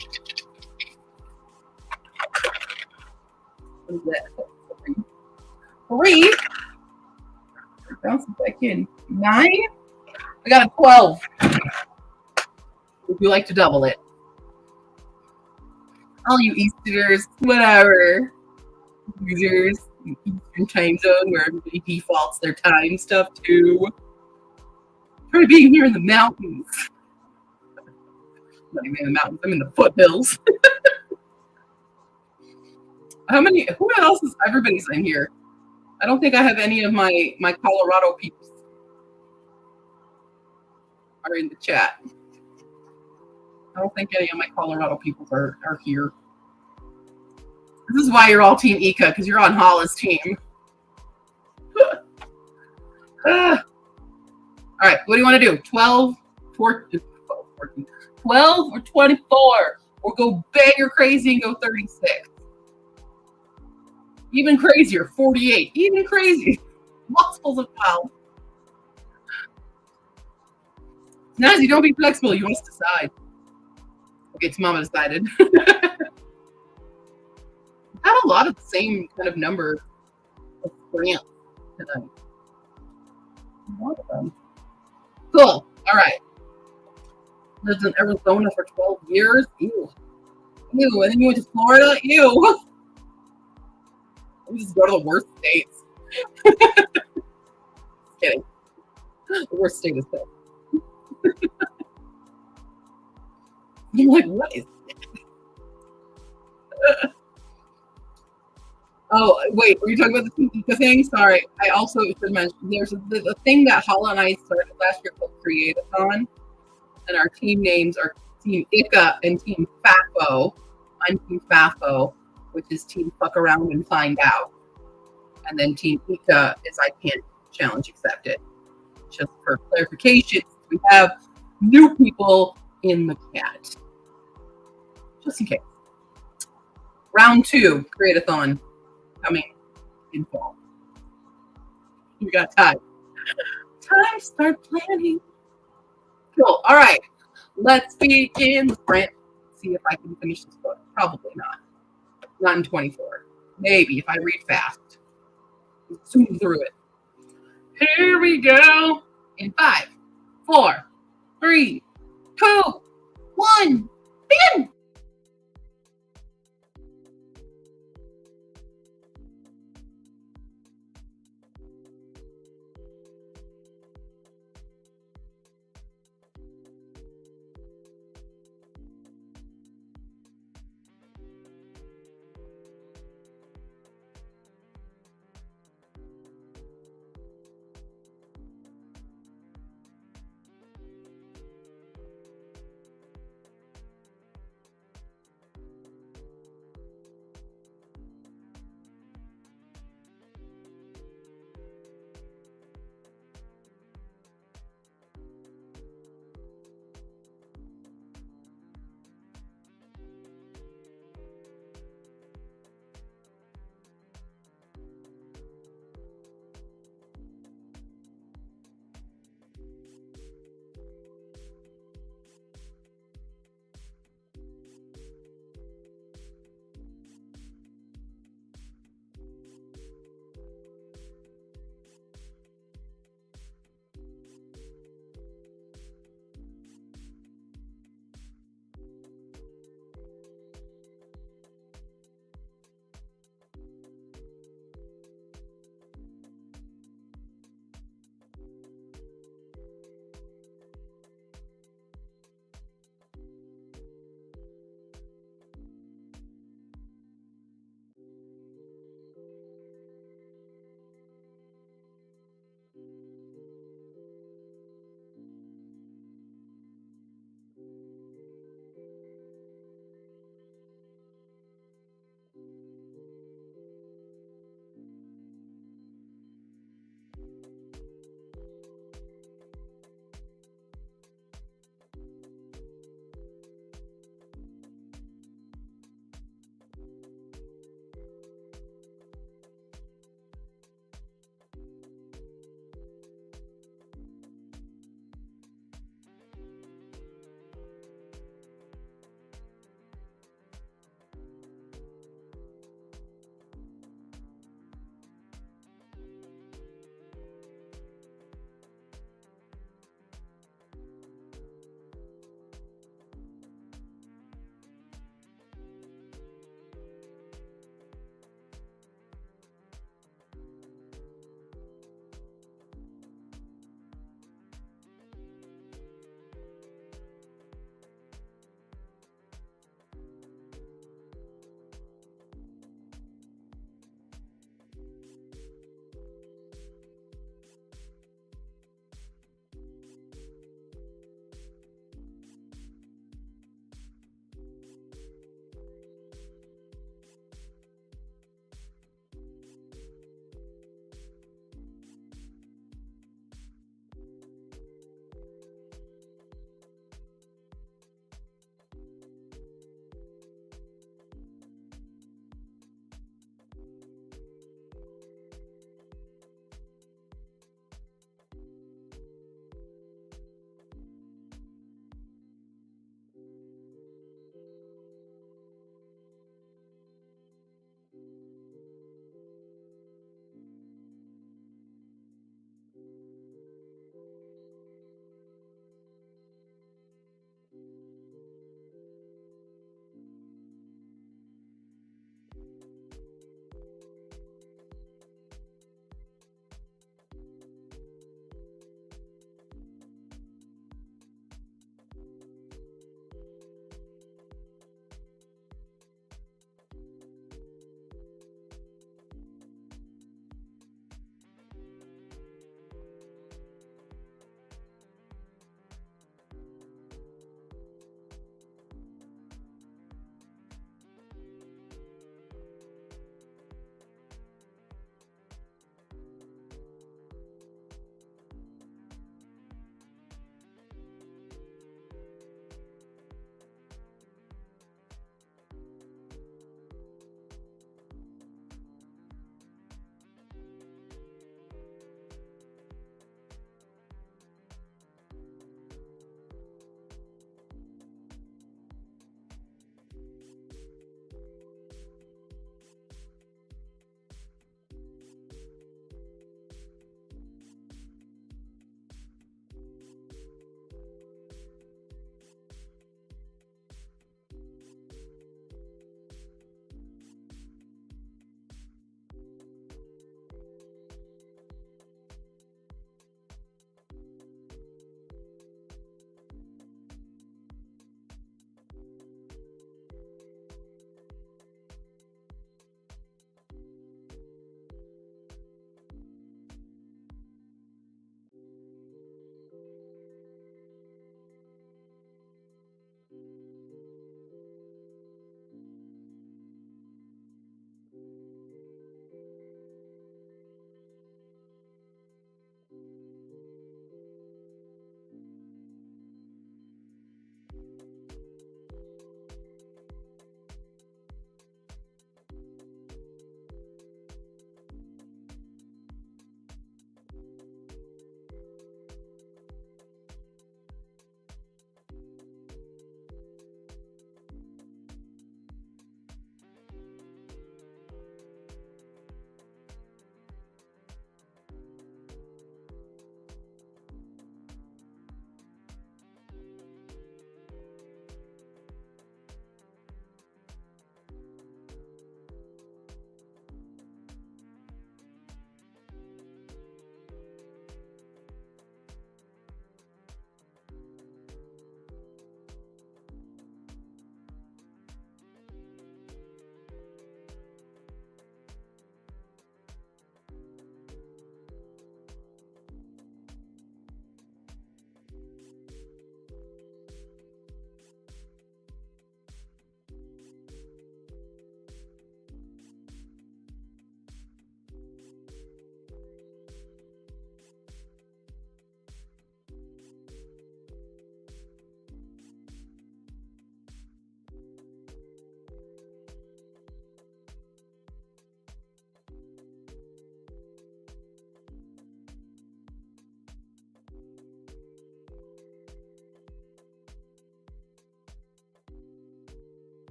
What is that? 3. Bouncing back in. 9. I got a 12. Would you like to double it? All you Easterners, whatever. Users, Eastern time zone where everybody defaults their time stuff to. Try being here in the mountains. I'm not even in the mountains, I'm in the foothills. Who else is, everybody's in here. I don't think I have any of my Colorado peeps are in the chat. I don't think any of my Colorado people are here. This is why you're all Team Ika, because you're on Holla's team. All right, what do you want to do? 12, 14, 12 or 24? Or go banger crazy and go 36? Even crazier, 48. Even crazy. Multiples of 12. Nazi, don't be flexible. You must decide. Okay, it's Mama decided. Had a lot of the same kind of number of grants tonight. A lot of them. Cool. All right. Lived in Arizona for 12 years. Ew. Ew. And then you went to Florida. Ew. Let me just go to the worst states. Just kidding. The worst state is this. I'm like, what is this? Oh, wait, were you talking about the thing? Sorry, I also should mention there's the thing that Hala and I started last year called Create-a-thon, and our team names are Team Ika and Team FAFO. I'm Team FAFO, which is Team Fuck Around and Find Out. And then Team Ika is I Can't Challenge Accepted. Just for clarification, we have new people in the chat. Just in case. Round 2, Create-a-thon. Coming in fall. You got time. Time to start planning. Cool. All right. Let's begin the sprint. See if I can finish this book. Probably not. Not in 24. Maybe if I read fast. Zoom through it. Here we go. In 5, 4, 3, 2, 1. Begin.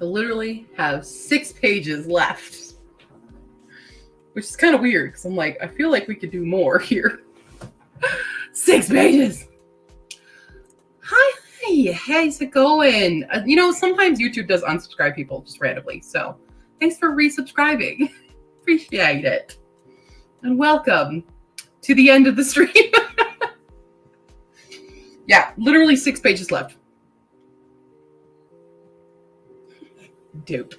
I literally have 6 pages left, which is kind of weird because I'm like, I feel like we could do more here. 6 pages. Hi, how's it going? Sometimes YouTube does unsubscribe people just randomly. So thanks for resubscribing. Appreciate it. And welcome to the end of the stream. Yeah, literally 6 pages left. Dude.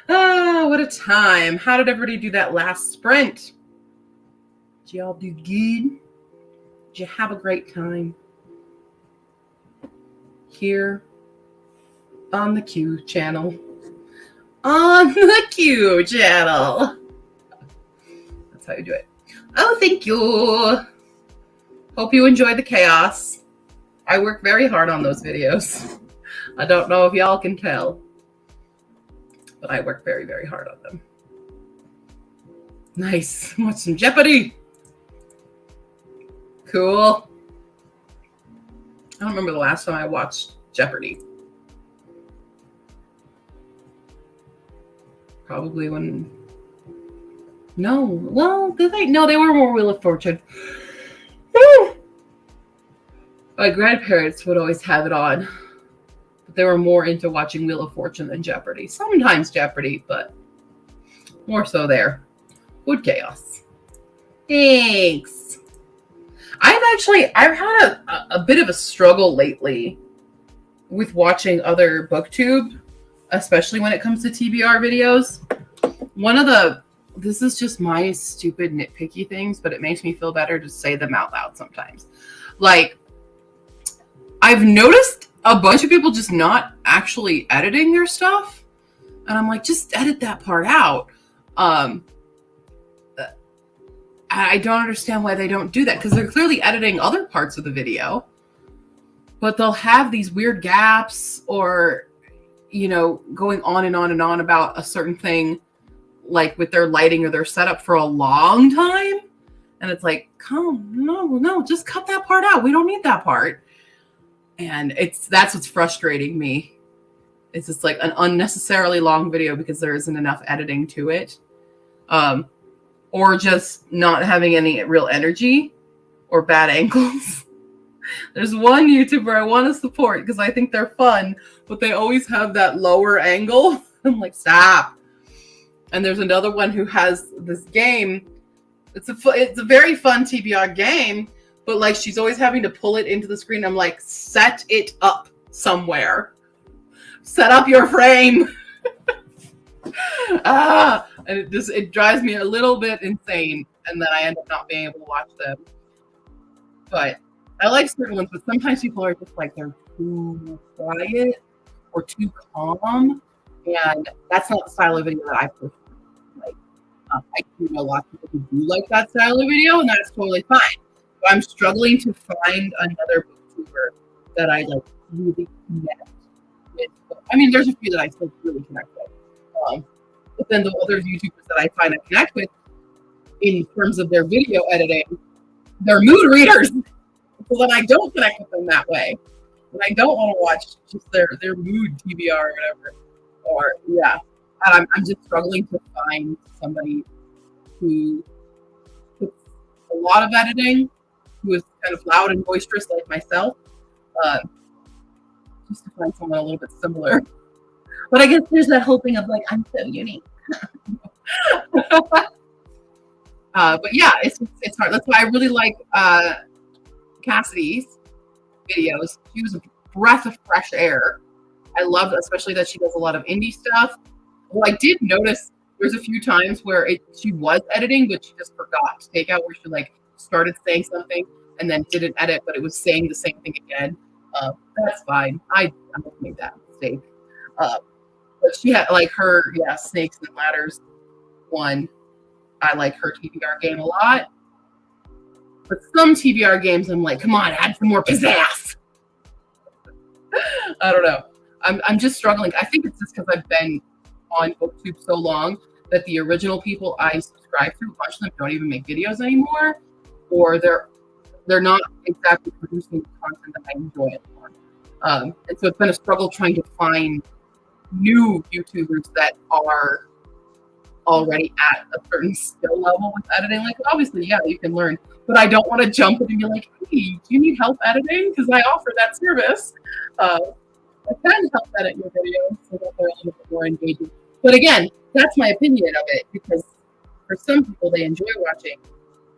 Oh, what a time. How did everybody do that last sprint? Did y'all do good? Did you have a great time? Here on the Q channel. On the Q channel. That's how you do it. Oh, thank you. Hope you enjoyed the chaos. I work very hard on those videos. I don't know if y'all can tell, but I work very, very hard on them. Nice. Watch some Jeopardy. Cool. I don't remember the last time I watched Jeopardy. Probably when... No. Well, did they? No, they were more Wheel of Fortune. Woo! My grandparents would always have it on. But they were more into watching Wheel of Fortune than Jeopardy. Sometimes Jeopardy, but more so there. Good chaos. Thanks. I've had a bit of a struggle lately with watching other booktube, especially when it comes to TBR videos. This is just my stupid nitpicky things, but it makes me feel better to say them out loud sometimes. Like, I've noticed a bunch of people just not actually editing their stuff. And I'm like, just edit that part out. I don't understand why they don't do that, because they're clearly editing other parts of the video, but they'll have these weird gaps or, going on and on and on about a certain thing, like with their lighting or their setup for a long time. And it's like, no, just cut that part out. We don't need that part. And that's what's frustrating me. It's just like an unnecessarily long video because there isn't enough editing to it. Or just not having any real energy or bad angles. There's one YouTuber I want to support because I think they're fun, but they always have that lower angle. I'm like, stop. And there's another one who has this game. It's a very fun TBR game, but like she's always having to pull it into the screen. I'm like, set it up somewhere. Set up your frame. And it drives me a little bit insane, and then I end up not being able to watch them. But I like certain ones, but sometimes people are just like, they're too quiet or too calm, and that's not the style of video that I prefer. Like, I do know lots of people who do like that style of video, and that's totally fine. But I'm struggling to find another booktuber that I like really connect with. I mean, there's a few that I still really connect with. But then the other YouTubers that I find I connect with in terms of their video editing, they're mood readers. So then I don't connect with them that way. And I don't want to watch just their mood TBR or whatever. Or, yeah. And I'm just struggling to find somebody who puts a lot of editing, who is kind of loud and boisterous like myself. Just to find someone a little bit similar. But I guess there's that whole thing of like, I'm so unique. But yeah, it's hard. That's why I really like Cassidy's videos. She was a breath of fresh air. I love, especially that she does a lot of indie stuff. Well, I did notice there's a few times where she was editing, but she just forgot to take out where she like started saying something and then didn't edit, but it was saying the same thing again. That's fine. I made that mistake. But she had like her, Snakes and Ladders one. I like her TBR game a lot. But some TBR games, I'm like, come on, add some more pizzazz. I don't know. I'm just struggling. I think it's just because I've been on BookTube so long that the original people I subscribe to, a bunch of them don't even make videos anymore, or they're not exactly producing content that I enjoy anymore. And so it's been a struggle trying to find new YouTubers that are already at a certain skill level with editing. Like, obviously, yeah, you can learn, but I don't want to jump in and be like, hey, do you need help editing? Because I offer that service. I can help edit your videos so that they're a little bit more engaging. But again, that's my opinion of it, because for some people, they enjoy watching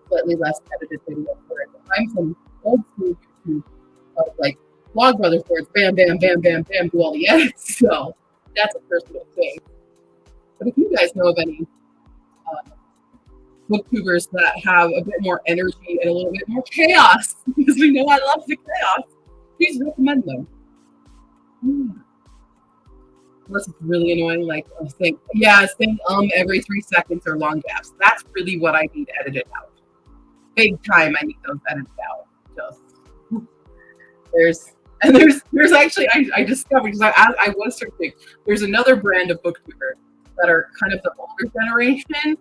slightly less edited videos. I'm from old school YouTube of like Vlogbrothers, where it's bam, bam, bam, bam, bam, do all the edits. So that's a personal thing. But if you guys know of any booktubers that have a bit more energy and a little bit more chaos, because we know I love the chaos, please recommend them. Unless it's really annoying, like saying every 3 seconds or long gaps. That's really what I need edited out. Big time, I need those edited out. Just there's actually I discovered, because I was searching. There's another brand of booktuber that are kind of the older generation,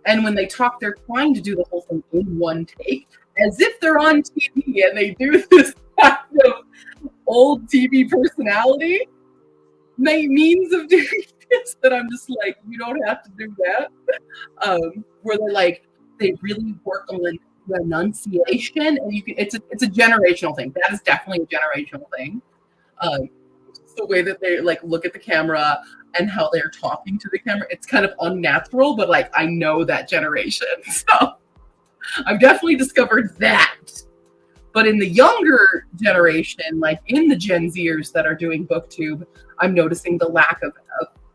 and when they talk, they're trying to do the whole thing in one take, as if they're on TV, and they do this kind of old TV personality means of doing this, that I'm just like, you don't have to do that. Where they really work on the enunciation, and it's a generational thing. That is definitely a generational thing. The way that they like look at the camera and how they're talking to the camera, it's kind of unnatural, but like I know that generation, so I've definitely discovered that. But in the younger generation, like in the Gen Zers that are doing BookTube, I'm noticing the lack of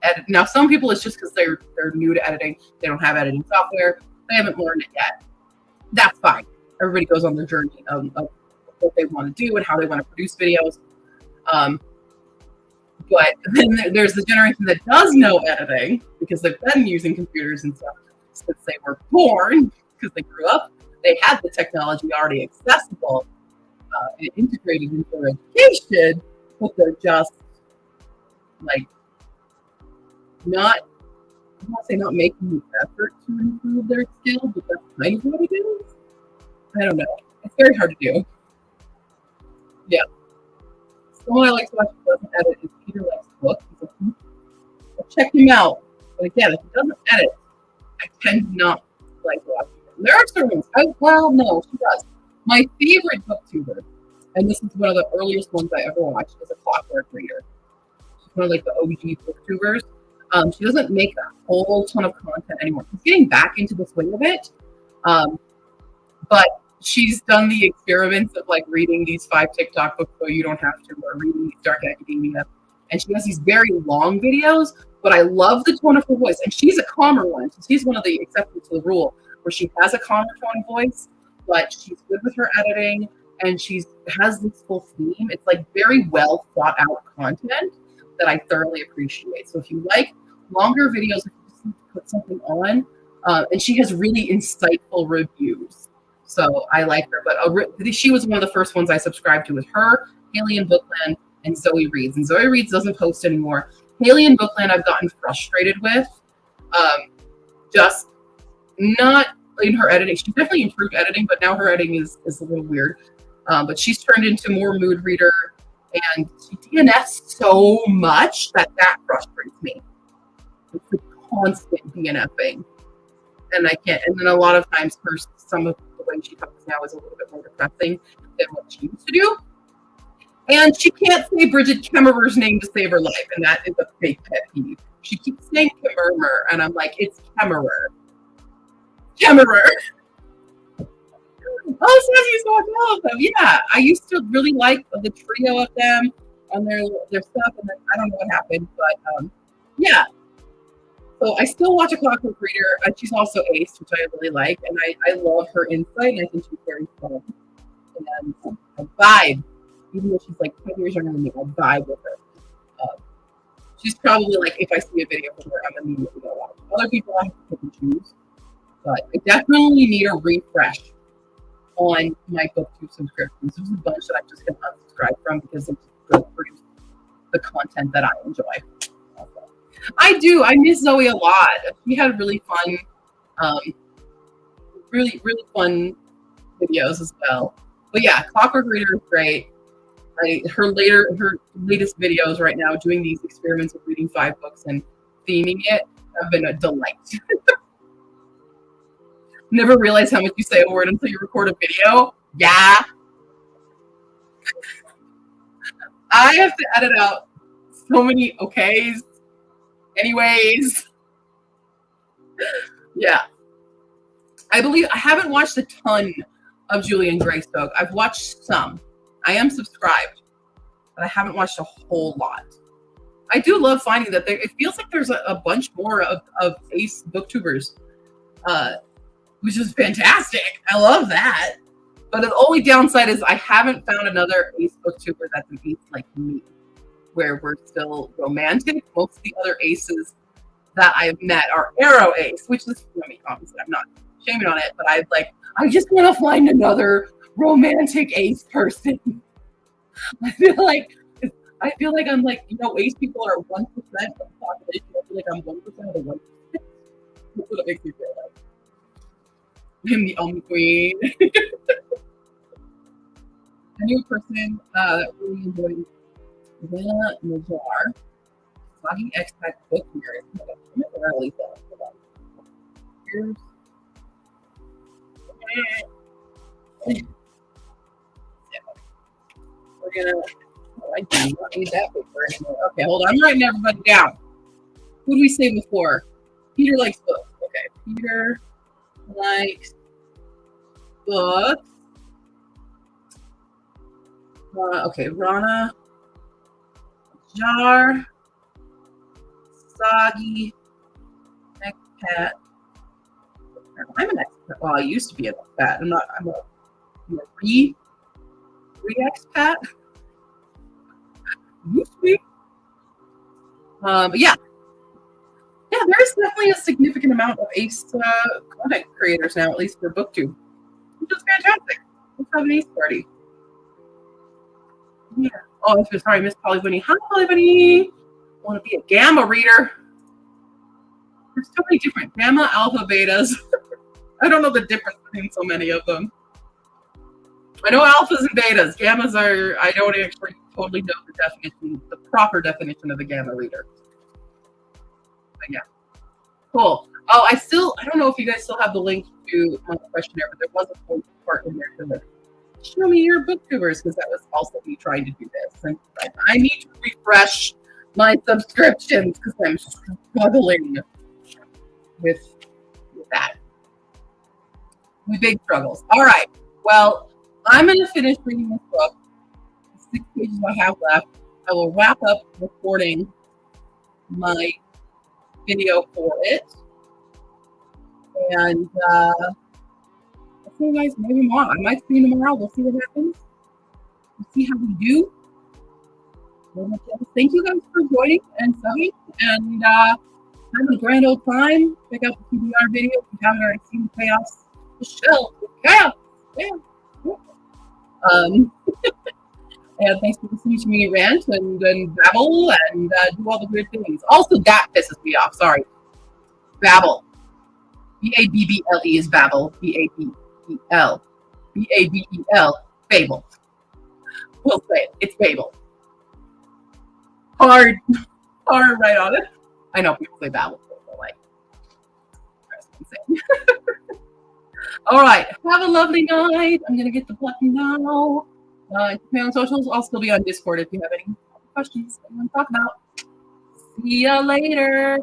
edit. Now, some people it's just because they're new to editing, they don't have editing software, they haven't learned it yet. That's fine. Everybody goes on their journey of what they want to do and how they want to produce videos. But then there's the generation that does know editing, because they've been using computers and stuff since they were born, because they grew up. They had the technology already accessible and integrated into their education, but they're just like not making the effort to improve their skill, but that's kind of what it is. I don't know. It's very hard to do. Yeah. Someone I like to watch who doesn't edit is Peter Likes Books. I'll check him out. But again, if he doesn't edit, I tend to not like watching him. There are certain ones. No, she does. My favorite booktuber, and this is one of the earliest ones I ever watched, is a Clockwork Reader. She's one of like the OG booktubers. She doesn't make a whole ton of content anymore. She's getting back into the swing of it. But she's done the experiments of like reading these 5 TikTok books so you don't have to, or reading these dark academia. And she has these very long videos, but I love the tone of her voice. And she's a calmer one. So she's one of the exceptions to the rule, where she has a calmer tone of voice, but she's good with her editing, and she has this full theme. It's like very well thought out content that I thoroughly appreciate. So if you like longer videos, if you just need to put something on, and she has really insightful reviews. So I like her, but she was one of the first ones I subscribed to, with her, Haley and Bookland, and Zoe Reads. And Zoe Reads doesn't post anymore. Haley and Bookland I've gotten frustrated with. Just not in her editing. She definitely improved editing, but now her editing is a little weird. But she's turned into more mood reader, and she DNFs so much that frustrates me. It's the constant DNFing. And I can't, and then a lot of times some of the way she talks now is a little bit more depressing than what she used to do. And she can't say Bridget Kemmerer's name to save her life, and that is a big pet peeve. She keeps saying Kemmerer, and I'm like, it's Kemmerer. Kemmerer. Oh, Sassy saw all of them. Yeah, I used to really like the trio of them and their stuff, and then I don't know what happened, but yeah. So I still watch a Clockwork Reader, and she's also Ace, which I really like, and I love her insight, and I think she's very fun. And I vibe, even though she's like 10 years younger than me, I vibe with her. She's probably like, if I see a video from her, I'm immediately going to watch. Other people I have to pick and choose, but I definitely need a refresh on my BookTube subscriptions. There's a bunch that I'm just going to unsubscribe from because they just don't produce the content that I enjoy. I do. I miss Zoe a lot. She had really fun, really fun videos as well. But yeah, Clockwork Reader is great. her latest videos right now doing these experiments of reading 5 books and theming it have been a delight. Never realize how much you say a word until you record a video. Yeah. I have to edit out so many okays. Anyways. Yeah. I haven't watched a ton of Julian Greystoke. I've watched some. I am subscribed, but I haven't watched a whole lot. I do love finding that it feels like there's a bunch more of Ace booktubers, which is fantastic. I love that. But the only downside is I haven't found another Ace booktuber that's an Ace like me, where we're still romantic. Most of the other Aces that I've met are Arrow Ace, which is, I mean, obviously I'm not shaming on it, but I just want to find another romantic Ace person. I feel like I'm like, Ace people are 1% of the population. I feel like I'm 1% of the 1%. That's what it makes me feel like. I'm the queen. A new person that really enjoyed Savannah Nazar, talking expat book series. I'm not really Here's we're gonna. I do not need that paper anymore. Okay, hold on. I'm writing everybody down. Who did we say before? Peter likes books. Okay, Peter likes books. Okay, Rana, Jar, Sagi, expat. I'm an expat. Well, I used to be an expat. I'm a re-expat. Used to be. But yeah, there's definitely a significant amount of Ace content creators now, at least for BookTube, which is fantastic. Let's have an Ace party. Yeah. Oh, sorry, Miss Polly Bunny. Hi, Polly Bunny. I want to be a Gamma reader. There's so many different Gamma, Alpha, Betas. I don't know the difference between so many of them. I know Alphas and Betas. Gammas are, I don't actually totally know the definition, the proper definition of a Gamma reader. But yeah. Cool. Oh, I don't know if you guys still have the link to my questionnaire, but there was a full part in there for the show me your booktubers, because that was also me trying to do this. And I need to refresh my subscriptions because I'm struggling with that. With big struggles. All right. Well, I'm going to finish reading this book. The 6 pages I have left. I will wrap up recording my video for it. And I'll see you guys maybe tomorrow. I might see you tomorrow. We'll see what happens. We'll see how we do. Thank you guys for joining and subbing. And having a grand old time. Check out the TBR video if you haven't already seen the chaos. Michelle, chaos. Yeah. And thanks for listening to me rant and babble and do all the weird things. Also, that pisses me off. Sorry. Babble. B-A-B-B-L-E is babble. B-A-B-E-L. B-A-B-E-L. Babel. We'll say it. It's Babel. Hard right on it. I know people say babble, but like, that's what I'm saying. All right. Have a lovely night. I'm going to get the button now. Play on socials. I'll still be on Discord if you have any questions that you want to talk about. See ya later.